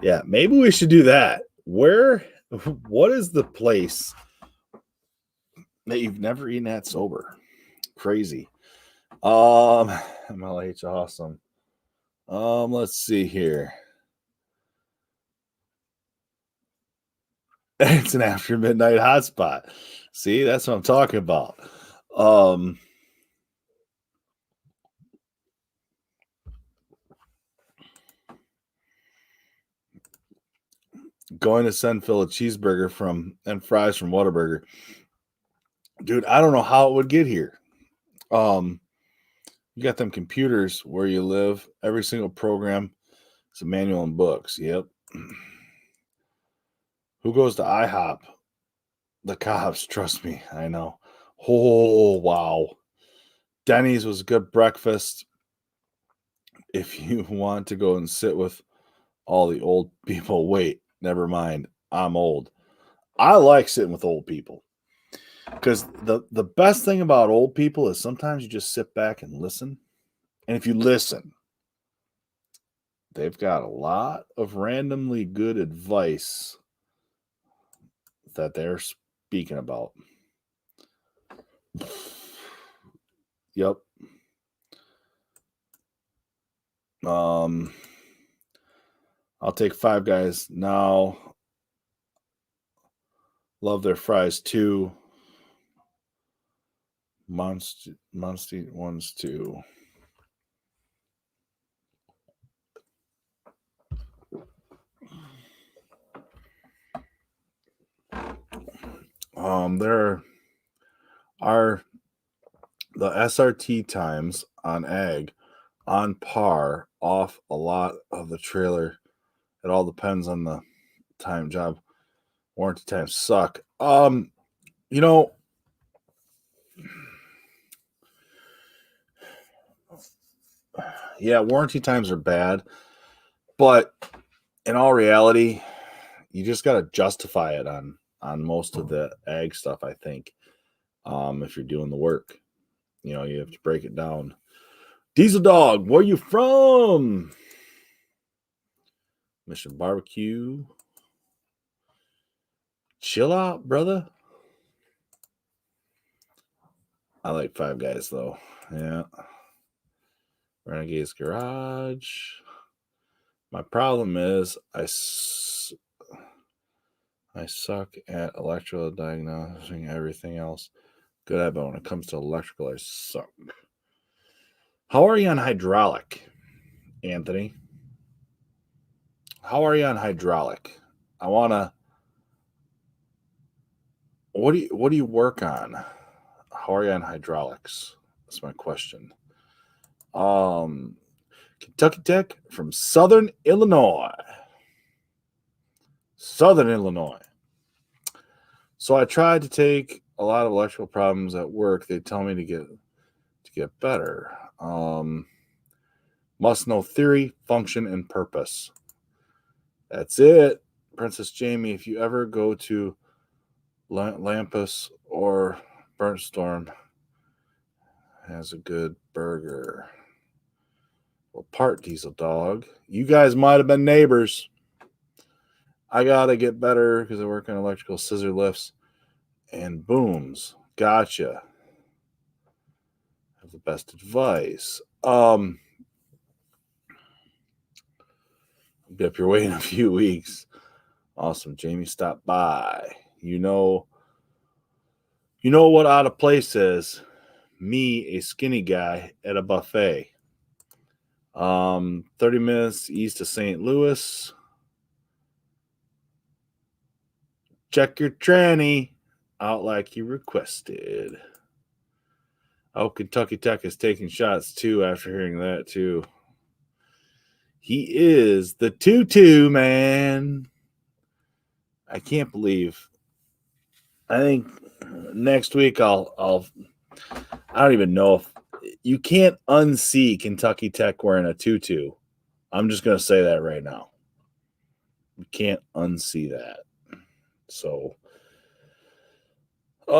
Yeah, maybe we should do that. What is the place that you've never eaten at sober? Crazy. MLH awesome. Let's see here. It's an after midnight hotspot. See, that's what I'm talking about. Going to send Phil a cheeseburger and fries from Whataburger. Dude, I don't know how it would get here. You got them computers where you live. Every single program is a manual and books. Yep. Who goes to IHOP? The cops, trust me. I know. Oh, wow. Denny's was a good breakfast. If you want to go and sit with all the old people, wait, never mind. I'm old. I like sitting with old people because the best thing about old people is sometimes you just sit back and listen. And if you listen, they've got a lot of randomly good advice that they're speaking about. Yep. I'll take Five Guys now. Love their fries too. Monster ones too. There are the SRT times on ag on par, off a lot of the trailer. It all depends on the time job. Warranty times suck. You know, yeah, warranty times are bad, but in all reality, you just got to justify it on most of the ag stuff, I think. If you're doing the work, you have to break it down. Diesel Dog, where you from? Mission Barbecue. Chill out, brother. I like Five Guys though. Yeah. Renegade's Garage. My problem is I suck at electrical diagnosing everything else. Good at, but when it comes to electrical, I suck. How are you on hydraulic, Anthony? How are you on hydraulic? I wanna. What do you work on? How are you on hydraulics? That's my question. Kentucky Tech from Southern Illinois. Southern Illinois. So I tried to take a lot of electrical problems at work. They tell me to get better. Must know theory, function, and purpose. That's it. Princess Jamie, if you ever go to Lampus or Burnt Storm, has a good burger. Well, part Diesel Dog. You guys might have been neighbors. I gotta get better because I work on electrical scissor lifts and booms. Gotcha. Have the best advice. I'll be up your way in a few weeks. Awesome. Jamie stopped by. You know what out of place is? Me, a skinny guy at a buffet. 30 minutes east of St. Louis. Check your tranny out like you requested. Oh, Kentucky Tech is taking shots too after hearing that too. He is the tutu man. I can't believe. I think next week I don't even know if you can't unsee Kentucky Tech wearing a tutu. I'm just going to say that right now. You can't unsee that. So, right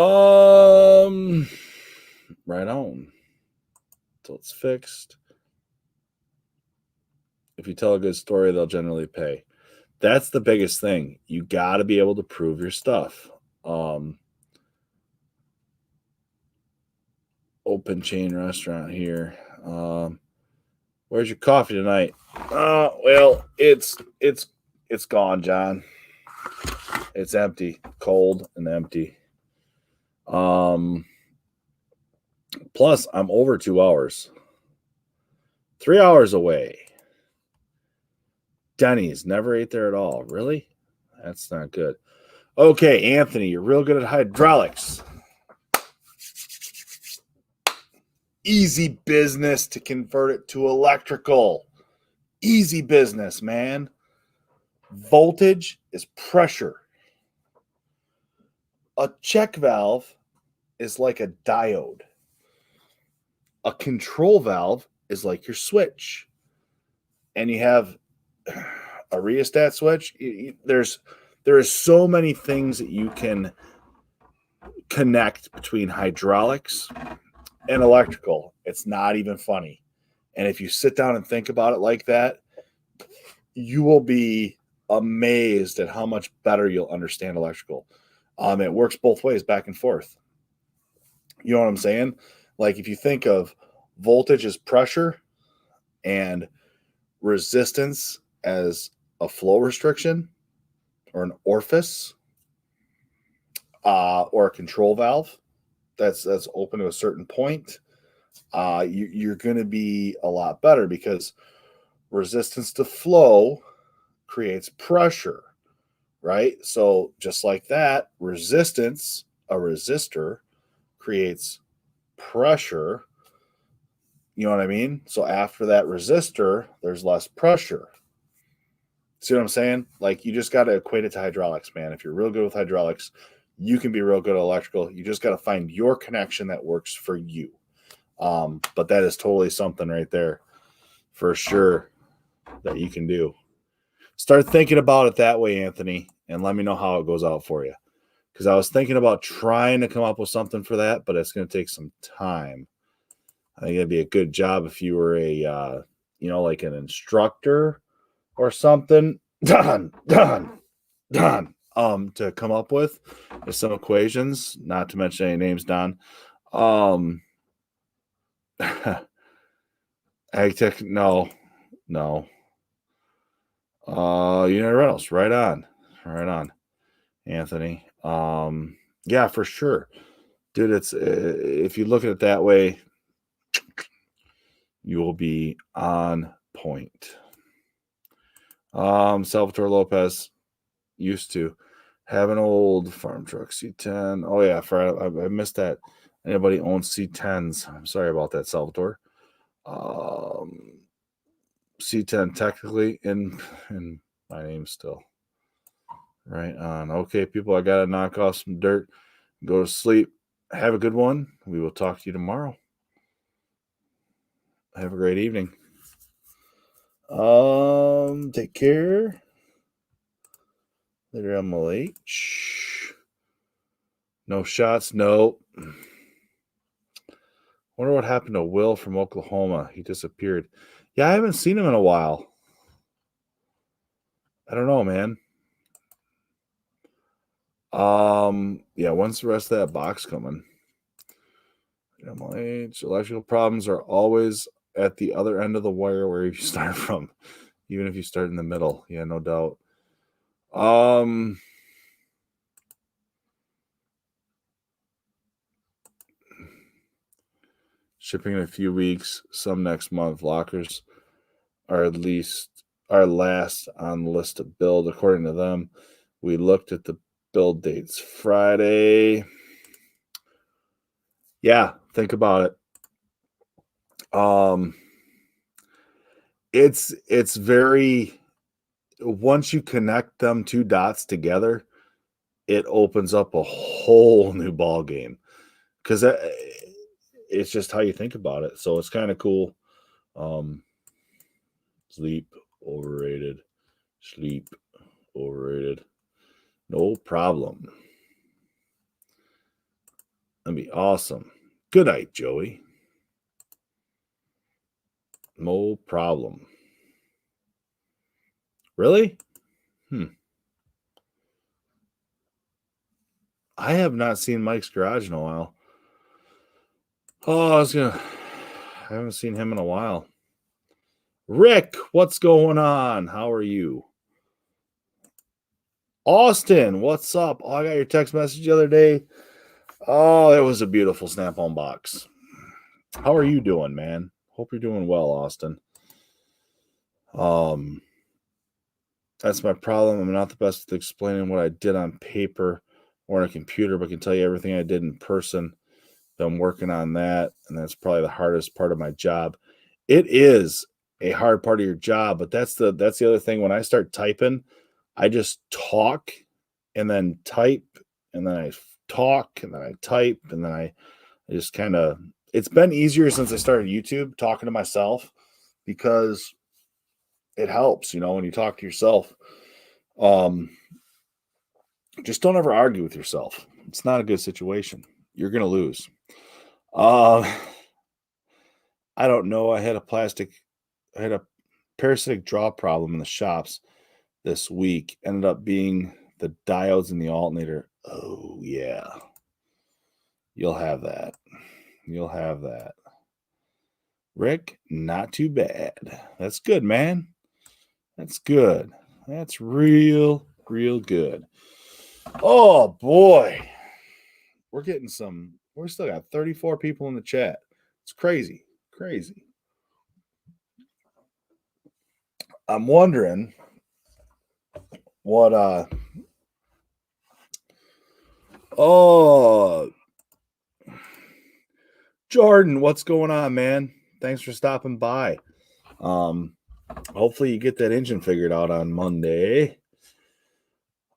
on. Till it's fixed. If you tell a good story, they'll generally pay. That's the biggest thing. You got to be able to prove your stuff. Open chain restaurant here. Where's your coffee tonight? Well, it's gone, John. It's empty, cold and empty. Plus, I'm over 2 hours. 3 hours away. Denny's, never ate there at all. Really? That's not good. Okay, Anthony, you're real good at hydraulics. Easy business to convert it to electrical. Easy business, man. Voltage is pressure. A check valve is like a diode. A control valve is like your switch. And you have a rheostat switch. There are so many things that you can connect between hydraulics and electrical. It's not even funny. And if you sit down and think about it like that, you will be amazed at how much better you'll understand electrical. It works both ways, back and forth. You know what I'm saying? Like if you think of voltage as pressure and resistance as a flow restriction or an orifice or a control valve that's open to a certain point, you're going to be a lot better because resistance to flow creates pressure, right? So just like that, resistance a resistor creates pressure. You know what I mean? So after that resistor, there's less pressure. See what I'm saying? Like, you just got to equate it to hydraulics, man. If you're real good with hydraulics, you can be real good at electrical. You just got to find your connection that works for you. But that is totally something right there for sure that you can do. Start thinking about it that way, Anthony, and let me know how it goes out for you. Because I was thinking about trying to come up with something for that, but it's going to take some time. I think it'd be a good job if you were a, like an instructor or something. Done. To come up with some equations, not to mention any names, Don. Ag Tech, no. United Rentals, right on, Anthony. Yeah, for sure, dude. It's if you look at it that way, you will be on point. Salvatore Lopez used to have an old farm truck C10. Oh yeah, I missed that. Anybody owns C10s? I'm sorry about that, Salvatore. C10 technically in my name still. Right on. Okay, people, I gotta knock off some dirt. Go to sleep. Have a good one. We will talk to you tomorrow. Have a great evening. Take care. Later, MLH. No shots. No. Wonder what happened to Will from Oklahoma. He disappeared. Yeah, I haven't seen him in a while. I don't know, man. Yeah, when's the rest of that box coming? MLH. Electrical problems are always at the other end of the wire where you start from, even if you start in the middle. Yeah, no doubt. Shipping in a few weeks, some next month. Lockers are last on the list to build. According to them, we looked at the build dates Friday. Yeah, think about it. It's very, once you connect them two dots together, it opens up a whole new ball game, because it's just how you think about it. So it's kind of cool. Sleep overrated. No problem. That'd be awesome. Good night, Joey. No problem. Really? I have not seen Mike's garage in a while. I haven't seen him in a while. Rick, what's going on? How are you? Austin, what's up? Oh, I got your text message the other day. Oh, it was a beautiful Snap-on box. How are you doing, man? Hope you're doing well, Austin. That's my problem. I'm not the best at explaining what I did on paper or on a computer, but can tell you everything I did in person. I'm working on that, and that's probably the hardest part of my job. It is a hard part of your job, but that's the other thing. When I start typing, I just talk and then type, and then I talk and then I type, and then I just kind of, it's been easier since I started YouTube talking to myself, because it helps, when you talk to yourself. Just don't ever argue with yourself. It's not a good situation. You're going to lose. I don't know. I had a parasitic draw problem in the shops this week. Ended up being the diodes in the alternator. Oh, yeah. You'll have that. Rick, not too bad. That's good, man. That's good. That's real good. Oh, boy. We're still got 34 people in the chat. It's crazy. I'm wondering what Oh, Jordan, what's going on, man? Thanks for stopping by. Hopefully you get that engine figured out on Monday.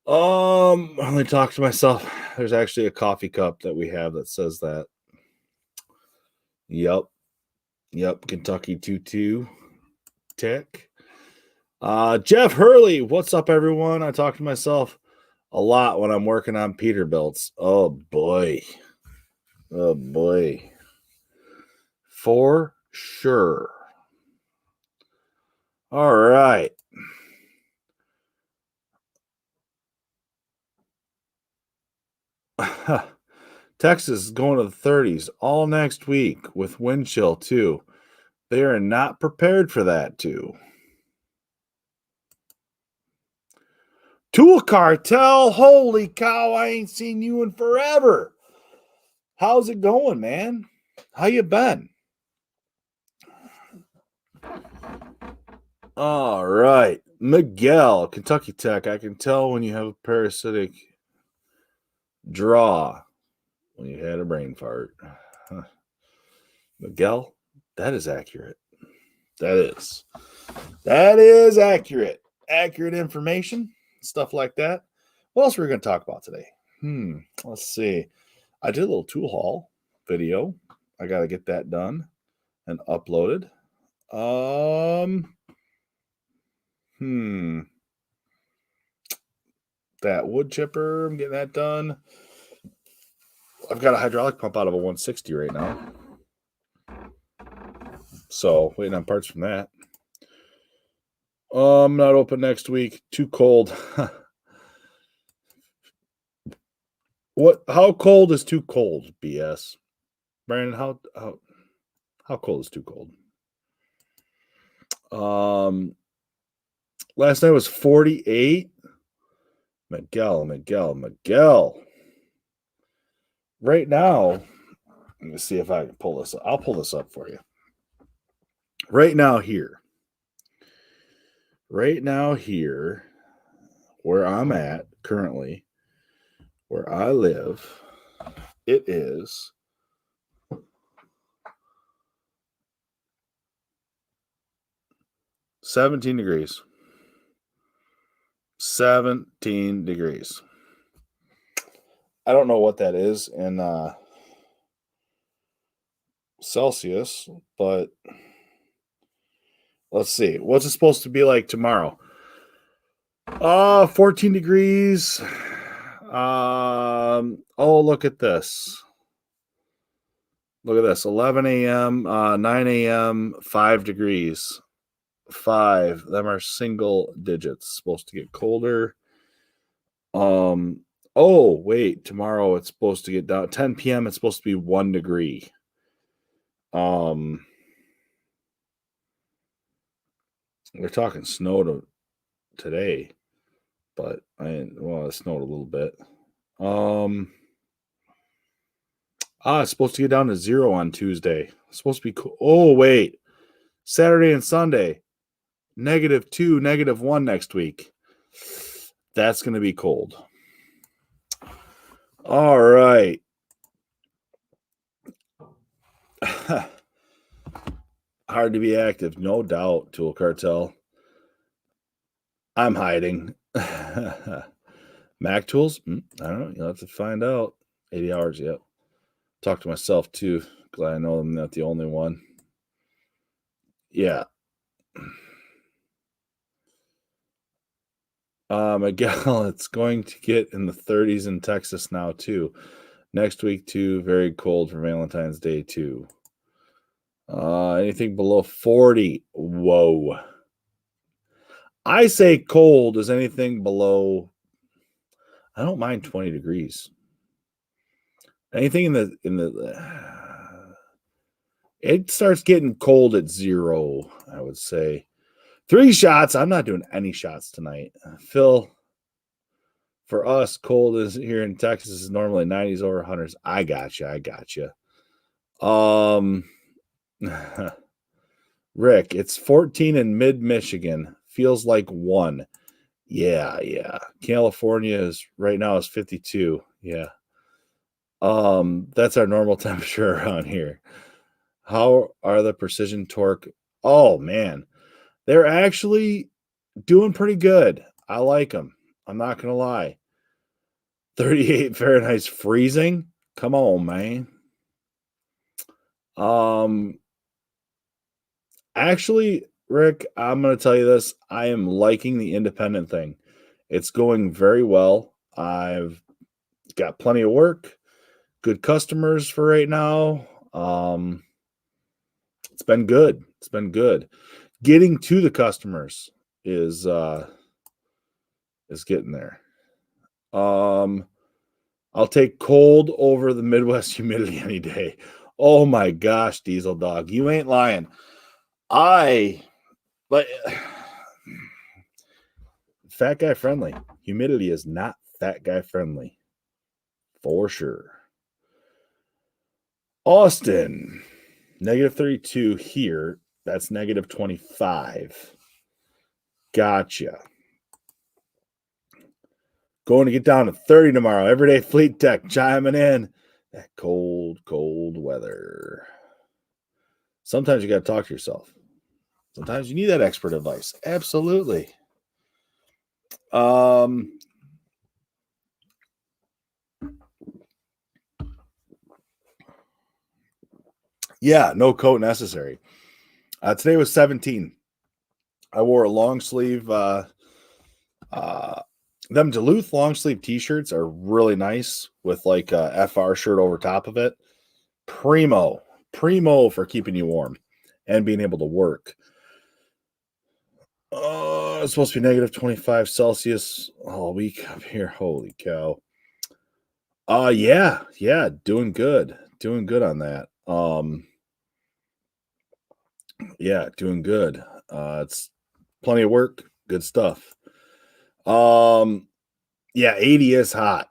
Let me talk to myself. There's actually a coffee cup that we have that says that. Yep. Kentucky 2-2 Tech. Jeff Hurley, what's up, everyone? I talk to myself a lot when I'm working on Peterbilts. Oh boy. For sure. All right. Texas is going to the 30s all next week with wind chill, too. They are not prepared for that, too. Tool Cartel, holy cow, I ain't seen you in forever. How's it going, man? How you been? All right. Miguel, Kentucky Tech. I can tell when you have a parasitic draw when you had a brain fart. Miguel, that is accurate. That is accurate. Accurate information, stuff like that. What else are we going to talk about today? Let's see. I did a little tool haul video. I got to get that done and uploaded. That wood chipper, I'm getting that done. I've got a hydraulic pump out of a 160 right now. So, waiting on parts from that. I'm not open next week. Too cold. How cold is too cold, BS? Brandon, how cold is too cold? Last night was 48. Miguel. Right now, let me see if I can pull this up. I'll pull this up for you. Right now here, where I'm at currently, where I live, it is 17 degrees. 17 degrees. I don't know what that is in Celsius, but let's see. What's it supposed to be like tomorrow? 14 degrees. Look at this. 11 a.m., 9 a.m., 5 degrees. 5. Them are single digits. Supposed to get colder. Wait. Tomorrow it's supposed to get down. 10 p.m. It's supposed to be 1 degree. We're talking snow today, but it snowed a little bit. It's supposed to get down to 0 on Tuesday. It's supposed to be cool. Oh, wait. Saturday and Sunday, -2, -1 next week. That's going to be cold. All right. Hard to be active, no doubt, Tool Cartel. I'm hiding. Mac Tools? I don't know. You'll have to find out. 80 hours, yep. Talk to myself, too. Glad I know I'm not the only one. Yeah. Miguel, it's going to get in the 30s in Texas now, too. Next week, too. Very cold for Valentine's Day, too. Anything below 40. Whoa. I say cold is anything below. I don't mind 20 degrees. Anything in the it starts getting cold at 0, I would say. 3 shots. I'm not doing any shots tonight. Phil, for us, cold is here in Texas is normally 90s over 100s. I got you. Rick, it's 14 in mid-Michigan. Feels like 1. Yeah. California is right now is 52. Yeah. That's our normal temperature around here. How are the precision torque? Oh man, they're actually doing pretty good. I like them. I'm not gonna lie. 38 Fahrenheit's freezing. Come on, man. Actually, Rick, I'm gonna tell you this. I am liking the independent thing. It's going very well. I've got plenty of work, good customers for right now. It's been good. It's been good. Getting to the customers is getting there. I'll take cold over the Midwest humidity any day. Oh my gosh, Diesel Dog, you ain't lying. But fat guy friendly. Humidity is not fat guy friendly. For sure. Austin, -32 here. That's -25. Gotcha. Going to get down to 30 tomorrow. Everyday Fleet Tech chiming in. That cold, cold weather. Sometimes you got to talk to yourself. Sometimes you need that expert advice. Absolutely. Yeah, no coat necessary. Today was 17. I wore a long sleeve. Them Duluth long sleeve t-shirts are really nice with like a FR shirt over top of it. Primo for keeping you warm and being able to work. It's supposed to be -25 Celsius all week up here. Holy cow. Yeah, doing good on that. Yeah, doing good. It's plenty of work, good stuff. Yeah, 80 is hot.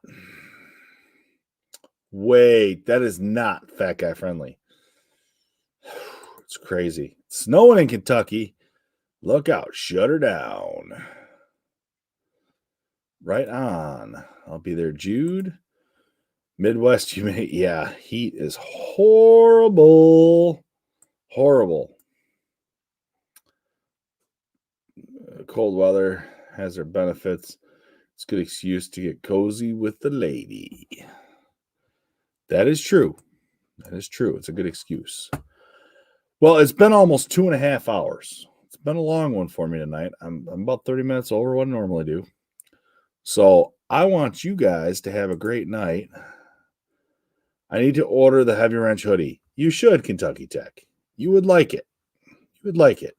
Wait, that is not fat guy friendly. It's crazy. Snowing in Kentucky. Look out, shut her down. Right on. I'll be there, Jude. Midwest humidity. Yeah, heat is horrible. Horrible. Cold weather has their benefits. It's a good excuse to get cozy with the lady. That is true. That is true. It's a good excuse. Well, it's been almost 2.5 hours. It's been a long one for me tonight. I'm about 30 minutes over what I normally do. So I want you guys to have a great night. I need to order the Heavy Wrench hoodie. You should, Kentucky Tech. You would like it. You would like it.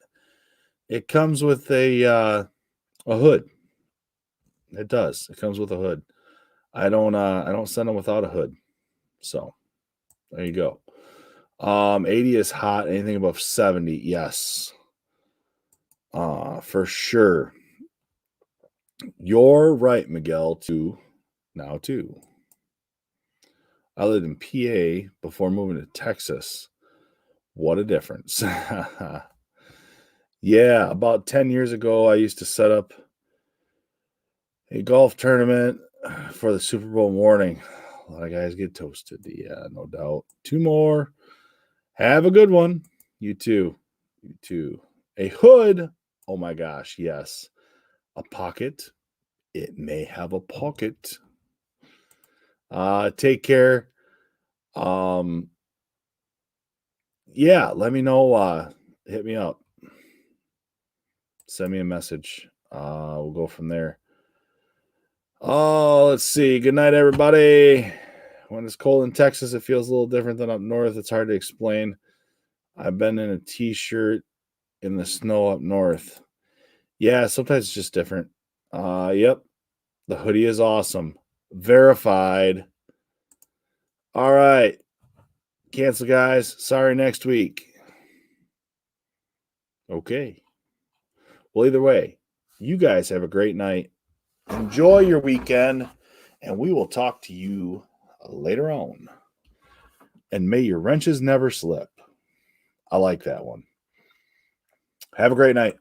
It comes with a hood. It does. It comes with a hood. I don't send them without a hood. So there you go. 80 is hot. Anything above 70, yes. For sure. You're right, Miguel, too. Now, too. I lived in PA before moving to Texas. What a difference. Yeah, about 10 years ago, I used to set up a golf tournament for the Super Bowl morning. A lot of guys get toasted. Yeah, no doubt. 2 more. Have a good one. You too. You too. A hood. Oh my gosh, yes. A pocket. It may have a pocket. Take care. Yeah, let me know. Hit me up. Send me a message. We'll go from there. Oh, let's see. Good night, everybody. When it's cold in Texas, it feels a little different than up north. It's hard to explain. I've been in a t-shirt in the snow up north. Yeah, sometimes it's just different. Yep. The hoodie is awesome. Verified. All right. Cancel, guys. Sorry, next week. Okay. Well, either way, you guys have a great night. Enjoy your weekend, and we will talk to you later on. And may your wrenches never slip. I like that one. Have a great night.